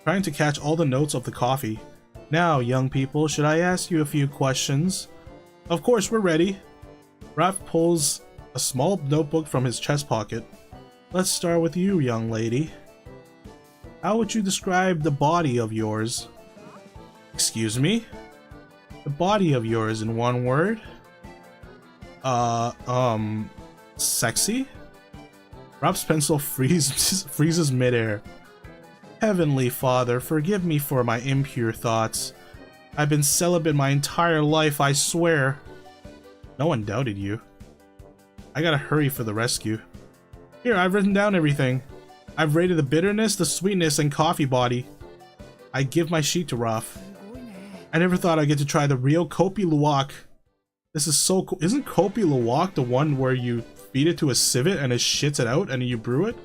trying to catch all the notes of the coffee. Now, young people, should I ask you a few questions? Of course, we're ready. Raph pulls a small notebook from his chest pocket. Let's start with you, young lady. How would you describe the body of yours? Excuse me? The body of yours in one word? Sexy? Raph's pencil freezes midair. Heavenly Father, forgive me for my impure thoughts. I've been celibate my entire life, I swear. No one doubted you. I gotta hurry for the rescue. Here, I've written down everything. I've rated the bitterness, the sweetness, and coffee body. I give my sheet to Raph. I never thought I'd get to try the real Kopi Luwak. This is so cool. Isn't Kopi Luwak the one where you feed it to a civet and it shits it out and you brew it?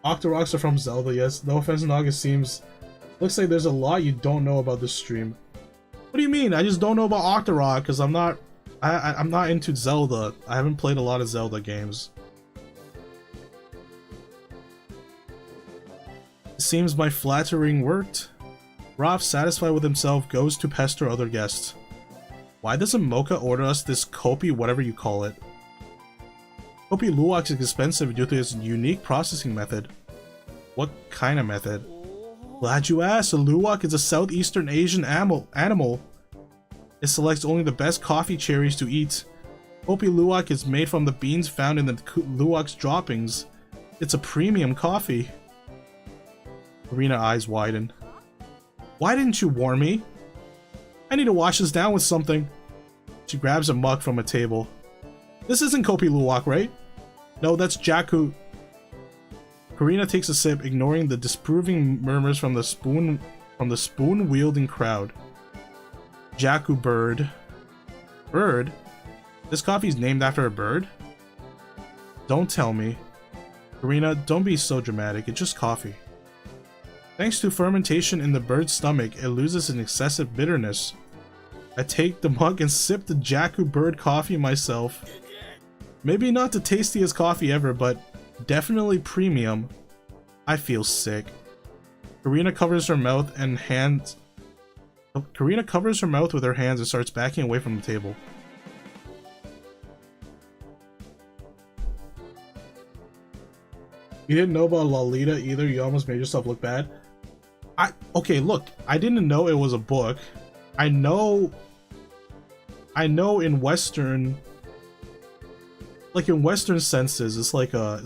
Octoroks are from Zelda, yes. No offense, Naga, seems... Looks like there's a lot you don't know about this stream. What do you mean? I just don't know about Octorok because I'm not into Zelda. I haven't played a lot of Zelda games. It seems my flattering worked. Raph, satisfied with himself, goes to pester other guests. Why doesn't Mocha order us this Kopi whatever you call it? Kopi Luwak is expensive due to its unique processing method. What kind of method? Glad you asked. A Luwak is a southeastern Asian animal. It selects only the best coffee cherries to eat. Kopi Luwak is made from the beans found in the Luwak's droppings. It's a premium coffee. Karina eyes widen. Why didn't you warn me? I need to wash this down with something. She grabs a mug from a table. This isn't Kopi Luwak, right? No, that's Jakku. Karina takes a sip, ignoring the disapproving murmurs from the spoon-wielding crowd. Jakku bird. Bird? This coffee's named after a bird? Don't tell me. Karina, don't be so dramatic, it's just coffee. Thanks to fermentation in the bird's stomach, it loses its excessive bitterness. I take the mug and sip the Jakku bird coffee myself. Maybe not the tastiest coffee ever, but definitely premium. I feel sick. Karina covers her mouth with her hands and starts backing away from the table. You didn't know about Lolita either? You almost made yourself look bad? Okay, look, I didn't know it was a book. I know in Western, like in Western senses, it's like a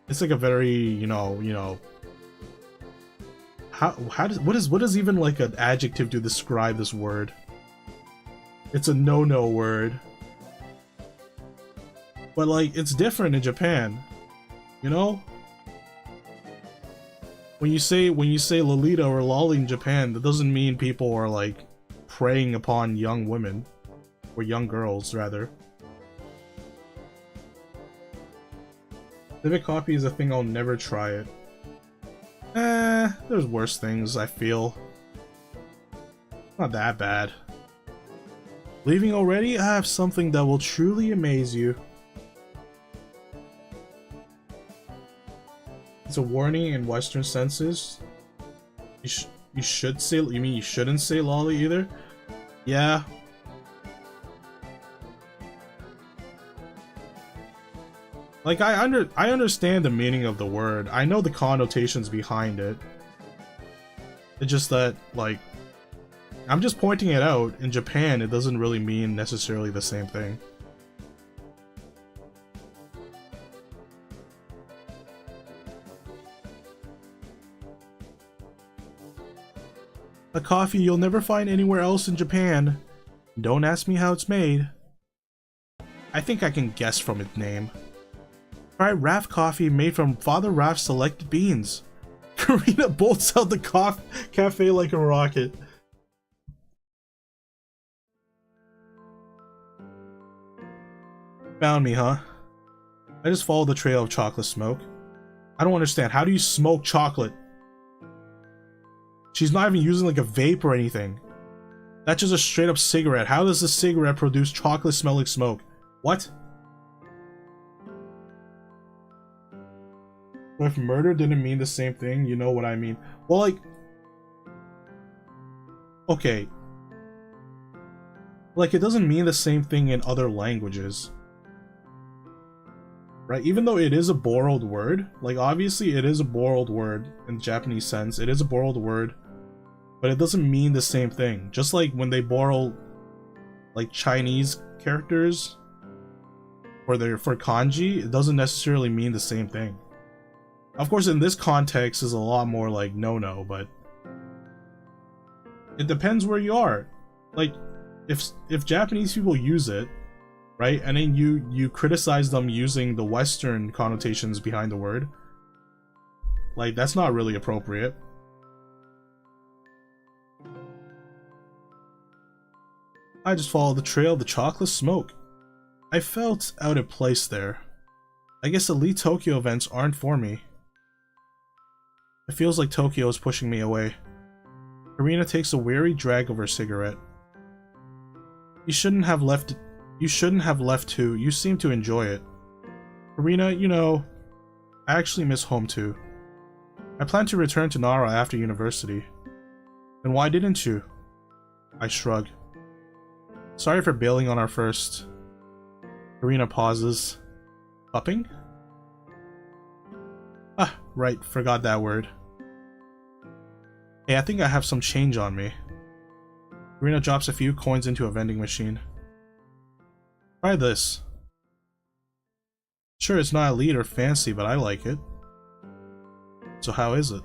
very, you know, what is even like an adjective to describe this word? It's a no word. But like, it's different in Japan, you know? When you say Lolita or Lolly in Japan, that doesn't mean people are like preying upon young women. Or young girls, rather. Civic coffee is a thing I'll never try it. There's worse things, I feel. Not that bad. Leaving already? I have something that will truly amaze you. It's a warning in Western senses. You should say. You mean you shouldn't say lolly either? Yeah. Like I understand the meaning of the word. I know the connotations behind it. It's just that, like, I'm just pointing it out. In Japan, it doesn't really mean necessarily the same thing. A coffee you'll never find anywhere else in Japan. Don't ask me how it's made. I think I can guess from its name. Try Raph coffee made from Father Raph's selected beans. Karina bolts out the cafe like a rocket. Found me, huh? I just follow the trail of chocolate smoke. I don't understand. How do you smoke chocolate? She's not even using like a vape or anything. That's just a straight up cigarette. How does a cigarette produce chocolate smelling smoke? What? If murder didn't mean the same thing, you know what I mean. Well, like... Okay. Like, it doesn't mean the same thing in other languages. Right? Even though it is a borrowed word. Like, obviously it is a borrowed word in the Japanese sense. It is a borrowed word. But it doesn't mean the same thing. Just like when they borrow, like, Chinese characters for kanji, it doesn't necessarily mean the same thing. Of course, in this context is a lot more like no, but it depends where you are. Like, if Japanese people use it, right, and then you criticize them using the Western connotations behind the word, like, that's not really appropriate. I just followed the trail of the chocolate smoke. I felt out of place there. I guess elite Tokyo events aren't for me. It feels like Tokyo is pushing me away. Karina takes a weary drag of her cigarette. You shouldn't have left too. You seem to enjoy it. Karina, you know, I actually miss home too. I plan to return to Nara after university. Then why didn't you? I shrug. Sorry for bailing on our first. Karina pauses. Upping? Ah, right, forgot that word. Hey, I think I have some change on me. Karina drops a few coins into a vending machine. Try this. Sure, it's not elite or fancy, but I like it. So how is it?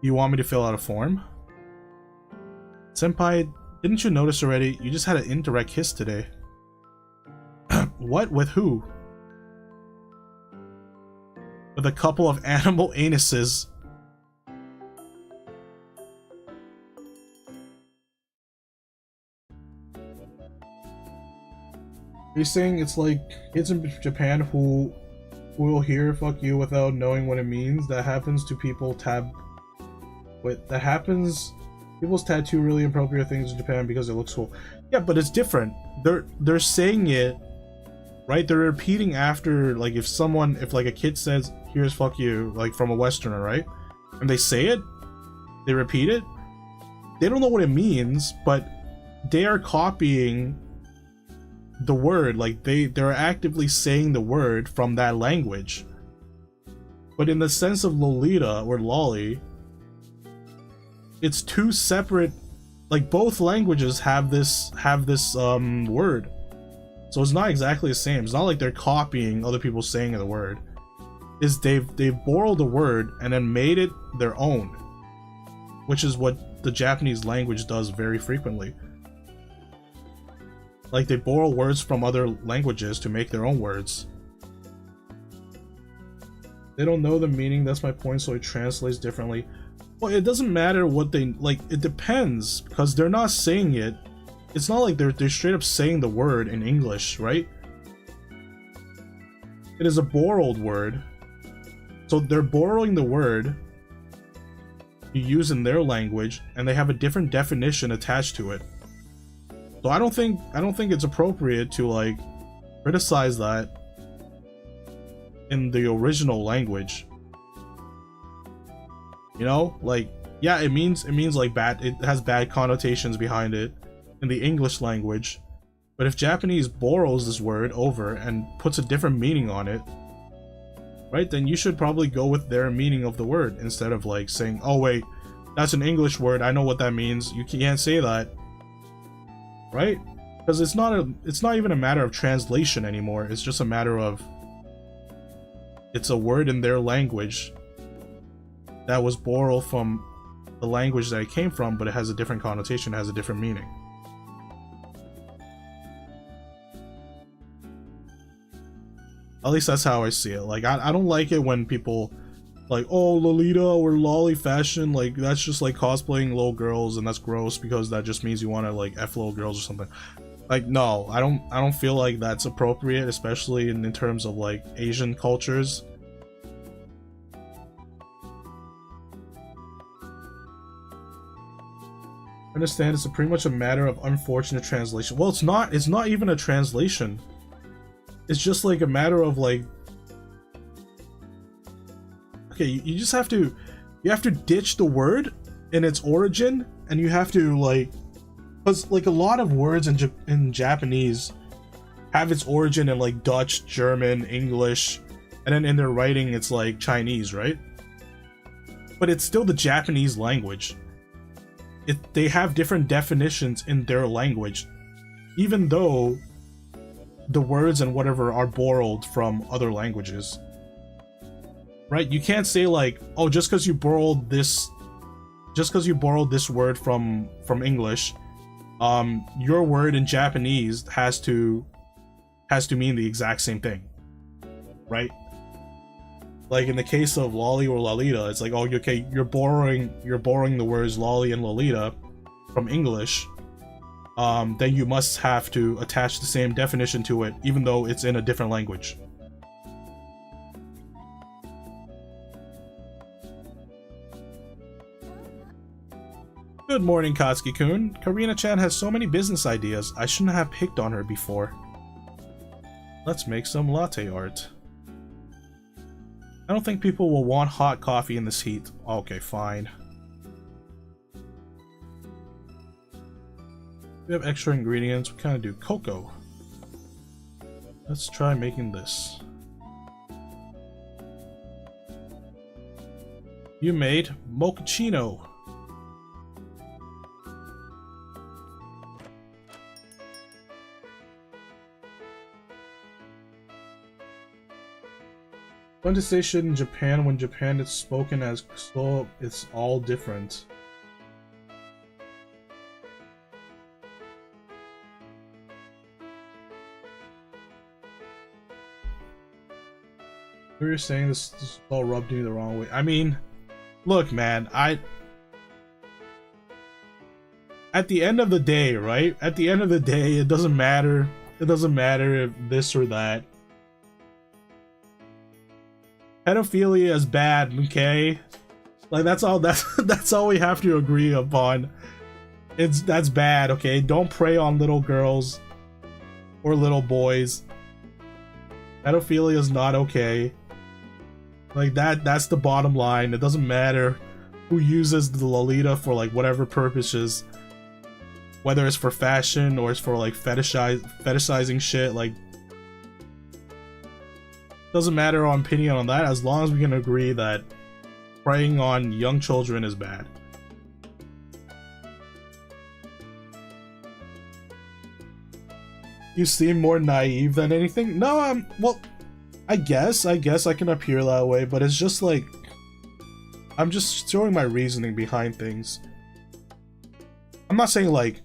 You want me to fill out a form? Senpai, didn't you notice already? You just had an indirect kiss today. What? With who? With a couple of animal anuses. Are you saying it's like kids in Japan who will hear "fuck you" without knowing what it means? That happens to people People's tattoo really inappropriate things in Japan because it looks cool. Yeah, but it's different. They're saying it, right? They're repeating after, like, if like a kid says, "Here's fuck you," like from a Westerner, right? And they say it, they repeat it. They don't know what it means, but they are copying the word. Like they're actively saying the word from that language. But in the sense of Lolita or Lolly, it's two separate, like, both languages have this word. So it's not exactly the same. It's not like they're copying other people saying the word. They've borrowed the word and then made it their own, which is what the Japanese language does very frequently. Like, they borrow words from other languages to make their own words. They don't know the meaning, that's my point, so it translates differently. Well, it doesn't matter what they, like, it depends, because they're not saying it. It's not like they're straight up saying the word in English, right? It is a borrowed word. So they're borrowing the word you use in their language, and they have a different definition attached to it. So I don't think it's appropriate to, like, criticize that in the original language. You know, like, yeah, it means like bad. It has bad connotations behind it in the English language. But if Japanese borrows this word over and puts a different meaning on it, right, then you should probably go with their meaning of the word instead of, like, saying, "Oh wait, that's an English word. I know what that means. You can't say that." Right? Because it's not even a matter of translation anymore. It's just a matter of, it's a word in their language that was borrowed from the language that it came from, but it has a different connotation, it has a different meaning. At least that's how I see it. Like, I don't like it when people, like, "Oh, Lolita or lolly fashion, like, that's just like cosplaying little girls, and that's gross because that just means you want to, like, F little girls or something." Like, no, I don't feel like that's appropriate, especially in terms of like Asian cultures. I understand it's pretty much a matter of unfortunate translation. Well, it's not even a translation. It's just like a matter of like, okay, you just have to, you have to ditch the word in its origin, and you have to like, because like a lot of words in Japanese have its origin in like Dutch, German, English, and then in their writing it's like Chinese, right? But it's still the Japanese language. They have different definitions in their language, even though the words and whatever are borrowed from other languages. Right? You can't say like, oh, just because you borrowed this word from English, your word in Japanese has to mean the exact same thing, right? Like in the case of lolly or lolita, it's like, oh, okay, you're borrowing the words lolly and lolita from English, then you must have to attach the same definition to it, even though it's in a different language. Good morning, Katsuki-kun. Karina-chan has so many business ideas. I shouldn't have picked on her before. Let's make some latte art. I don't think people will want hot coffee in this heat. Okay, fine. We have extra ingredients. We kind of do cocoa. Let's try making this. You made mochaccino. When to say shit in Japan, when Japan it's spoken as so, it's all different. You're saying this all rubbed you the wrong way. I mean, look, man, at the end of the day, right? At the end of the day, it doesn't matter. It doesn't matter if this or that. Pedophilia is bad, okay? Like that's all we have to agree upon. That's bad, okay? Don't prey on little girls or little boys. Pedophilia is not okay. Like that's the bottom line. It doesn't matter who uses the Lolita for like whatever purposes. Whether it's for fashion or it's for like fetishizing shit, like doesn't matter our opinion on that, as long as we can agree that preying on young children is bad. You seem more naive than anything. No, well, I guess I can appear that way, but it's just like I'm just showing my reasoning behind things. I'm not saying like,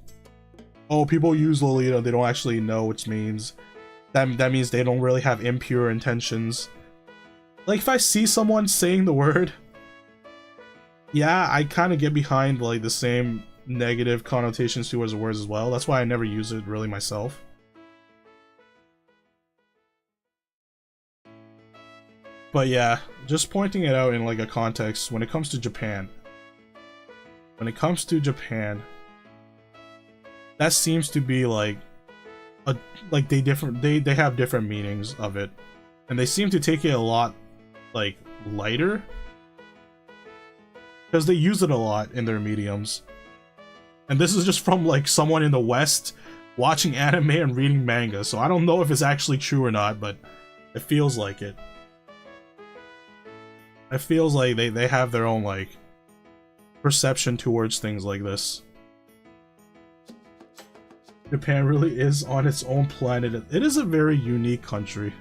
oh, people use Lolita, they don't actually know what it means. That means they don't really have impure intentions. Like, if I see someone saying the word, yeah, I kind of get behind, like, the same negative connotations towards the words as well. That's why I never use it, really, myself. But yeah, just pointing it out in, like, a context, when it comes to Japan. When it comes to Japan, that seems to be, like, they have different meanings of it, and they seem to take it a lot like lighter because they use it a lot in their mediums. And this is just from like someone in the West watching anime and reading manga, so I don't know if it's actually true or not, but it feels like it. It feels like they have their own like perception towards things like this. Japan really is on its own planet. It is a very unique country.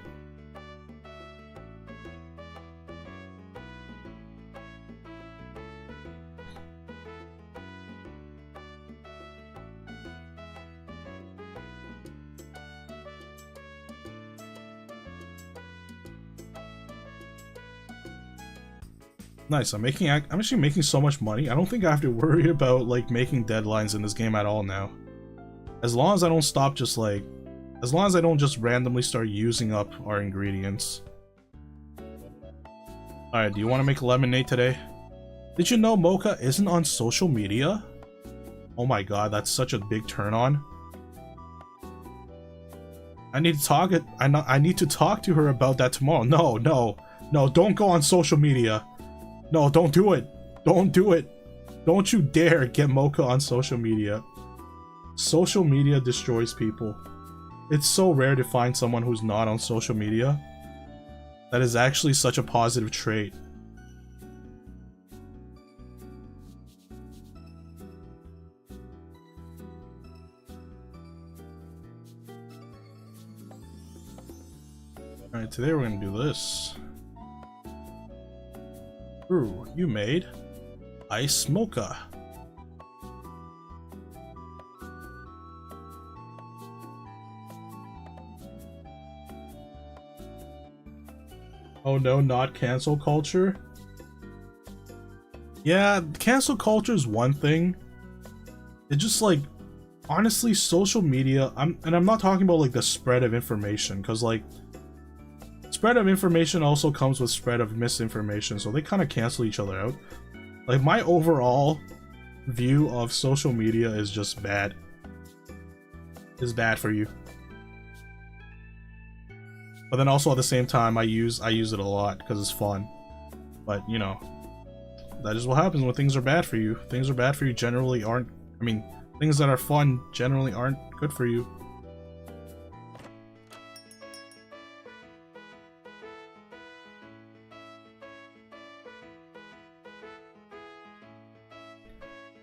Nice, I'm actually making so much money. I don't think I have to worry about like making deadlines in this game at all now. As long as I don't stop just like... As long as I don't just randomly start using up our ingredients. Alright, do you want to make lemonade today? Did you know Mocha isn't on social media? Oh my god, that's such a big turn on. I need to talk to her about that tomorrow. No, don't go on social media. No, don't do it. Don't do it. Don't you dare get Mocha on social media. Social media destroys people. It's so rare to find someone who's not on social media. That is actually such a positive trait. Alright, today we're gonna do this. Ooh, you made ice mocha. Oh no, not cancel culture? Yeah, cancel culture is one thing. It's just like, honestly, social media, I'm not talking about like the spread of information, because like, spread of information also comes with spread of misinformation, so they kind of cancel each other out. Like, my overall view of social media is just bad. It's bad for you. But then also at the same time, I use it a lot because it's fun. But, you know, that is what happens when things are bad for you. Things are bad for you generally aren't, I mean, things that are fun generally aren't good for you.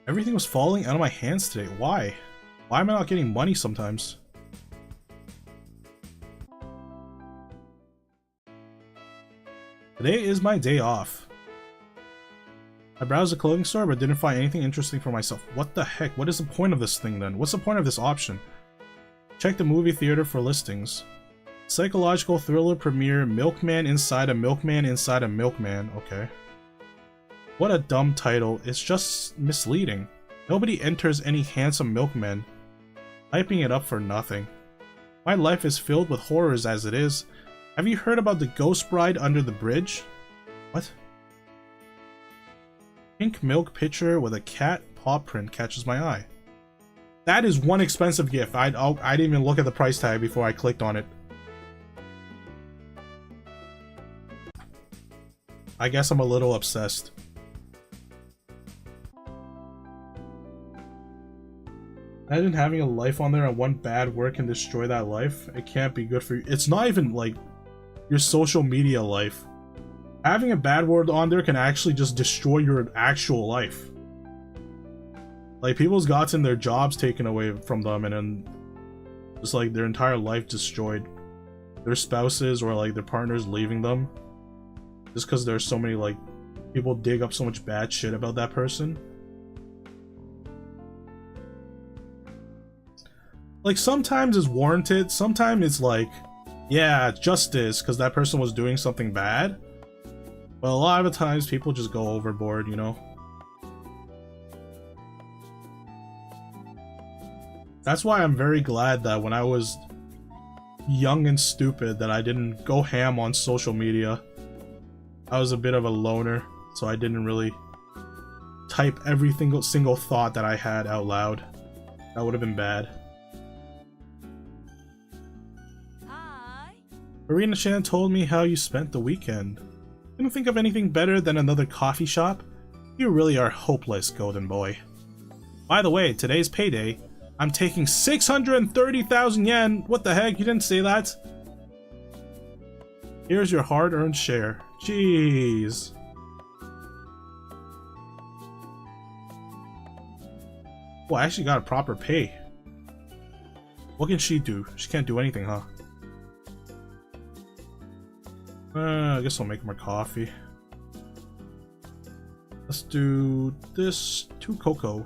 Everything was falling out of my hands today. Why? Why am I not getting money sometimes? Today is my day off. I browsed the clothing store but didn't find anything interesting for myself. What the heck? What is the point of this thing then? What's the point of this option? Check the movie theater for listings. Psychological thriller premiere, Milkman inside a Milkman inside a Milkman. Okay. What a dumb title. It's just misleading. Nobody enters any handsome milkmen. Hyping it up for nothing. My life is filled with horrors as it is. Have you heard about the ghost bride under the bridge? What? Pink milk pitcher with a cat paw print catches my eye. That is one expensive gift. I didn't even look at the price tag before I clicked on it. I guess I'm a little obsessed. Imagine having a life on there and one bad word can destroy that life. It can't be good for you. It's not even like your social media life. Having a bad word on there can actually just destroy your actual life. Like, people's gotten their jobs taken away from them and then just like their entire life destroyed. Their spouses or like their partners leaving them. Just because there's so many like people dig up so much bad shit about that person. Like, sometimes it's warranted, sometimes it's like, yeah, justice, because that person was doing something bad. But a lot of the times, people just go overboard, you know? That's why I'm very glad that when I was young and stupid, that I didn't go ham on social media. I was a bit of a loner, so I didn't really type every single thought that I had out loud. That would have been bad. Marina Chan told me how you spent the weekend. Couldn't think of anything better than another coffee shop? You really are hopeless, golden boy. By the way, today's payday. I'm taking 630,000 yen! What the heck? You didn't say that? Here's your hard-earned share. Jeez. Well, I actually got a proper pay. What can she do? She can't do anything, huh? I guess I'll make more coffee. Let's do this 2 cocoa.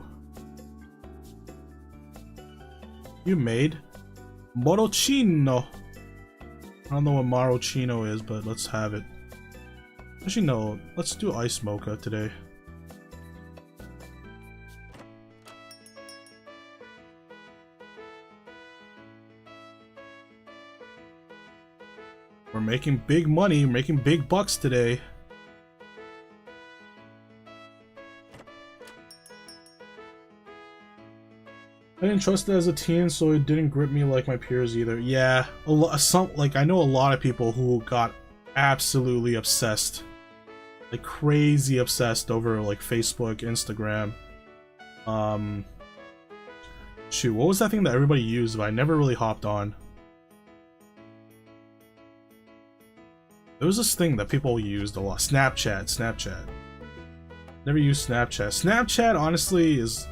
You made Morochino. I don't know what Morochino is, but let's have it. Actually, no. Let's do ice mocha today. making big money, making big bucks today. I didn't trust it as a teen, so it didn't grip me like my peers either. Yeah, I know a lot of people who got absolutely obsessed, like crazy obsessed over like Facebook, Instagram. Shoot, what was that thing that everybody used, but I never really hopped on? There was this thing that people used a lot. Snapchat. Never used Snapchat. Snapchat honestly is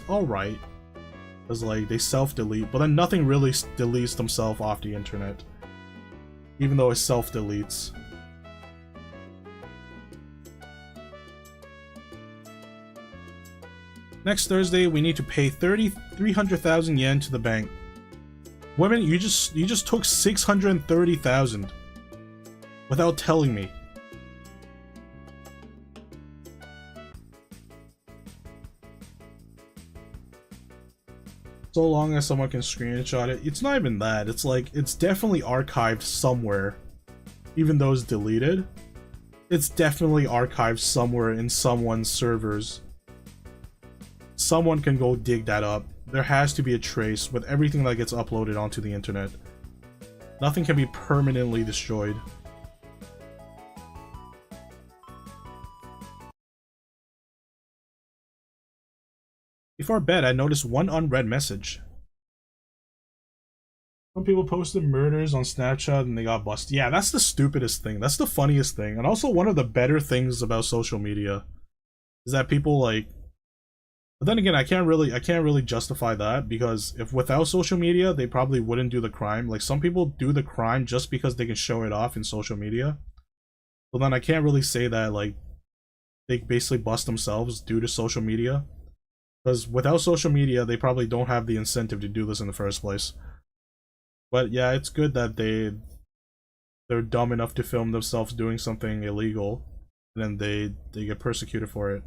alright. Because like they self-delete, but then nothing really deletes themselves off the internet. Even though it self-deletes. Next Thursday, we need to pay 300,000 yen to the bank. Women, you just took 630,000 without telling me. So long as someone can screenshot it. It's not even that. It's like, it's definitely archived somewhere. Even though it's deleted, it's definitely archived somewhere in someone's servers. Someone can go dig that up. There has to be a trace with everything that gets uploaded onto the internet. Nothing can be permanently destroyed. Before bed, I noticed one unread message. Some people posted murders on Snapchat and they got busted. Yeah, that's the stupidest thing. That's the funniest thing. And also one of the better things about social media is that people like... But then again, I can't really justify that, because if without social media, they probably wouldn't do the crime. Like, some people do the crime just because they can show it off in social media. So then I can't really say that, like, they basically bust themselves due to social media. Because without social media, they probably don't have the incentive to do this in the first place. But yeah, it's good that they're dumb enough to film themselves doing something illegal, and then they get persecuted for it.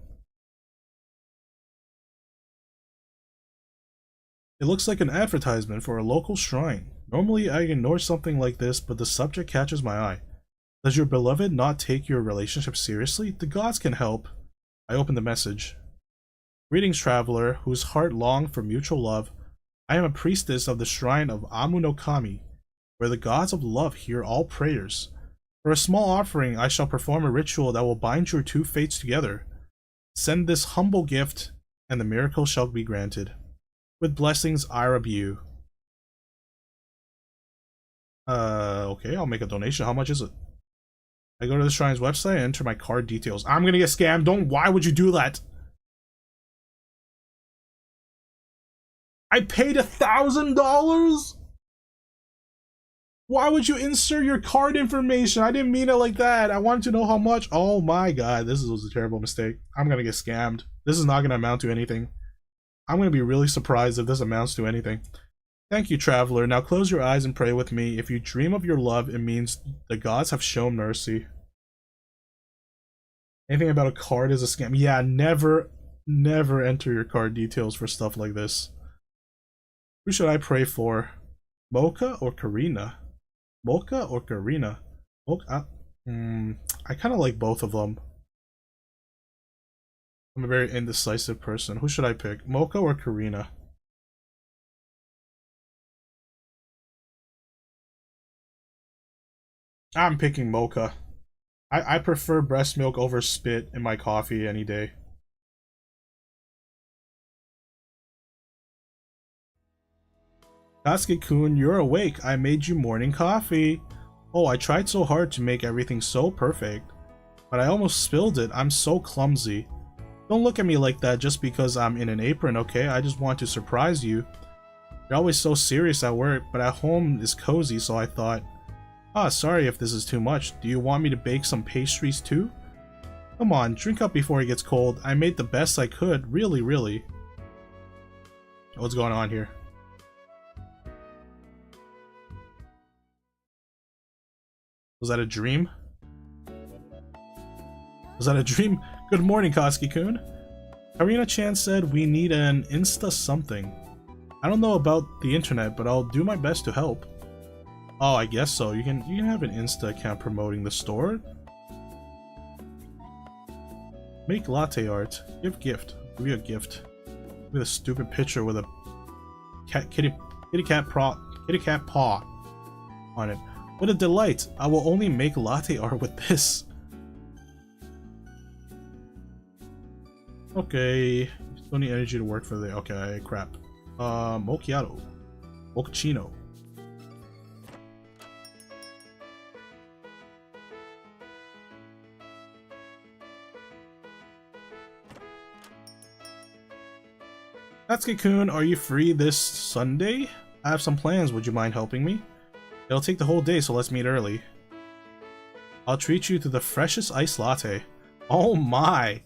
It looks like an advertisement for a local shrine. Normally I ignore something like this, but the subject catches my eye. Does your beloved not take your relationship seriously? The gods can help. I open the message. Greetings, traveler, whose heart longed for mutual love. I am a priestess of the shrine of Amu no Kami, where the gods of love hear all prayers. For a small offering, I shall perform a ritual that will bind your two fates together. Send this humble gift, and the miracle shall be granted. With blessings, Ira Bu. Okay, I'll make a donation. How much is it? I go to the shrine's website and enter my card details. I'm gonna get scammed. Why would you do that? I paid $1,000? Why would you insert your card information? I didn't mean it like that. I wanted to know how much. Oh my god, this was a terrible mistake. I'm gonna get scammed. This is not gonna amount to anything. I'm going to be really surprised if this amounts to anything. Thank you, traveler. Now close your eyes and pray with me. If you dream of your love, it means the gods have shown mercy. Anything about a card is a scam. Yeah, never enter your card details for stuff like this. Who should I pray for? Mocha or Karina? Mocha or Karina? Mocha? I kind of like both of them. I'm a very indecisive person. Who should I pick? Mocha or Karina? I'm picking Mocha. I prefer breast milk over spit in my coffee any day. Katsuki-kun, you're awake. I made you morning coffee. Oh, I tried so hard to make everything so perfect, but I almost spilled it. I'm so clumsy. Don't look at me like that just because I'm in an apron, okay? I just want to surprise you. You're always so serious at work, but at home is cozy, so I thought, sorry if this is too much. Do you want me to bake some pastries too? Come on, drink up before it gets cold. I made the best I could, really. What's going on here? Was that a dream? Was that a dream? Good morning, Katsuki-kun. Karina-chan said we need an Insta something. I don't know about the internet, but I'll do my best to help. Oh, I guess so. You can have an Insta account promoting the store. Make latte art. Give gift. Give you a gift. With a stupid picture with a kitty cat paw on it. What a delight! I will only make latte art with this. Okay. Still need energy to work for the. Okay, crap. Mochiato. Mochaccino. Natsuki-kun, are you free this Sunday? I have some plans, would you mind helping me? It'll take the whole day, so let's meet early. I'll treat you to the freshest iced latte. Oh my!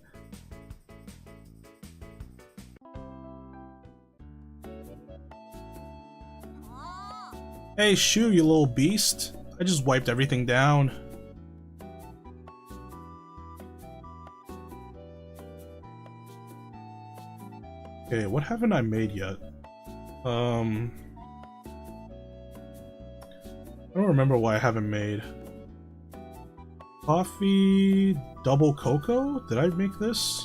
Hey, shoo, you little beast. I just wiped everything down. Okay, what haven't I made yet? I don't remember what I haven't made. Coffee double cocoa? Did I make this?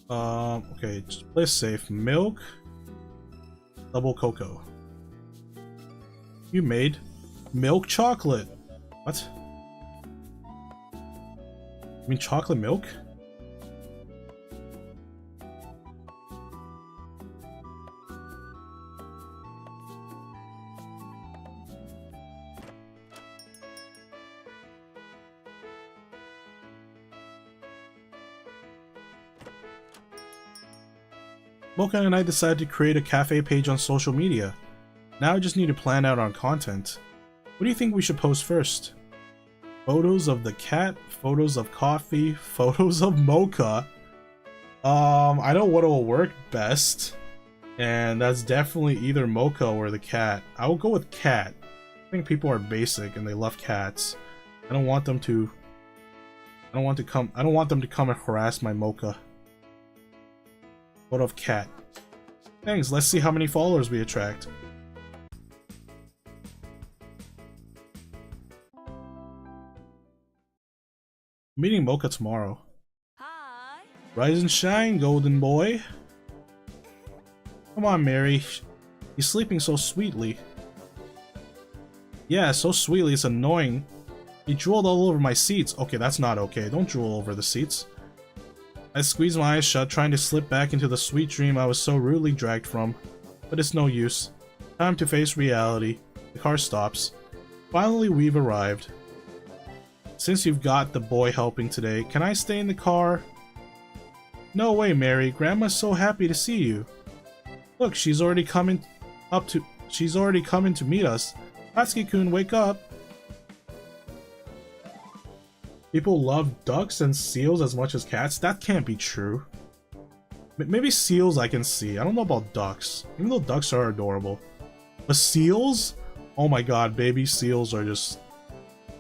Okay, just play safe. Milk, double cocoa. You made milk chocolate. What? You mean chocolate milk? Mocha and I decided to create a cafe page on social media. Now I just need to plan out our content. What do you think we should post first? Photos of the cat, photos of coffee, photos of mocha. I know what will work best. And that's definitely either mocha or the cat. I will go with cat. I think people are basic and they love cats. I don't want them to come and harass my mocha. Photo of cat. Thanks, let's see how many followers we attract. Meeting Mocha tomorrow. Hi. Rise and shine, golden boy. Come on, Mary. He's sleeping so sweetly. Yeah, so sweetly, it's annoying. He drooled all over my seats. Okay, that's not okay. Don't drool over the seats. I squeezed my eyes shut, trying to slip back into the sweet dream I was so rudely dragged from. But it's no use. Time to face reality. The car stops. Finally, we've arrived. Since you've got the boy helping today, can I stay in the car? No way, Mary. Grandma's so happy to see you. Look, she's already coming to meet us. Natsuki-kun, wake up. People love ducks and seals as much as cats? That can't be true. Maybe seals I can see. I don't know about ducks. Even though ducks are adorable. But seals? Oh my god, baby seals are just...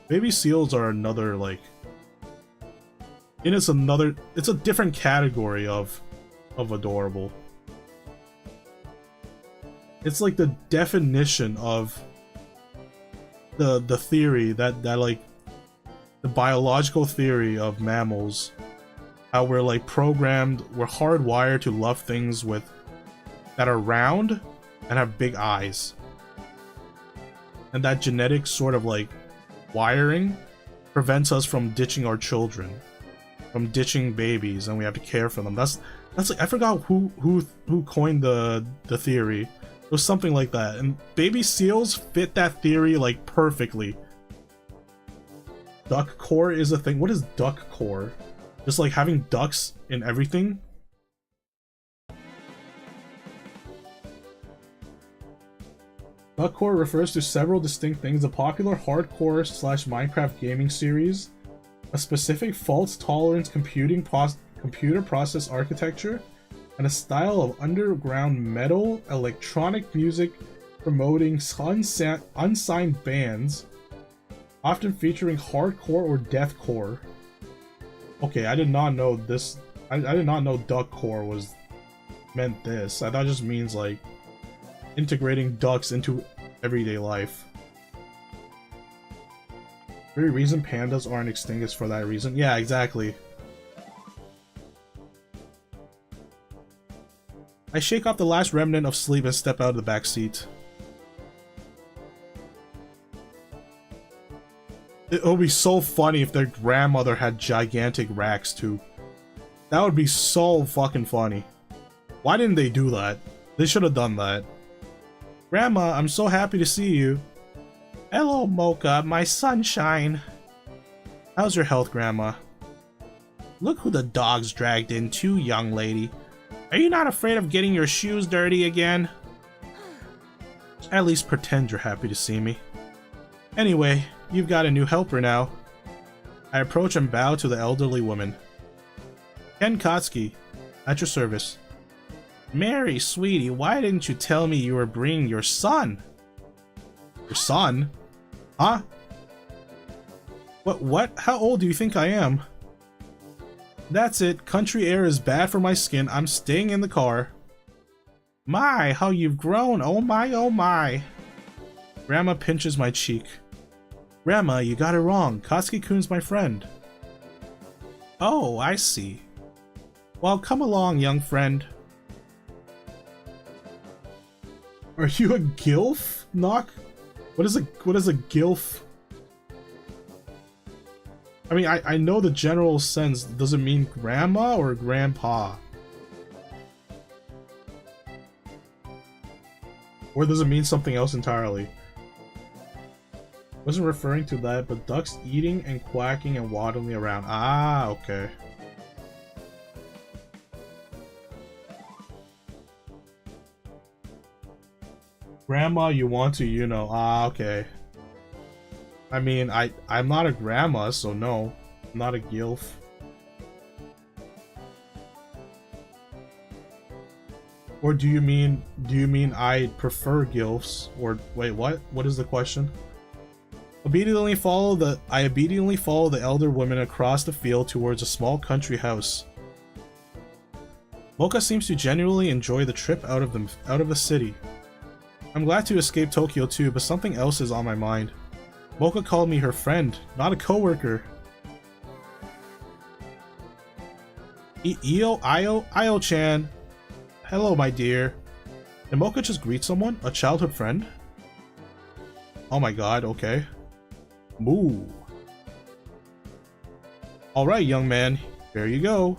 Baby seals are another, like... And it's a different category of adorable. It's like the definition of the theory that like the biological theory of mammals, how we're like programmed, we're hardwired to love things that are round and have big eyes, and that genetic sort of like wiring prevents us from ditching our children, from ditching babies, and we have to care for them. That's like, I forgot who coined the theory. It was something like that, and baby seals fit that theory like perfectly. Duck core is a thing. What is duck core? Just like having ducks in everything? Duck core refers to several distinct things: a popular hardcore / Minecraft gaming series, a specific fault-tolerance computer process architecture, and a style of underground metal electronic music promoting unsigned bands, often featuring hardcore or deathcore. Okay, I did not know this. I did not know duck core meant this. I thought it just means like integrating ducks into everyday life. Very reason pandas aren't extinct is for that reason. Yeah, exactly. I shake off the last remnant of sleep and step out of the back seat. It would be so funny if their grandmother had gigantic racks too. That would be so fucking funny. Why didn't they do that? They should have done that. Grandma, I'm so happy to see you. Hello, Mocha, my sunshine. How's your health, Grandma? Look who the dogs dragged in too, young lady. Are you not afraid of getting your shoes dirty again? At least pretend you're happy to see me. Anyway, you've got a new helper now. I approach and bow to the elderly woman. Ken Kotsky, at your service. Mary, sweetie, why didn't you tell me you were bringing your son? Your son? Huh? What? How old do you think I am? That's it. Country air is bad for my skin. I'm staying in the car. My, how you've grown. Oh my, oh my. Grandma pinches my cheek. Grandma, you got it wrong. Kotsky-kun's my friend. Oh, I see. Well, come along, young friend. Are you a gilf, Knock? What is a gilf? I mean, I know the general sense. Does it mean grandma or grandpa? Or does it mean something else entirely? Wasn't referring to that, but ducks eating and quacking and waddling around. Ah, okay. Grandma, you want to, you know. Ah, okay. I mean, I'm not a grandma, so no. I'm not a gilf. Or do you mean I prefer gilfs? Or wait, what? What is the question? I obediently follow the elder woman across the field towards a small country house. Mocha seems to genuinely enjoy the trip out of the city. I'm glad to escape Tokyo too, but something else is on my mind. Mocha called me her friend, not a coworker. Io-chan. Hello, my dear. Did Mocha just greet someone? A childhood friend? Oh my god, okay. Moo. Alright, young man. Here you go.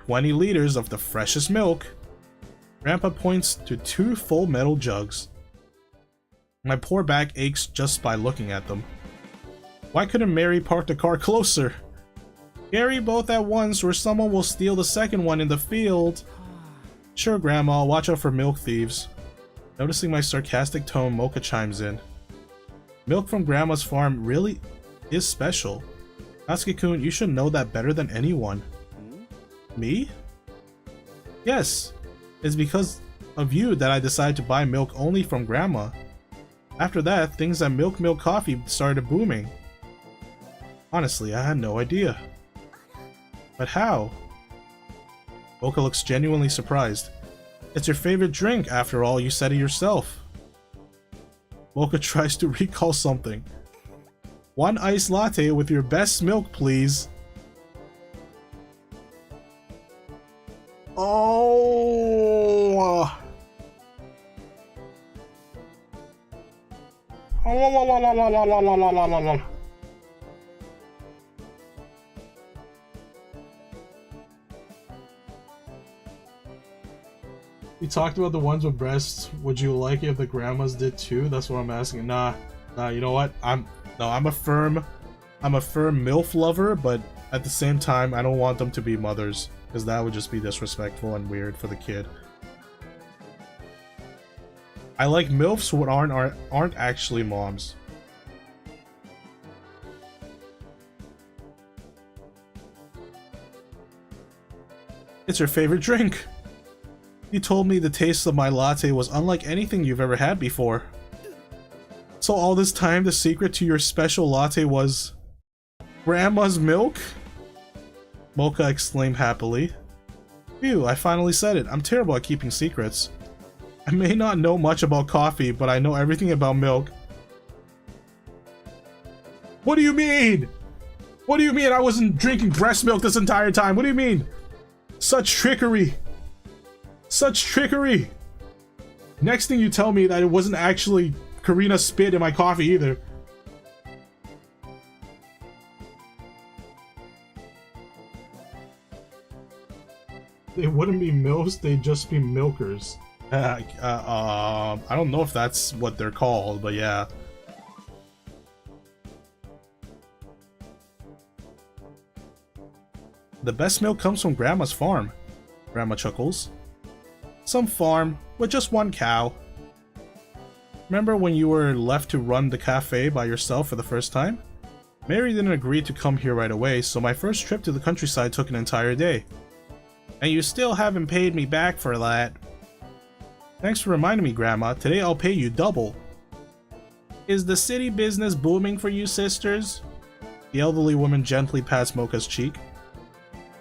20 liters of the freshest milk. Grandpa points to 2 full metal jugs. My poor back aches just by looking at them. Why couldn't Mary park the car closer? Carry both at once or someone will steal the second one in the field. Sure, Grandma, watch out for milk thieves. Noticing my sarcastic tone, Mocha chimes in. Milk from Grandma's farm really is special. Kotsky-kun, you should know that better than anyone. Me? Yes, it's because of you that I decided to buy milk only from Grandma. After that, things at Milk Coffee started booming. Honestly, I had no idea. But how? Mocha looks genuinely surprised. It's your favorite drink, after all, you said it yourself. Mocha tries to recall something. 1 iced latte with your best milk, please. Oh. We talked about the ones with breasts. Would you like it if the grandmas did too? That's what I'm asking. Nah, you know what? I'm a firm MILF lover, but at the same time, I don't want them to be mothers, because that would just be disrespectful and weird for the kid. I like MILFs who aren't actually moms. It's your favorite drink. You told me the taste of my latte was unlike anything you've ever had before. So all this time, the secret to your special latte was Grandma's milk? Mocha exclaimed happily. Phew, I finally said it. I'm terrible at keeping secrets. I may not know much about coffee, but I know everything about milk. What do you mean? What do you mean I wasn't drinking breast milk this entire time? What do you mean? Such trickery. Such trickery. Next thing you tell me that it wasn't actually Karina spit in my coffee either. They wouldn't be milks, they'd just be milkers. I don't know if that's what they're called, but yeah. The best milk comes from Grandma's farm. Grandma chuckles. Some farm with just one cow. Remember when you were left to run the cafe by yourself for the first time? Mary didn't agree to come here right away, so my first trip to the countryside took an entire day. And you still haven't paid me back for that. Thanks for reminding me, Grandma. Today I'll pay you double. Is the city business booming for you sisters? The elderly woman gently pats Mocha's cheek.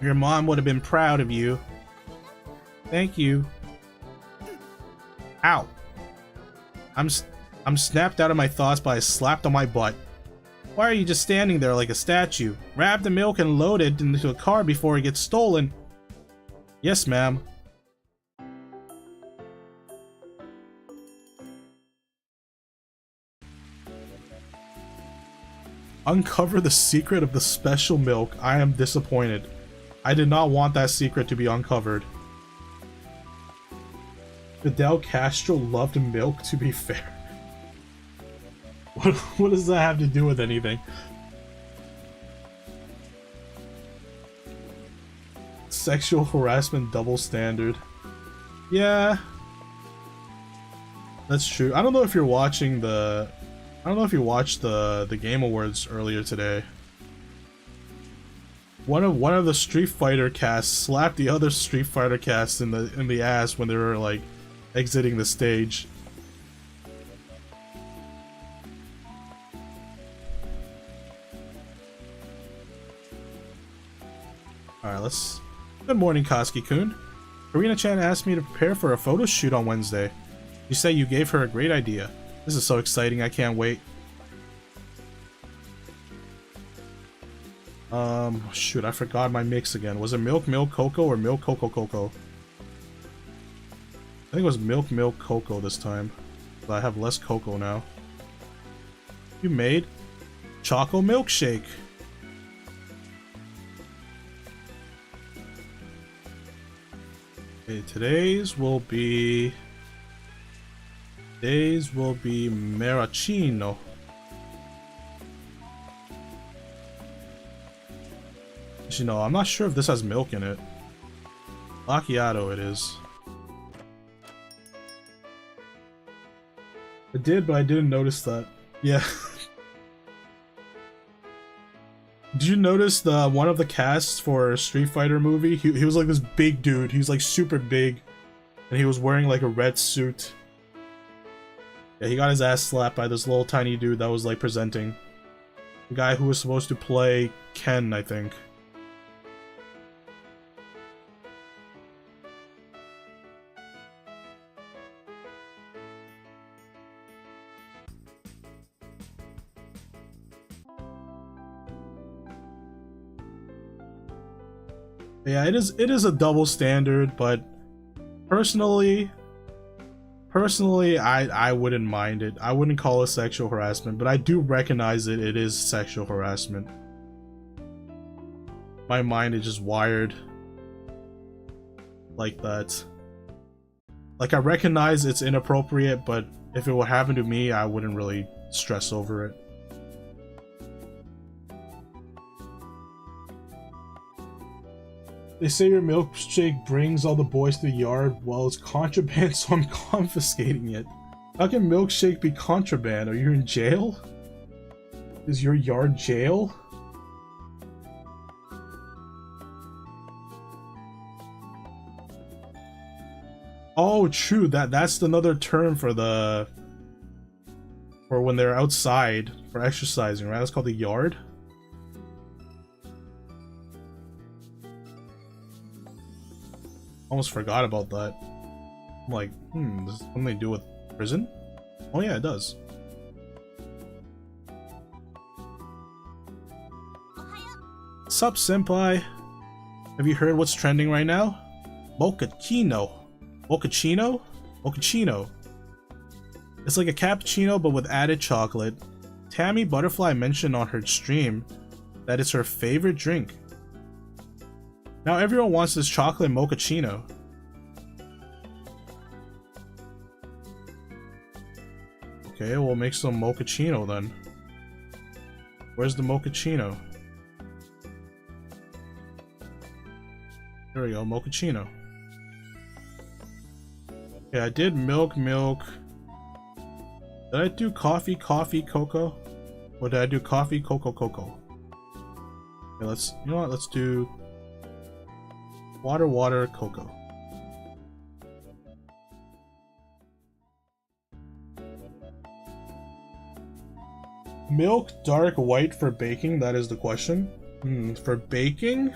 Your mom would have been proud of you. Thank you. Ow. I'm snapped out of my thoughts by a slap on my butt. Why are you just standing there like a statue? Grab the milk and load it into a car before it gets stolen. Yes, ma'am. Uncover the secret of the special milk. I am disappointed. I did not want that secret to be uncovered. Fidel Castro loved milk, to be fair. What does that have to do with anything? Sexual harassment double standard. Yeah. That's true. I don't know if you're watching the... I don't know if you watched the Game Awards earlier today. One of the Street Fighter casts slapped the other Street Fighter cast in the ass when they were like exiting the stage. Alright, let's... Good morning, Koski-kun. Karina-chan asked me to prepare for a photo shoot on Wednesday. You say you gave her a great idea. This is so exciting, I can't wait. Shoot, I forgot my mix again. Was it milk, milk, cocoa, or milk, cocoa, cocoa? I think it was milk, milk, cocoa this time. But I have less cocoa now. You made choco milkshake. Okay, today's will be maraschino. Actually, no, I'm not sure if this has milk in it. Macchiato it is. It did, but I didn't notice that. Yeah. Did you notice the one of the casts for a Street Fighter movie? He was like this big dude. He's like super big. And he was wearing like a red suit. Yeah, he got his ass slapped by this little tiny dude that was like presenting. The guy who was supposed to play Ken, I think. Yeah, it is a double standard, but personally I wouldn't mind it. I wouldn't call it sexual harassment, but I do recognize it is sexual harassment. My mind is just wired like that. Like, I recognize it's inappropriate, but if it would happen to me, I wouldn't really stress over it. They say your milkshake brings all the boys to the yard. Well, it's contraband, so I'm confiscating it. How can milkshake be contraband? Are you in jail? Is your yard jail? Oh, true. That's another term for when they're outside for exercising, right? That's called the yard. Almost forgot about that. I'm like, does this have something to do with prison? Oh yeah, it does. Sup, senpai? Have you heard what's trending right now? Mochaccino. Mochaccino? Mochaccino. It's like a cappuccino but with added chocolate. Tammy Butterfly mentioned on her stream that it's her favorite drink. Now everyone wants this chocolate mochaccino. Okay, we'll make some mochaccino then. Where's the mochaccino? There we go, mochaccino. Okay, I did milk. Did I do coffee, cocoa? Or did I do coffee, cocoa? Okay, you know what, let's do water, cocoa. Milk dark white for baking, that is the question. For baking?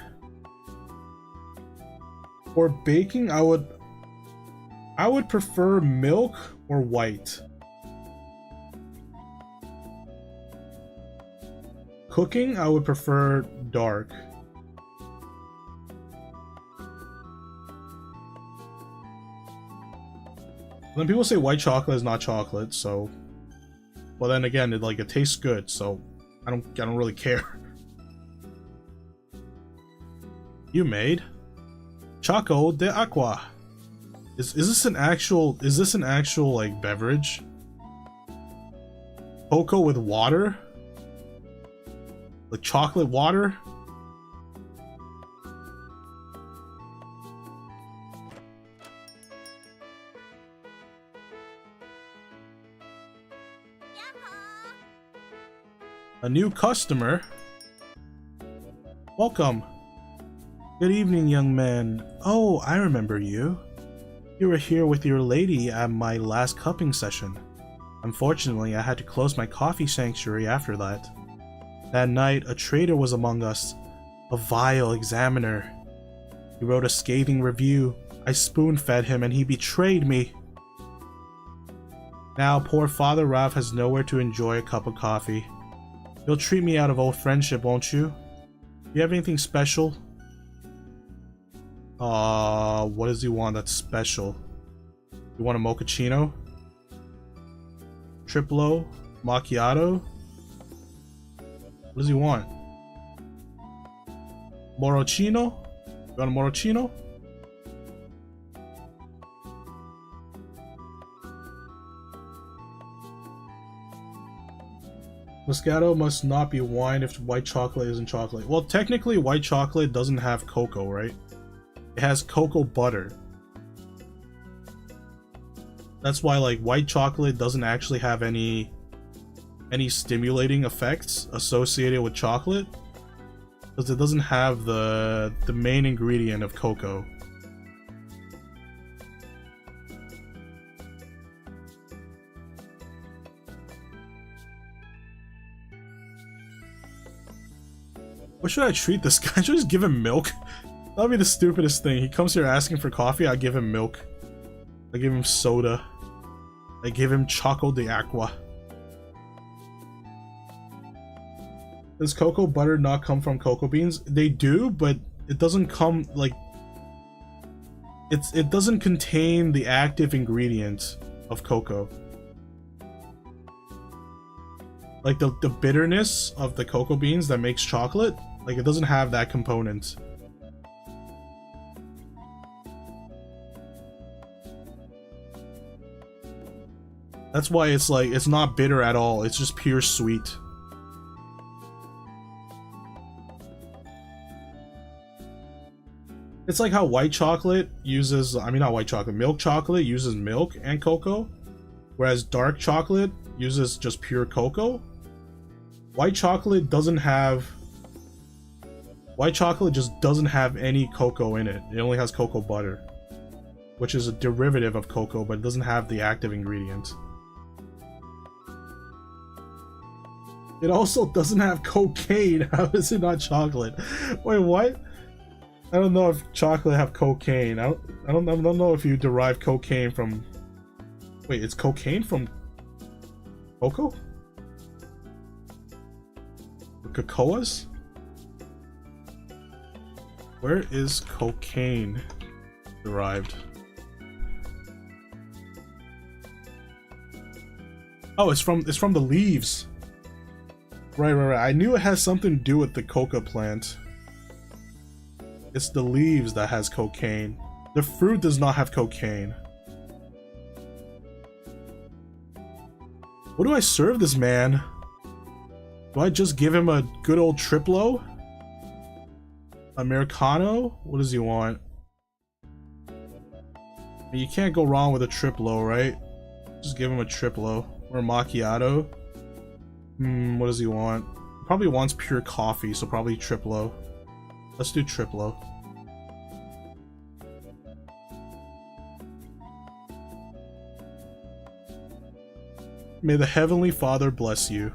For baking, I would prefer milk or white. Cooking, I would prefer dark. Then people say white chocolate is not chocolate, so. Well, then again, it tastes good, so I don't really care. You made Choco de Aqua. Is this an actual like beverage? Cocoa with water? Like chocolate water? A new customer? Welcome. Good evening, young man. Oh, I remember you. You were here with your lady at my last cupping session. Unfortunately, I had to close my coffee sanctuary after that. That night, a traitor was among us. A vile examiner. He wrote a scathing review. I spoon-fed him and he betrayed me. Now, poor Father Ralph has nowhere to enjoy a cup of coffee. You'll treat me out of old friendship, won't you? You have anything special? What does he want that's special? You want a mochaccino? Triplo? Macchiato? What does he want? Moroccino? You want a moroccino? Moscato must not be wine if white chocolate isn't chocolate. Well, technically white chocolate doesn't have cocoa, right? It has cocoa butter. That's why like white chocolate doesn't actually have any stimulating effects associated with chocolate, because it doesn't have the main ingredient of cocoa. What should I treat this guy? Should I just give him milk? That'd be the stupidest thing. He comes here asking for coffee, I give him milk. I give him soda. I give him Choco de Aqua. Does cocoa butter not come from cocoa beans? They do, but it doesn't come like it doesn't contain the active ingredient of cocoa. Like the bitterness of the cocoa beans that makes chocolate, like it doesn't have that component. That's why it's like it's not bitter at all. It's just pure sweet. It's like how white chocolate uses, I mean not white chocolate, milk chocolate uses milk and cocoa, whereas dark chocolate uses just pure cocoa. White chocolate just doesn't have any cocoa in it. It only has cocoa butter, which is a derivative of cocoa, but it doesn't have the active ingredient. It also doesn't have cocaine. How is it not chocolate? Wait, what? I don't know if chocolate have cocaine. I don't know if you derive cocaine from. Wait, it's cocaine from cocoa? Or cocoas? Where is cocaine derived? Oh, it's from the leaves. Right. I knew it has something to do with the coca plant. It's the leaves that has cocaine. The fruit does not have cocaine. What do I serve this man? Do I just give him a good old Triplo? Americano? What does he want? You can't go wrong with a Triplo, right? Just give him a Triplo. Or a macchiato. What does he want? Probably wants pure coffee, so probably Triplo. Let's do Triplo. May the Heavenly Father bless you.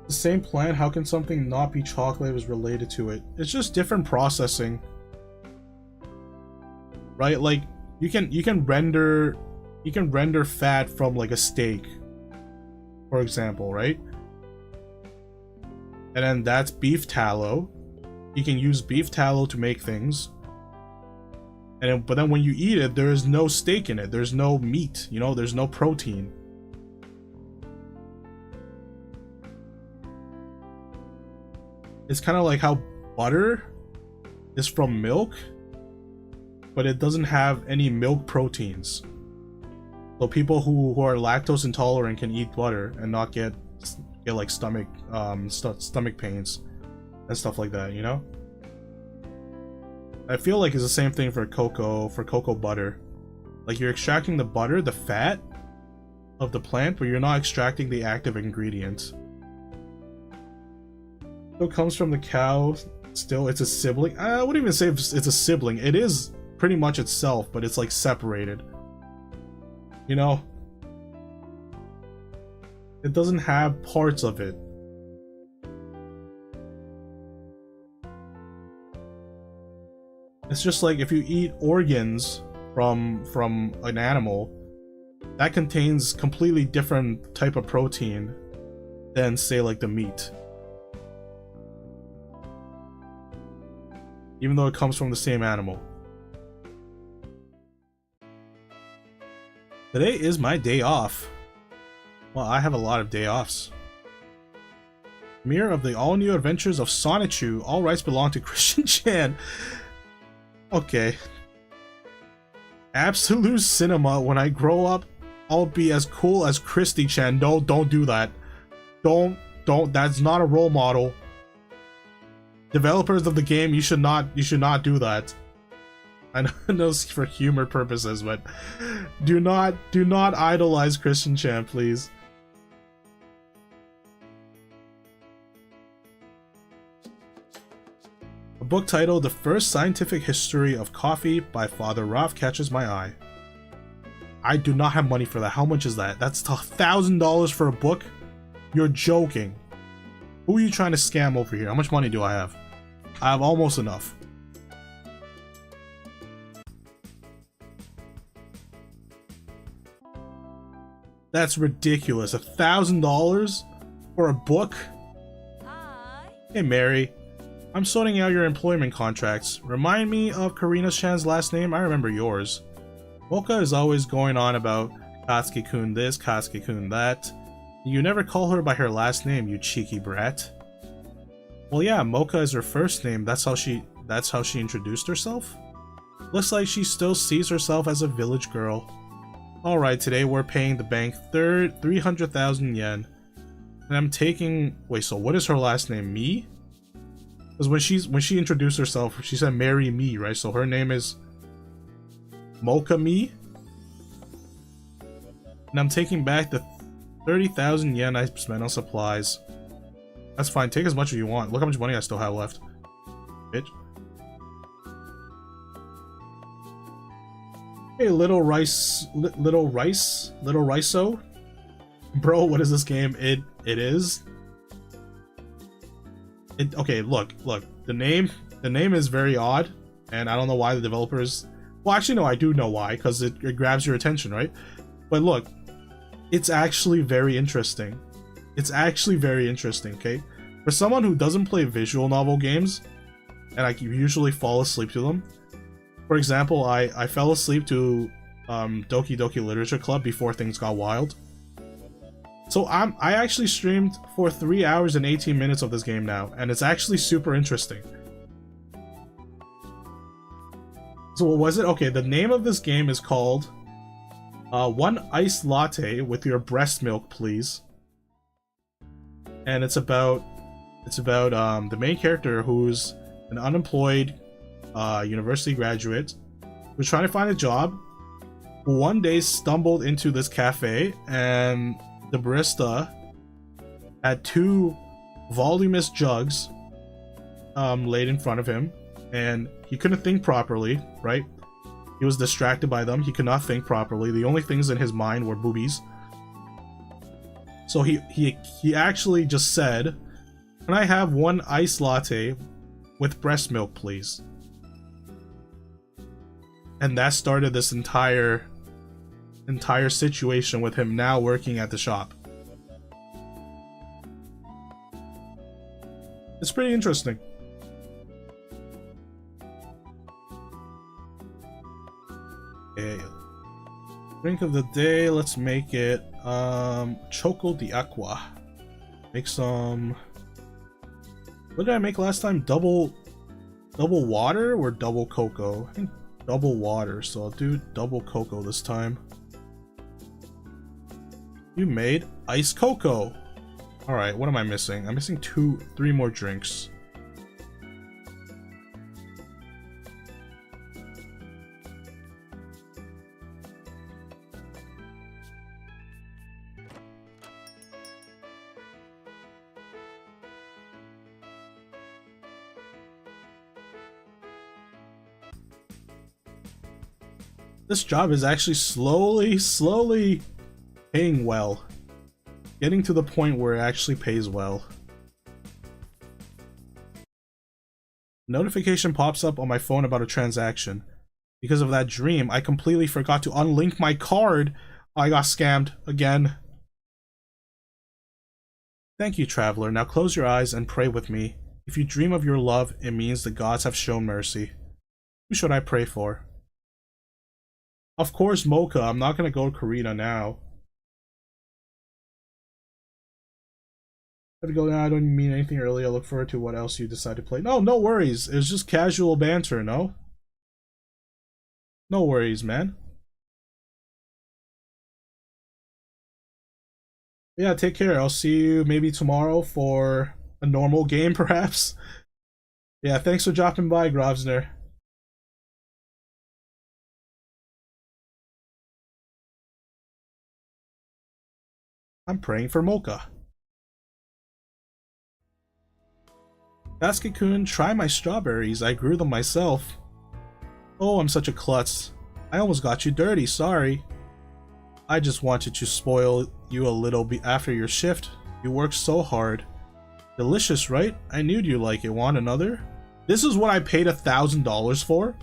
The same plant, how can something not be chocolate if it's related to it? It's just different processing. Right? Like you can render fat from like a steak, for example, right? And then that's beef tallow. You can use beef tallow to make things. But then when you eat it, there is no steak in it. There's no meat, you know, there's no protein. It's kind of like how butter is from milk, but it doesn't have any milk proteins. So people who are lactose intolerant can eat butter and not get like stomach pains and stuff like that, you know? I feel like it's the same thing for cocoa butter. Like you're extracting the butter, the fat of the plant, but you're not extracting the active ingredient. It comes from the cow. Still, it's a sibling. I wouldn't even say it's a sibling. It is pretty much itself, but it's like separated. You know? It doesn't have parts of it. It's just like if you eat organs from an animal, that contains completely different type of protein than, say, like the meat. Even though it comes from the same animal. Today is my day off. Well, I have a lot of day offs. Premiere of the all-new adventures of Sonichu. All rights belong to Christian Chan. Okay. Absolute cinema. When I grow up, I'll be as cool as Christy Chan. No, don't do that. Don't. That's not a role model. Developers of the game, you should not do that. I know it's for humor purposes, but do not idolize Christian Chan, please. A book titled The First Scientific History of Coffee by Father Ralph catches my eye. I do not have money for that. How much is that? That's $1,000 for a book? You're joking. Who are you trying to scam over here? How much money do I have? I have almost enough. That's ridiculous. $1,000 for a book? Hi. Hey Mary, I'm sorting out your employment contracts. Remind me of Karina Chan's last name? I remember yours. Mocha is always going on about Katsuki-kun this, Katsuki-kun that. You never call her by her last name, you cheeky brat. Well yeah, Mocha is her first name. That's how she introduced herself? Looks like she still sees herself as a village girl. Alright, today we're paying the bank 300,000 yen. And I'm taking... Wait, so what is her last name? Me? Because when she introduced herself, she said marry me, right? So her name is Mocha Me. And I'm taking back the 30,000 yen I spent on supplies. That's fine, take as much as you want. Look how much money I still have left. Bitch. Hey, little rice, little rice-o. Bro, what is this game? It is. Okay, look. The name is very odd, and I don't know why the developers. Well, actually, no, I do know why, because it grabs your attention, right? But look, it's actually very interesting. It's actually very interesting. Okay, for someone who doesn't play visual novel games, and I usually fall asleep to them. For example, I fell asleep to Doki Doki Literature Club before things got wild. So I actually streamed for 3 hours and 18 minutes of this game now, and it's actually super interesting. So what was it? Okay, the name of this game is called One Iced Latte with Your Breast Milk, Please. And it's about the main character who's an unemployed university graduate who's trying to find a job, who one day stumbled into this cafe, and the barista had 2 voluminous jugs laid in front of him, and he couldn't think properly, right? He was distracted by them. He could not think properly. The only things in his mind were boobies. So he actually just said, "Can I have one iced latte with breast milk, please?" And that started this entire situation with him now working at the shop. It's pretty interesting. Okay. Drink of the day, let's make it Choco di Aqua. Make some. What did I make last time? Double water or double cocoa? I think double water, so I'll do double cocoa this time. You made iced cocoa. Alright, what am I missing? I'm missing 3 more drinks. This job is actually slowly paying well. Getting to the point where it actually pays well. Notification pops up on my phone about a transaction. Because of that dream, I completely forgot to unlink my card. I got scammed again. Thank you, traveler. Now close your eyes and pray with me. If you dream of your love, it means the gods have shown mercy. Who should I pray for? Of course, Mocha. I'm not gonna go to Karina now. I don't mean anything early. I look forward to what else you decide to play. No worries. It was just casual banter, no? No worries, man. Yeah, take care. I'll see you maybe tomorrow for a normal game, perhaps. Yeah, thanks for dropping by, Grosvenor. I'm praying for Mocha. Basket-kun, try my strawberries. I grew them myself. Oh, I'm such a klutz. I almost got you dirty, sorry. I just wanted to spoil you a little bit after your shift. You worked so hard. Delicious, right? I knew you'd like it. Want another? This is what I paid $1,000 for?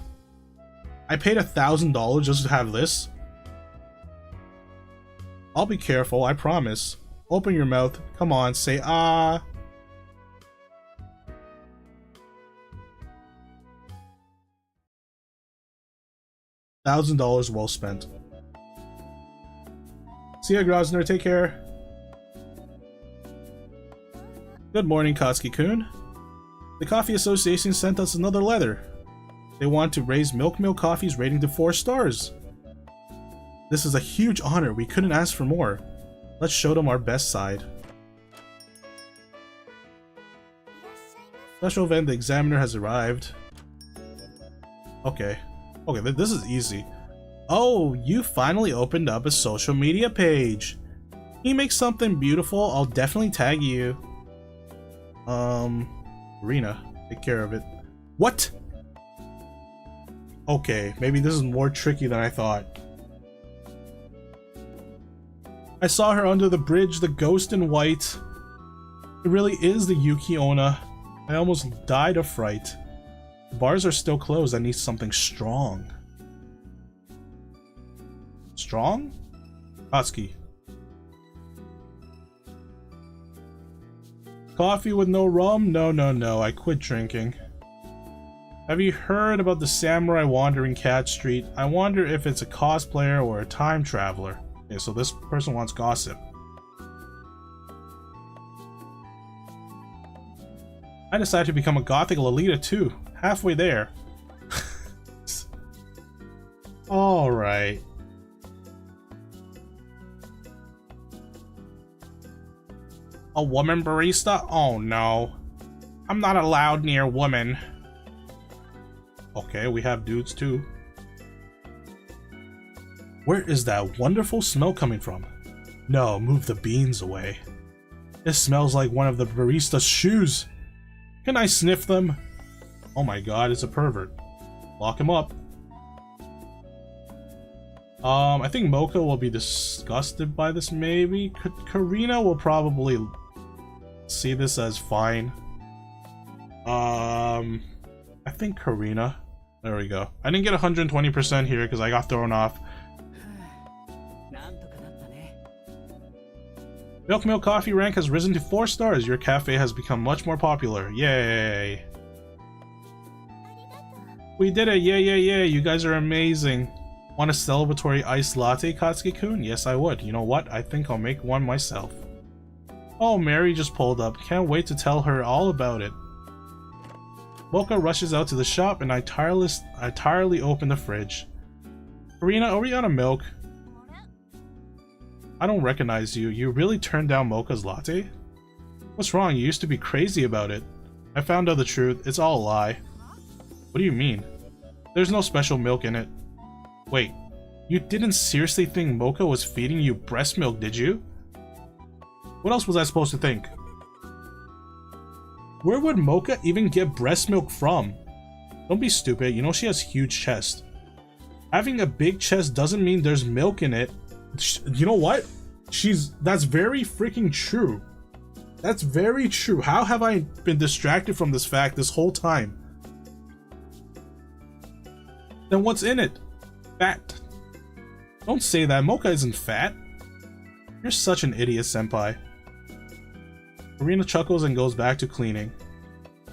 I paid $1,000 just to have this? I'll be careful, I promise. Open your mouth. Come on, say ah. $1,000 well spent. See ya, Grosvenor. Take care. Good morning, Katsuki-kun. The Coffee Association sent us another letter. They want to raise Milk Coffee's rating to 4 stars. This is a huge honor. We couldn't ask for more. Let's show them our best side. Special event, the examiner has arrived. Okay, this is easy. Oh, you finally opened up a social media page. Can you make something beautiful? I'll definitely tag you. Rena, take care of it. What? Okay, maybe this is more tricky than I thought. I saw her under the bridge, the ghost in white. It really is the Yuki Onna. I almost died of fright. The bars are still closed. I need something strong. Strong? Hatsuki. Coffee with no rum? No, no, no. I quit drinking. Have you heard about the samurai wandering Cat Street? I wonder if it's a cosplayer or a time traveler. Okay, so this person wants gossip. I decided to become a gothic Lolita too. Halfway there. Alright. A woman barista? Oh no. I'm not allowed near women. Okay, we have dudes too. Where is that wonderful smell coming from? No, move the beans away. It smells like one of the barista's shoes. Can I sniff them? Oh my god, it's a pervert. Lock him up. I think Mocha will be disgusted by this, maybe. Karina will probably see this as fine. I think Karina. There we go. I didn't get 120% here because I got thrown off. Milk Coffee rank has risen to 4 stars. Your cafe has become much more popular. Yay! We did it! Yay, yay, yay! You guys are amazing. Want a celebratory iced latte, Katsuki-kun? Yes, I would. You know what? I think I'll make one myself. Oh, Mary just pulled up. Can't wait to tell her all about it. Mocha rushes out to the shop and I tirelessly open the fridge. Karina, are we out of milk? I don't recognize you. You really turned down Mocha's latte? What's wrong? You used to be crazy about it. I found out the truth. It's all a lie. What do you mean? There's no special milk in it. Wait, you didn't seriously think Mocha was feeding you breast milk, did you? What else was I supposed to think? Where would Mocha even get breast milk from? Don't be stupid, you know she has huge chest. Having a big chest doesn't mean there's milk in it. You know what? That's very freaking true. That's very true. How have I been distracted from this fact this whole time? Then what's in it? Fat. Don't say that. Mocha isn't fat. You're such an idiot, senpai. Karina chuckles and goes back to cleaning.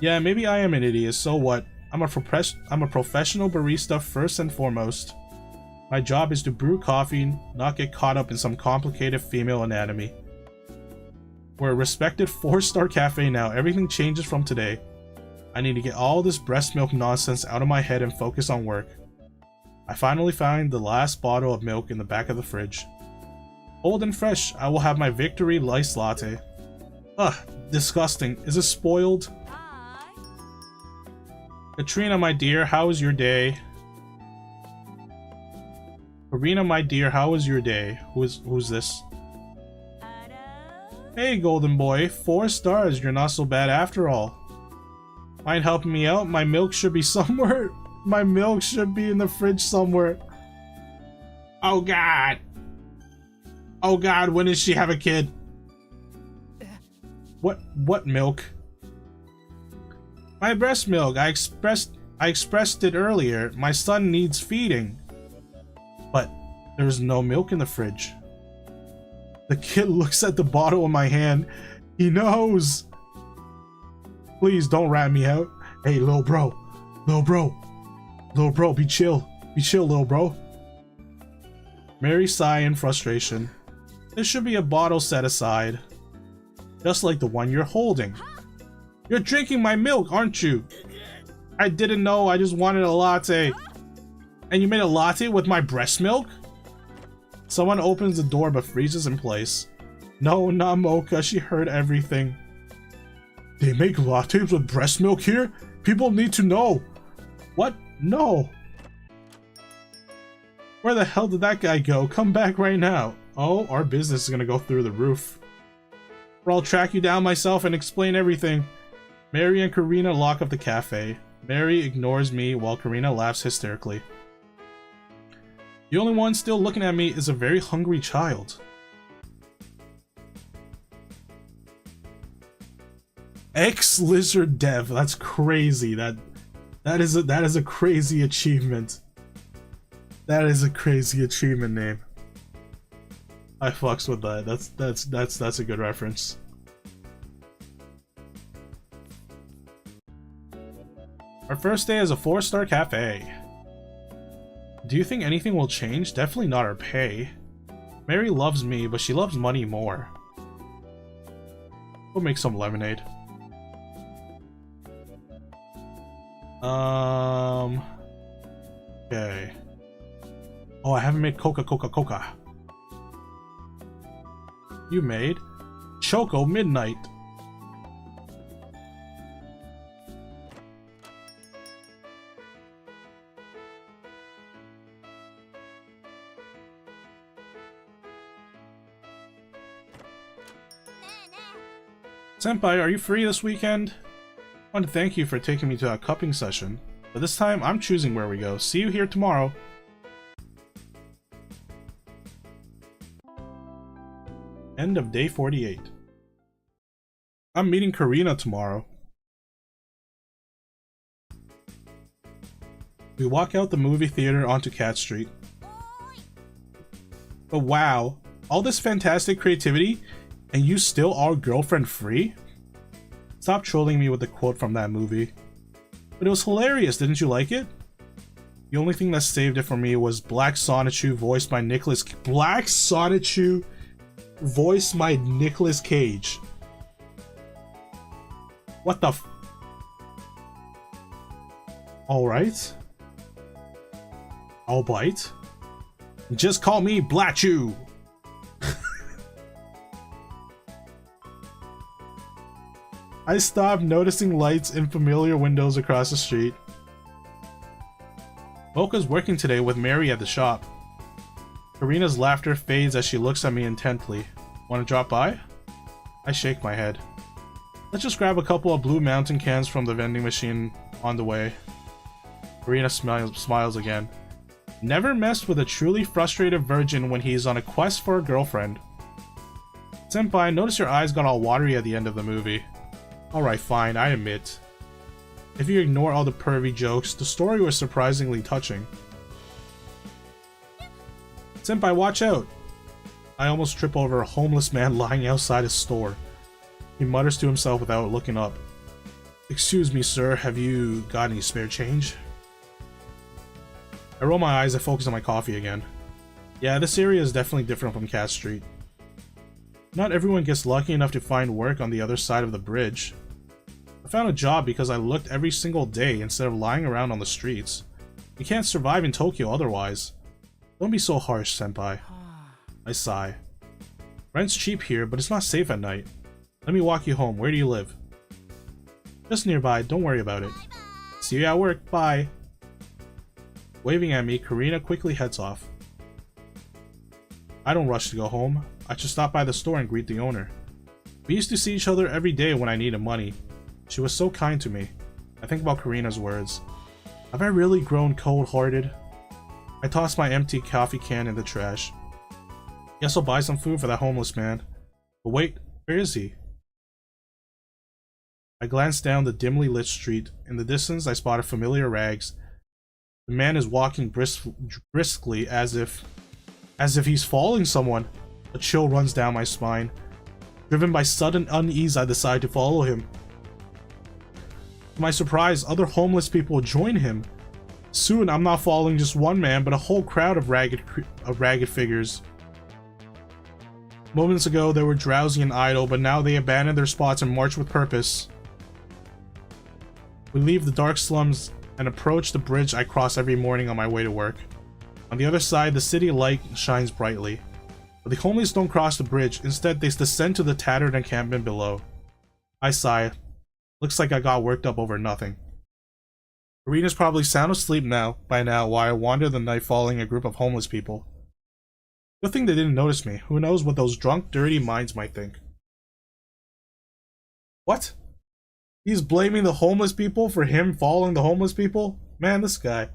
Yeah, maybe I am an idiot, so what? I'm a professional barista first and foremost. My job is to brew coffee, not get caught up in some complicated female anatomy. We're a respected 4-star cafe now. Everything changes from today. I need to get all this breast milk nonsense out of my head and focus on work. I finally found the last bottle of milk in the back of the fridge. Old and fresh, I will have my victory iced latte. Ugh, disgusting. Is it spoiled? Hi. Katrina, my dear, how was your day? Karina, my dear, how was your day? Who's this? Hey, golden boy. 4 stars. You're not so bad after all. Mind helping me out? My milk should be somewhere. My milk should be in the fridge somewhere. Oh god. Oh god, when did she have a kid? What milk? My breast milk. I expressed it earlier. My son needs feeding. But there's no milk in the fridge. The kid looks at the bottle in my hand. He knows. Please don't rat me out. Hey, little bro. Little bro. Little bro, be chill. Be chill, little bro. Mary sigh in frustration. There should be a bottle set aside. Just like the one you're holding. You're drinking my milk, aren't you? I didn't know. I just wanted a latte. And you made a latte with my breast milk? Someone opens the door but freezes in place. No, not Mocha. She heard everything. They make lattes with breast milk here? People need to know. What? No. Where the hell did that guy go? Come back right now. Oh, our business is gonna go through the roof. Or I'll track you down myself and explain everything. Mary and Karina lock up the cafe. Mary ignores me while Karina laughs hysterically. The only one still looking at me is a very hungry child. Ex-lizard dev. That's crazy. That is a crazy achievement. That is a crazy achievement name. I fucks with that. That's a good reference. Our first day is a 4-star cafe. Do you think anything will change? Definitely not our pay. Mary loves me, but she loves money more. We'll make some lemonade. Okay. Oh, I haven't made Coca. You made Choco Midnight. Senpai, are you free this weekend? I want to thank you for taking me to a cupping session, but this time I'm choosing where we go. See you here tomorrow. End of day 48. I'm meeting Karina tomorrow. We walk out the movie theater onto Cat Street. But wow, all this fantastic creativity, and you still are girlfriend free? Stop trolling me with the quote from that movie. But it was hilarious, didn't you like it? The only thing that saved it for me was Black Sonichu voiced by Nicolas Cage. What the f- Alright. I'll bite. Just call me Blatchu! I stopped noticing lights in familiar windows across the street. Mocha's working today with Mary at the shop. Karina's laughter fades as she looks at me intently. Want to drop by? I shake my head. Let's just grab a couple of Blue Mountain cans from the vending machine on the way. Karina smiles again. Never messed with a truly frustrated virgin when he's on a quest for a girlfriend. Senpai, notice your eyes got all watery at the end of the movie. Alright, fine, I admit. If you ignore all the pervy jokes, the story was surprisingly touching. Senpai, watch out! I almost trip over a homeless man lying outside a store. He mutters to himself without looking up. Excuse me, sir, have you got any spare change? I roll my eyes and focus on my coffee again. Yeah, this area is definitely different from Cat Street. Not everyone gets lucky enough to find work on the other side of the bridge. I found a job because I looked every single day instead of lying around on the streets. You can't survive in Tokyo otherwise. Don't be so harsh, senpai. I sigh. Rent's cheap here, but it's not safe at night. Let me walk you home. Where do you live? Just nearby, don't worry about it. See you at work, bye. Waving at me, Karina quickly heads off. I don't rush to go home. I just stop by the store and greet the owner. We used to see each other every day when I needed money. She was so kind to me. I think about Karina's words. Have I really grown cold-hearted? I toss my empty coffee can in the trash. Guess I'll buy some food for that homeless man. But wait, where is he? I glance down the dimly lit street. In the distance, I spot a familiar rags. The man is walking briskly as if he's following someone. A chill runs down my spine. Driven by sudden unease, I decide to follow him. To my surprise, other homeless people join him. Soon, I'm not following just one man, but a whole crowd of ragged figures. Moments ago, they were drowsy and idle, but now they abandon their spots and march with purpose. We leave the dark slums and approach the bridge I cross every morning on my way to work. On the other side, the city light shines brightly. But the homeless don't cross the bridge, instead they descend to the tattered encampment below. I sigh. Looks like I got worked up over nothing. Karina's probably sound asleep by now while I wander the night following a group of homeless people. Good thing they didn't notice me. Who knows what those drunk, dirty minds might think. What? He's blaming the homeless people for him following the homeless people? Man, this guy.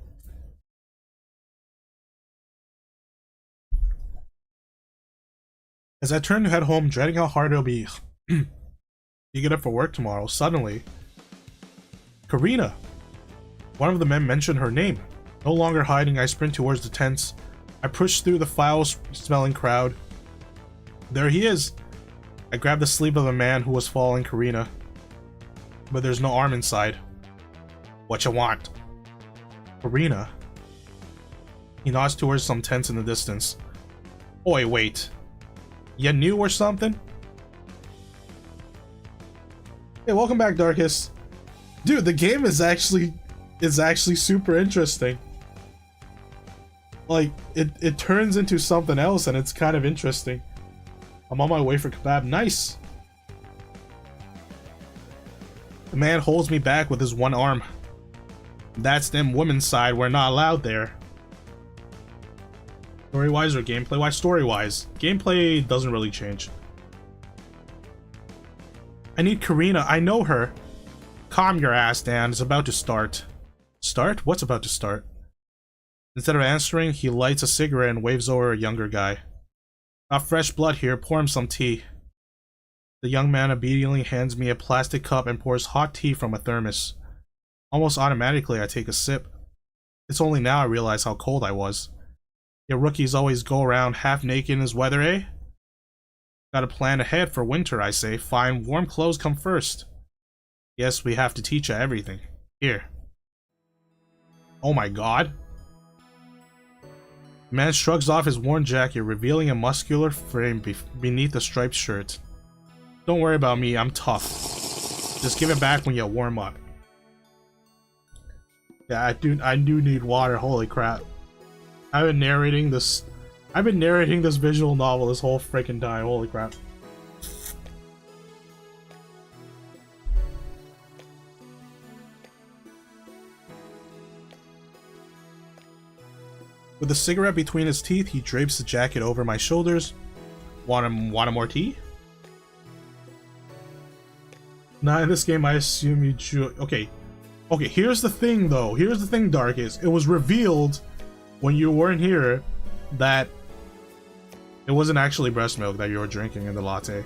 As I turn to head home, dreading how hard it'll be You get up for work tomorrow. Suddenly, Karina. One of the men mentioned her name. No longer hiding, I sprint towards the tents. I push through the foul-smelling crowd. There he is. I grab the sleeve of the man who was following Karina. But there's no arm inside. What you want? Karina. He nods towards some tents in the distance. Oi, wait. You new or something? Hey, welcome back, Darkest. Dude, the game is actually super interesting. Like, it turns into something else and it's kind of interesting. I'm on my way for kebab. Nice. The man holds me back with his one arm. That's them women's side. We're not allowed there. Story-wise or gameplay-wise? Story-wise. Gameplay doesn't really change. I need Karina. I know her. Calm your ass down. It's about to start. Start? What's about to start? Instead of answering, he lights a cigarette and waves over a younger guy. Got fresh blood here. Pour him some tea. The young man obediently hands me a plastic cup and pours hot tea from a thermos. Almost automatically, I take a sip. It's only now I realize how cold I was. You rookies always go around half naked in this weather, eh? Gotta plan ahead for winter, I say. Fine, warm clothes come first. Yes, we have to teach you everything. Here. Oh my god. The man shrugs off his worn jacket, revealing a muscular frame beneath the striped shirt. Don't worry about me, I'm tough. Just give it back when you warm up. Yeah, I do need water, holy crap. I've been narrating this visual novel this whole freaking time, holy crap. With a cigarette between his teeth, he drapes the jacket over my shoulders. Want a more tea? Nah, in this game I assume you chew. Okay, here's the thing though. Here's the thing, Darkest. It was revealed when you weren't here that it wasn't actually breast milk that you were drinking in the latte.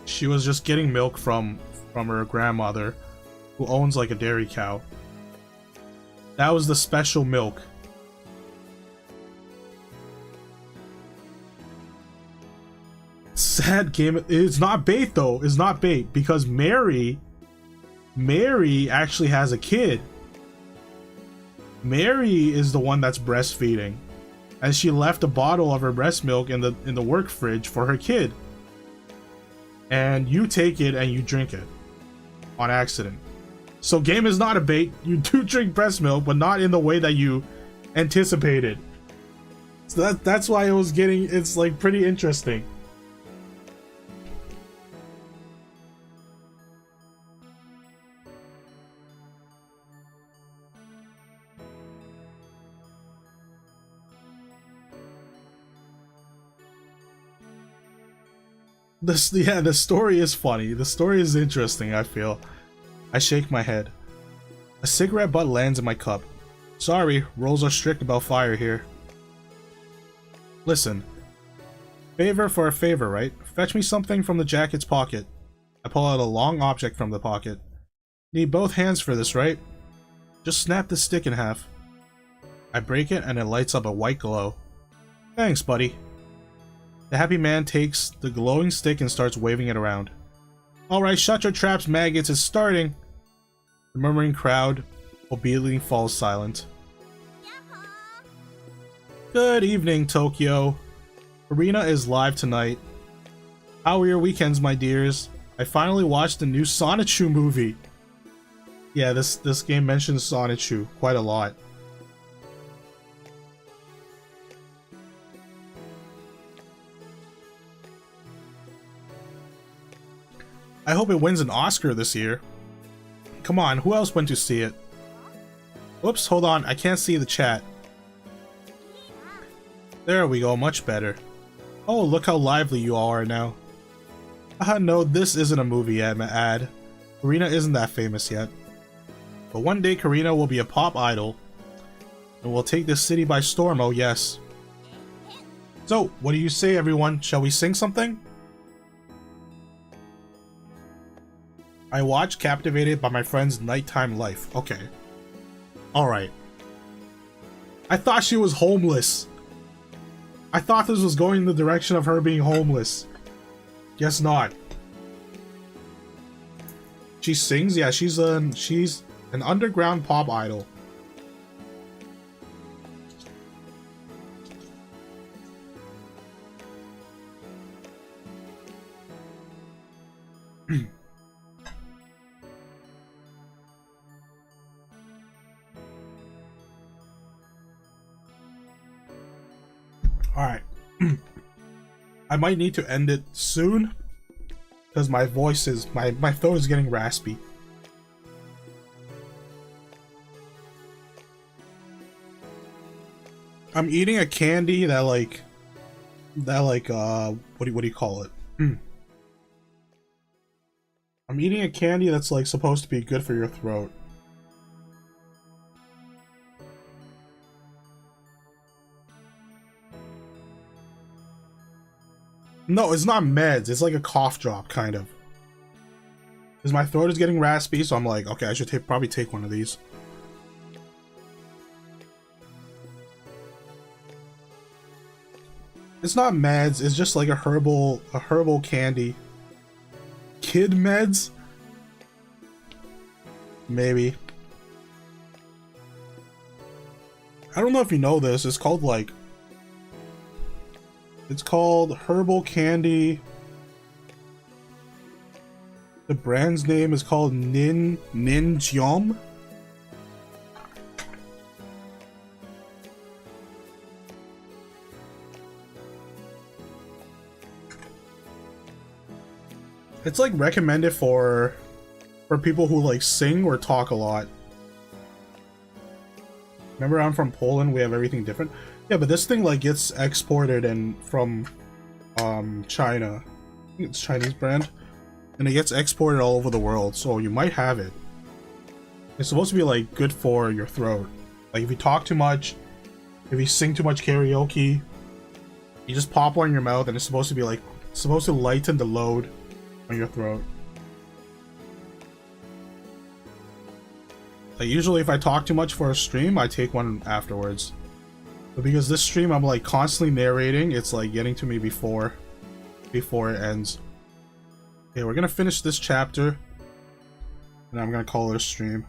She was just getting milk from her grandmother, who owns like a dairy cow. That was the special milk. Sad game. It's not bait though. It's not bait because Mary actually has a kid. Mary is the one that's breastfeeding, and she left a bottle of her breast milk in the work fridge for her kid. And you take it and you drink it on accident. So game is not a bait. You do drink breast milk, but not in the way that you anticipated. So that's why it's like pretty interesting. The story is funny. The story is interesting, I feel. I shake my head. A cigarette butt lands in my cup. Sorry, rules are strict about fire here. Listen. Favor for a favor, right? Fetch me something from the jacket's pocket. I pull out a long object from the pocket. Need both hands for this, right? Just snap the stick in half. I break it and it lights up a white glow. Thanks, buddy. The happy man takes the glowing stick and starts waving it around. Alright, shut your traps, maggots, it's starting! The murmuring crowd obediently falls silent. Good evening, Tokyo. Arena is live tonight. How are your weekends, my dears? I finally watched the new Sonichu movie. Yeah, this game mentions Sonichu quite a lot. I hope it wins an Oscar this year. Come on, who else went to see it? Whoops, hold on, I can't see the chat. There we go, much better. Oh, look how lively you all are now. No, this isn't a movie ad. Karina isn't that famous yet. But one day Karina will be a pop idol. And we'll take this city by storm, oh yes. So, what do you say everyone? Shall we sing something? I watch captivated by my friend's nighttime life. Okay. Alright. I thought she was homeless. I thought this was going in the direction of her being homeless. Guess not. She sings? Yeah, she's an underground pop idol. Alright. I might need to end it soon because my voice is my throat is getting raspy. I'm eating a candy that like what do you call it? I'm eating a candy that's like supposed to be good for your throat. No, it's not meds. It's like a cough drop, kind of. Because my throat is getting raspy, so I'm like, okay, I should probably take one of these. It's not meds. It's just like a herbal candy. Kid meds? Maybe. I don't know if you know this. It's called like... It's called Herbal Candy. The brand's name is called Ninjom. It's like recommended for people who like sing or talk a lot. Remember, I'm from Poland. We have everything different. Yeah, but this thing like gets exported and from China. I think it's a Chinese brand. And it gets exported all over the world, so you might have it. It's supposed to be like good for your throat. Like if you talk too much, if you sing too much karaoke, you just pop one in your mouth and it's supposed to be like supposed to lighten the load on your throat. Like usually if I talk too much for a stream, I take one afterwards. But because this stream I'm like constantly narrating, it's like getting to me before it ends. Okay, we're gonna finish this chapter and I'm gonna call it a stream.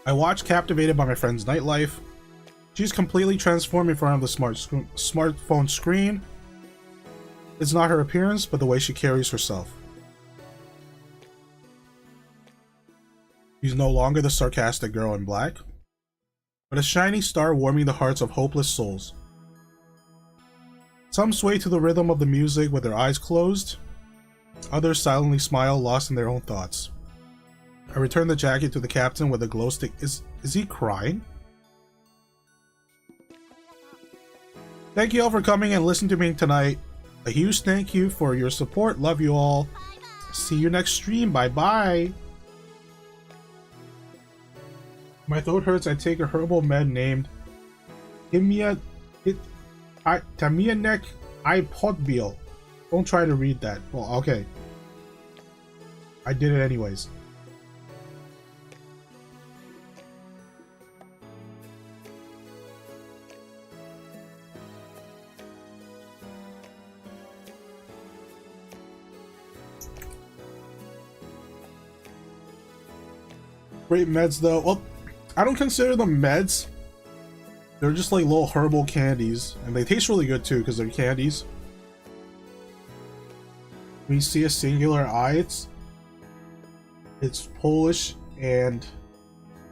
I watch captivated by my friend's nightlife. She's completely transformed in front of the smartphone screen. It's not her appearance, but the way she carries herself. She's no longer the sarcastic girl in black, but a shiny star warming the hearts of hopeless souls. Some sway to the rhythm of the music with their eyes closed. Others silently smile, lost in their own thoughts. I return the jacket to the captain with a glow stick. Is he crying? Thank you all for coming and listening to me tonight. A huge thank you for your support. Love you all. See you next stream. Bye bye. My throat hurts. I take a herbal med named Tamianek iPodbil. Don't try to read that. Well, okay. I did it anyways. Great meds though. Well, I don't consider them meds. They're just like little herbal candies, and they taste really good too because they're candies. When you see a singular eye, it's Polish and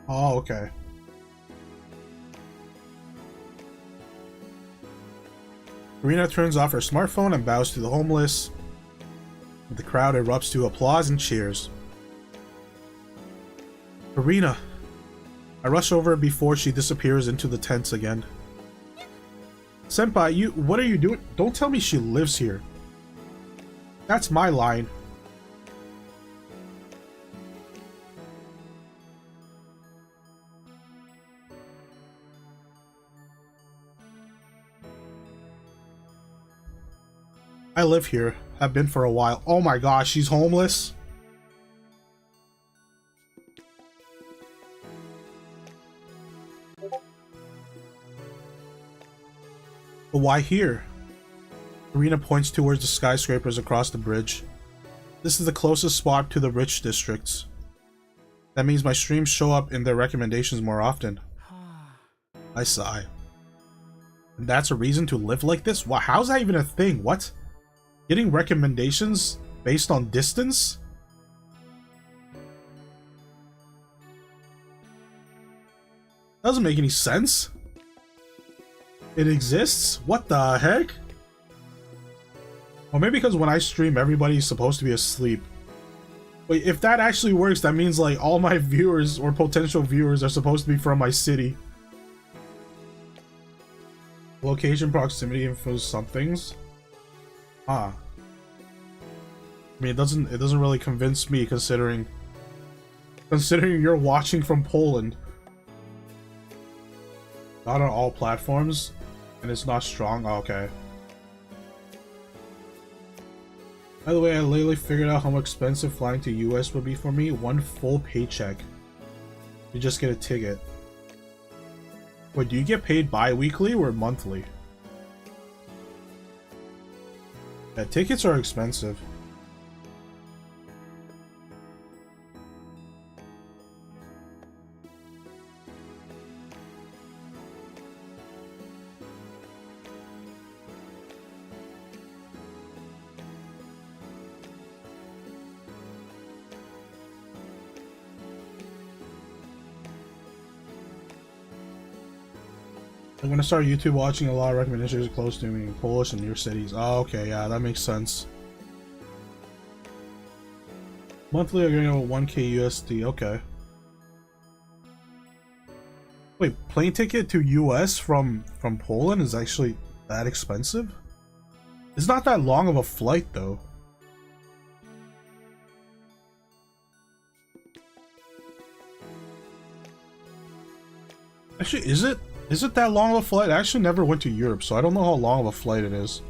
oh, okay. Karina turns off her smartphone and bows to the homeless. The crowd erupts to applause and cheers. Karina. I rush over before she disappears into the tents again. Senpai, what are you doing? Don't tell me she lives here. That's my line. I live here. Have been for a while. Oh my gosh, she's homeless? But why here? Arena points towards the skyscrapers across the bridge. This is the closest spot to the rich districts. That means my streams show up in their recommendations more often. I sigh. And that's a reason to live like this? Wow, how's that even a thing? What? Getting recommendations based on distance? Doesn't make any sense. It exists? What the heck? Or maybe because when I stream, everybody's supposed to be asleep. Wait, if that actually works, that means like all my viewers or potential viewers are supposed to be from my city. Location proximity info some things. Ah. I mean, it doesn't really convince me considering you're watching from Poland. Not on all platforms, and it's not strong. Oh, okay. By the way, I lately figured out how expensive flying to US would be for me. One full paycheck. You just get a ticket. Wait, do you get paid bi-weekly or monthly? Yeah, tickets are expensive. I'm gonna start YouTube watching a lot of recommendations close to me in Polish and near cities. Oh, okay, yeah, that makes sense. Monthly, I'm getting over 1K USD. Okay. Wait, plane ticket to US from Poland is actually that expensive? It's not that long of a flight, though. Actually, is it? Is it that long of a flight? I actually never went to Europe, so I don't know how long of a flight it is.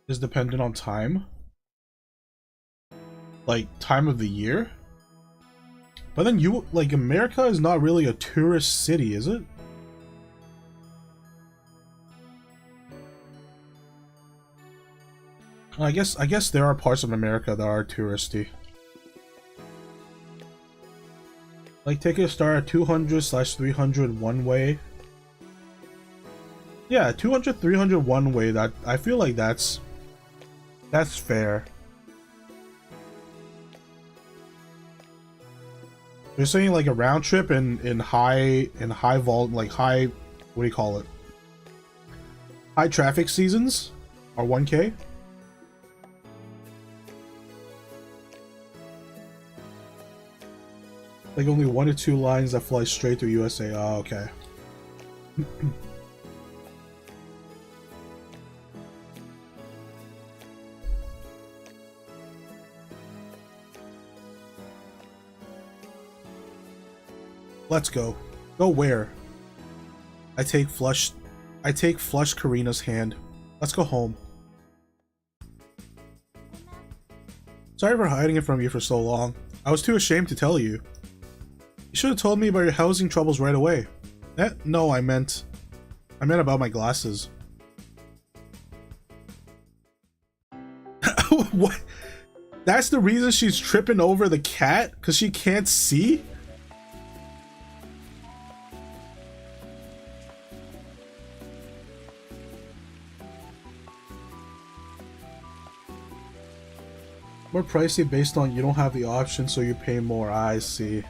Is dependent on time? Like, time of the year? But then like, America is not really a tourist city, is it? I guess there are parts of America that are touristy. Like, tickets start at 200/300 one way. Yeah, 200/300 one way. That I feel like that's fair. You're saying like a round trip in high volume, like high, what do you call it? High traffic seasons are 1K. Like only 1 or 2 lines that fly straight to USA. Oh, okay. Let's go. Go where? I take Flush Karina's hand. Let's go home. Sorry for hiding it from you for so long. I was too ashamed to tell you. You should have told me about your housing troubles right away. No, I meant about my glasses. What? That's the reason she's tripping over the cat? Because she can't see? More pricey based on you don't have the option, so you pay more. I see.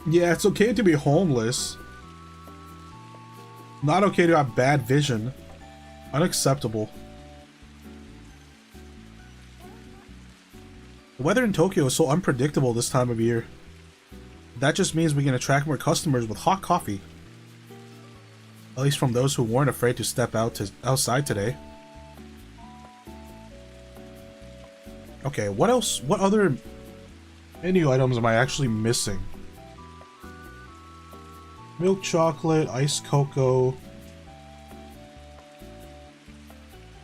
Yeah, it's okay to be homeless. Not okay to have bad vision. Unacceptable. The weather in Tokyo is so unpredictable this time of year. That just means we can attract more customers with hot coffee. At least from those who weren't afraid to step outside today. Okay, what else? What other menu items am I actually missing? Milk chocolate, iced cocoa,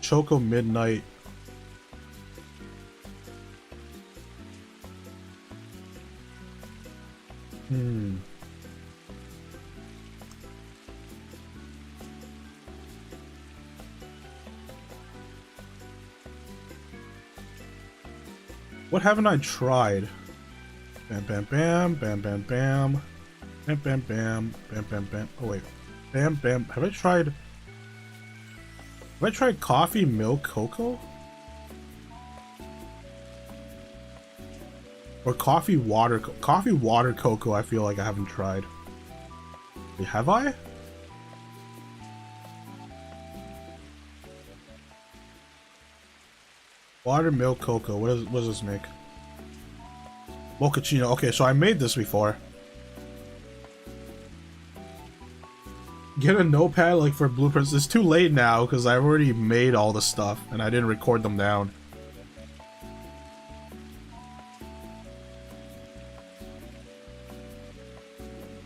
Choco Midnight. What haven't I tried? Bam bam bam bam bam bam bam bam bam bam bam bam. Oh wait, bam bam. Have I tried coffee, milk, cocoa? Or coffee, water, coffee, water, cocoa? I feel like I haven't tried. Wait, have I? Water, milk, cocoa. What does this make? Mochaccino. Okay, so I made this before. Get a notepad like for blueprints. It's too late now because I've already made all the stuff and I didn't record them down.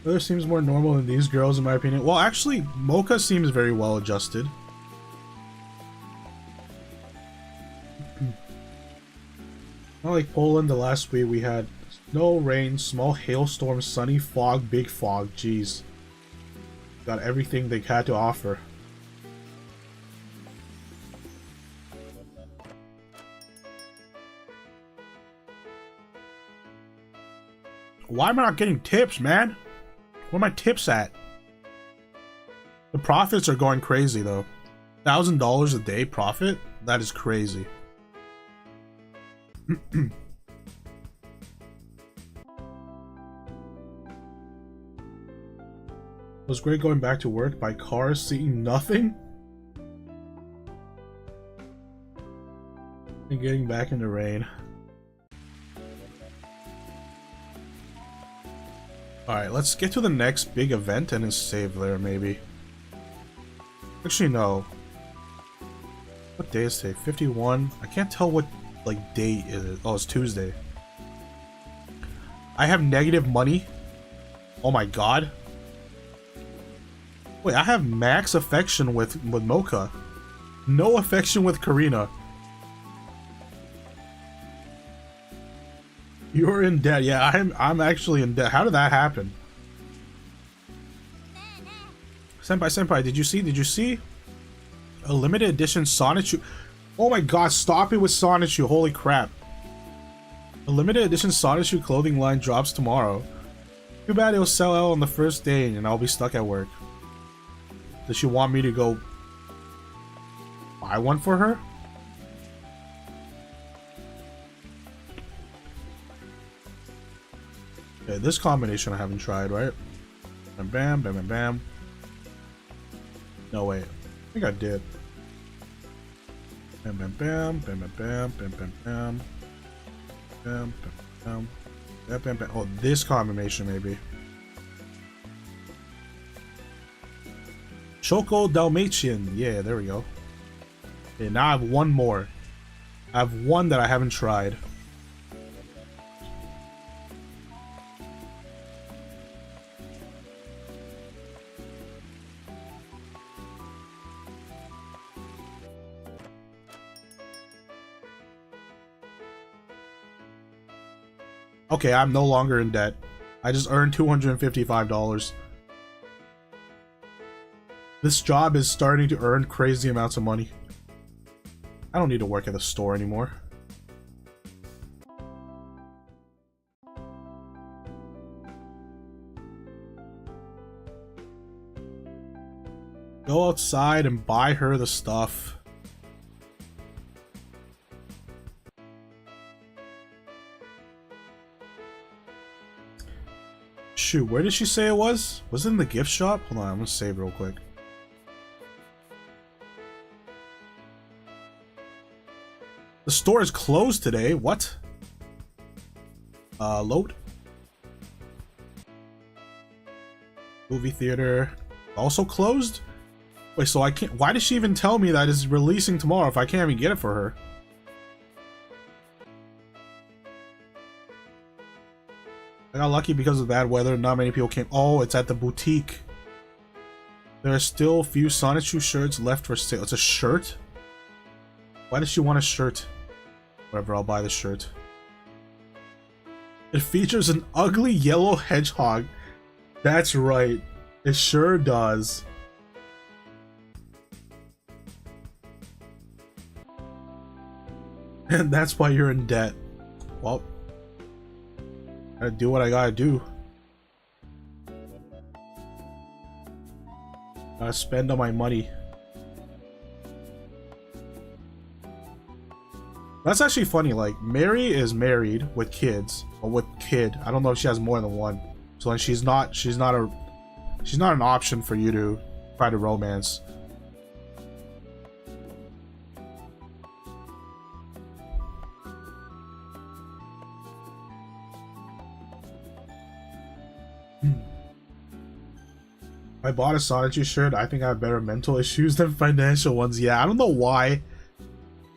Other seems more normal than these girls in my opinion. Well, actually, Mocha seems very well adjusted. Not like Poland, the last week we had snow, rain, small hailstorm, sunny, fog, big fog. Jeez. Got everything they had to offer. Why am I not getting tips, man? Where are my tips at? The profits are going crazy though. $1,000 a day profit? That is crazy. It was great going back to work by car, seeing nothing and getting back in the rain. Alright, let's get to the next big event and then save there, maybe. Actually, no. What day is today? 51? I can't tell what, like, day is it. Oh, it's Tuesday. I have negative money? Oh my god. Wait, I have max affection with Mocha. No affection with Karina. You're in debt. Yeah, I'm actually in debt. How did that happen? Senpai, did you see? A limited edition Sonichu. Oh my god, stop it with Sonichu. Holy crap. A limited edition Sonichu clothing line drops tomorrow. Too bad it'll sell out on the first day and I'll be stuck at work. Does she want me to go buy one for her? Okay, this combination I haven't tried, right? Bam, bam, bam, bam, bam. No, wait. I think I did. Bam, bam, bam, bam, bam, bam, bam, bam, bam. Bam, bam, bam. Bam, bam, bam. Oh, this combination, maybe. Choco Dalmatian. Yeah, there we go. Okay, now I have one more. I have one that I haven't tried. Okay, I'm no longer in debt. I just earned $255. This job is starting to earn crazy amounts of money. I don't need to work at the store anymore. Go outside and buy her the stuff. Shoot, where did she say it was? Was it in the gift shop? Hold on, I'm gonna save real quick. The store is closed today. What? Load. Movie theater also closed? Wait, so I can't. Why did she even tell me that it's releasing tomorrow if I can't even get it for her? I got lucky because of bad weather. Not many people came. Oh, it's at the boutique. There are still few Sonichu shirts left for sale. It's a shirt? Why does she want a shirt? Whatever, I'll buy the shirt. It features an ugly yellow hedgehog. That's right. It sure does. And that's why you're in debt. Well, gotta do what I gotta do. Gotta spend all my money. That's actually funny, like, Mary is married with kids, or with kid. I don't know if she has more than one. So then she's not an option for you to try to romance. I bought a Sonichu shirt. I think I have better mental issues than financial ones. Yeah, I don't know why.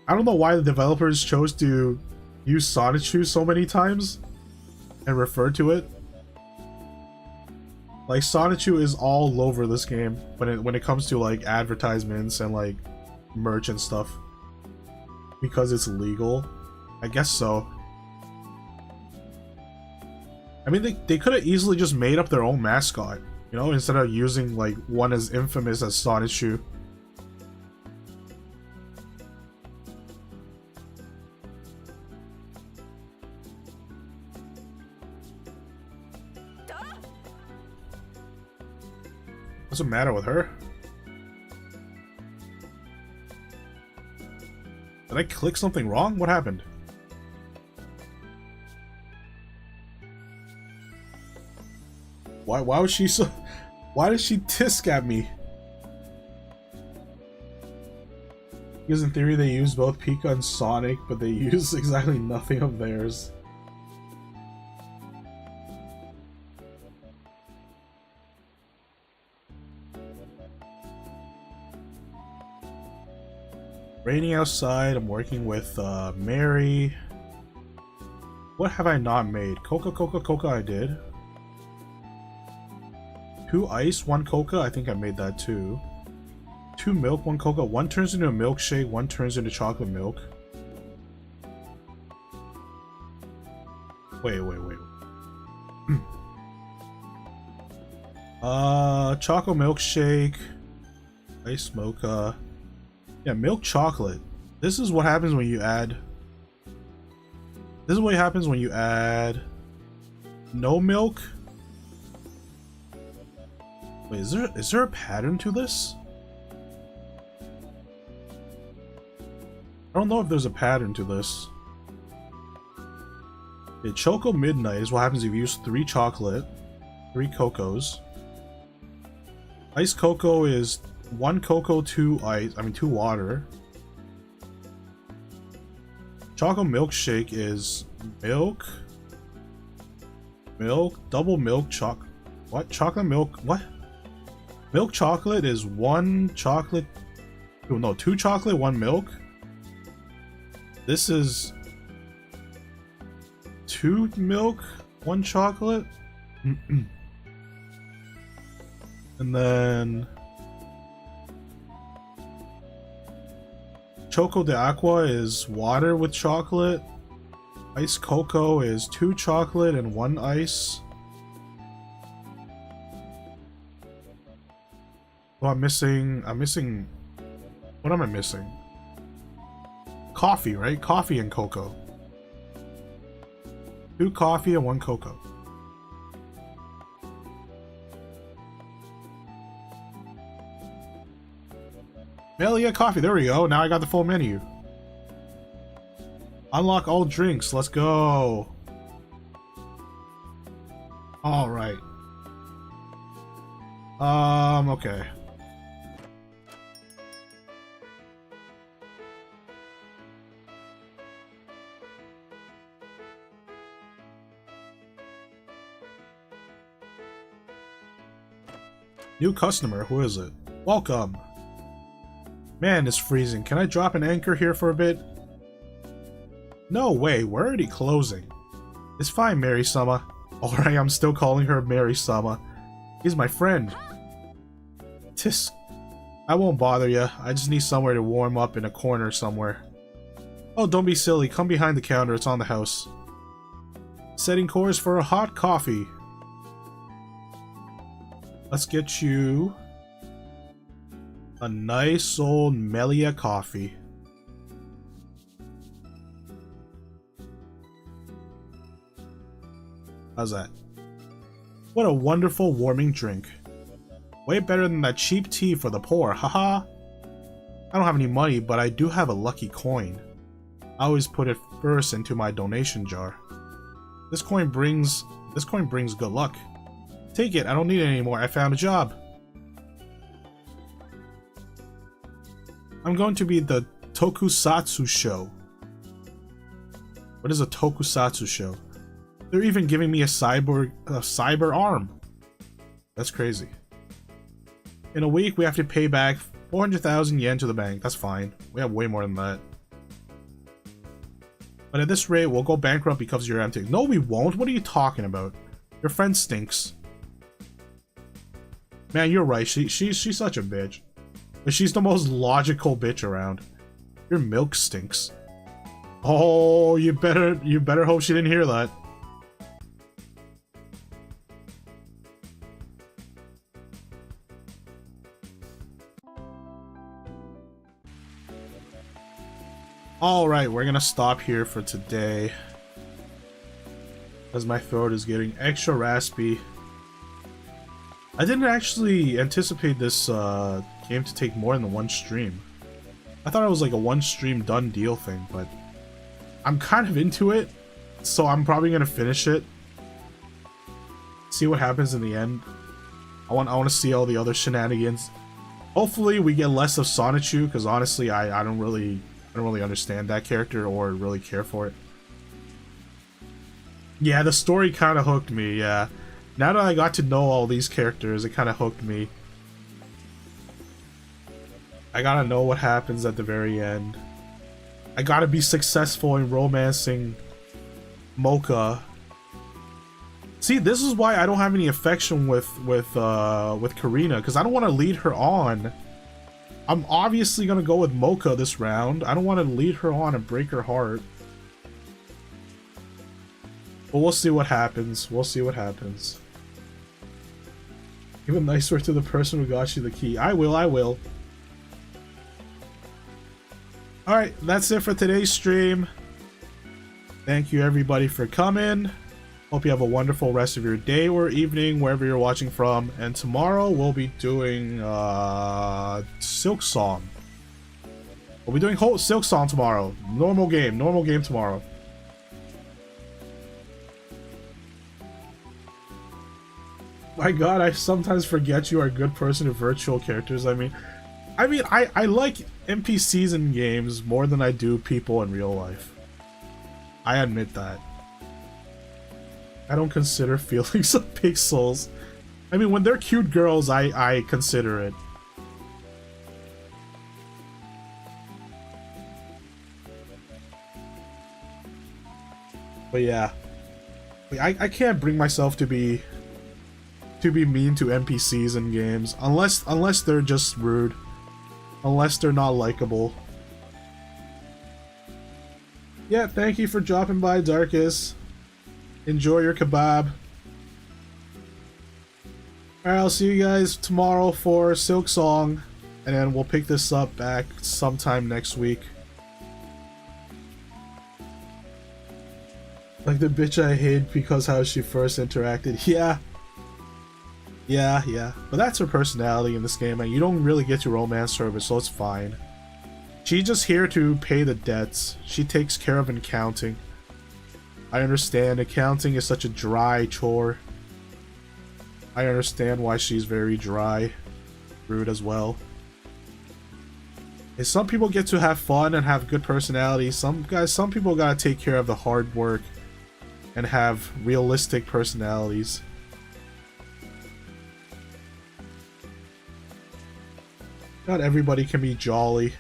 I don't know why the developers chose to use Sonichu so many times and refer to it. Like, Sonichu is all over this game when it comes to like advertisements and like merch and stuff. Because it's legal. I guess so. I mean, they could have easily just made up their own mascot, you know, instead of using like one as infamous as Sonichu. What's the matter with her? Did I click something wrong? What happened? Why was she so... Why did she tisk at me? Because in theory they use both Pika and Sonic, but they use exactly nothing of theirs. Raining outside, I'm working with Mary. What have I not made? Coca I did. 2 ice, 1 coca, I think I made that too. 2 milk, 1 coca. 1 turns into a milkshake, 1 turns into chocolate milk. Wait. Chocolate milkshake. Ice mocha. Yeah, milk chocolate. This is what happens when you add... This is what happens when you add... no milk? Wait, is there a pattern to this? I don't know if there's a pattern to this. Okay, Choco Midnight is what happens if you use 3 chocolate, 3 cocos. Ice cocoa is 1 cocoa, 2 ice, 2 water. Choco milkshake is milk, double milk, what? Chocolate milk, what? Milk chocolate is 1 chocolate, oh, no, 2 chocolate, 1 milk. This is 2 milk, 1 chocolate. And then Choco de Aqua is water with chocolate. Ice cocoa is 2 chocolate and 1 ice. Oh, I'm missing, what am I missing? Coffee, right? Coffee and cocoa. 2 coffee and 1 cocoa. Melia coffee, there we go. Now I got the full menu. Unlock all drinks, let's go. Alright. Okay. New customer, who is it? Welcome. Man, it's freezing. Can I drop an anchor here for a bit? No way, we're already closing. It's fine, Mary-sama. Alright, I'm still calling her Mary-sama. He's my friend. Tisk. I won't bother you. I just need somewhere to warm up in a corner somewhere. Oh, don't be silly. Come behind the counter. It's on the house. Setting course for a hot coffee. Let's get you a nice old Melia coffee. How's that? What a wonderful warming drink. Way better than that cheap tea for the poor, haha. I don't have any money, but I do have a lucky coin. I always put it first into my donation jar. This coin brings good luck. Take it, I don't need it anymore. I found a job. I'm going to be the Tokusatsu show. What is a Tokusatsu show? They're even giving me a cyber arm. That's crazy. In a week, we have to pay back 400,000 yen to the bank. That's fine. We have way more than that. But at this rate, we'll go bankrupt because of your antics. No, we won't. What are you talking about? Your friend stinks. Man, you're right. She's such a bitch. But she's the most logical bitch around. Your milk stinks. Oh, you better hope she didn't hear that. Alright, we're gonna stop here for today. As my throat is getting extra raspy. I didn't actually anticipate this game to take more than one stream. I thought it was like a one stream done deal thing, but I'm kind of into it, so I'm probably gonna finish it. See what happens in the end. I want to see all the other shenanigans. Hopefully we get less of Sonichu, because honestly I don't really understand that character or really care for it. Yeah, the story kind of hooked me, yeah. Now that I got to know all these characters, it kind of hooked me. I gotta know what happens at the very end. I gotta be successful in romancing Mocha. See, this is why I don't have any affection with Karina, because I don't want to lead her on. I'm obviously gonna go with Mocha this round. I don't want to lead her on and break her heart. But we'll see what happens. We'll see what happens. Give a nice word to the person who got you the key. I will, I will. Alright, that's it for today's stream. Thank you everybody for coming. Hope you have a wonderful rest of your day or evening, wherever you're watching from. And tomorrow we'll be doing Silk Song. We'll be doing Silk Song tomorrow. Normal game tomorrow. My god, I sometimes forget you are a good person to virtual characters. I mean, I like NPCs in games more than I do people in real life. I admit that. I don't consider feelings of pixels. I mean, when they're cute girls, I consider it. But yeah, I can't bring myself to be mean to NPCs in games unless they're just rude, unless they're not likable. Yeah, thank you for dropping by, Darkus. Enjoy your kebab. Alright, I'll see you guys tomorrow for Silk Song, and then we'll pick this up back sometime next week. Like the bitch I hate because how she first interacted. Yeah. But that's her personality in this game, and you don't really get to romance her, so it's fine. She's just here to pay the debts. She takes care of accounting. I understand accounting is such a dry chore. I understand why she's very dry. Rude as well. And some people get to have fun and have good personalities. Some people gotta take care of the hard work and have realistic personalities. Not everybody can be jolly.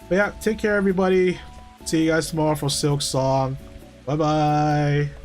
But yeah, take care everybody. See you guys tomorrow for Silk Song. Bye bye.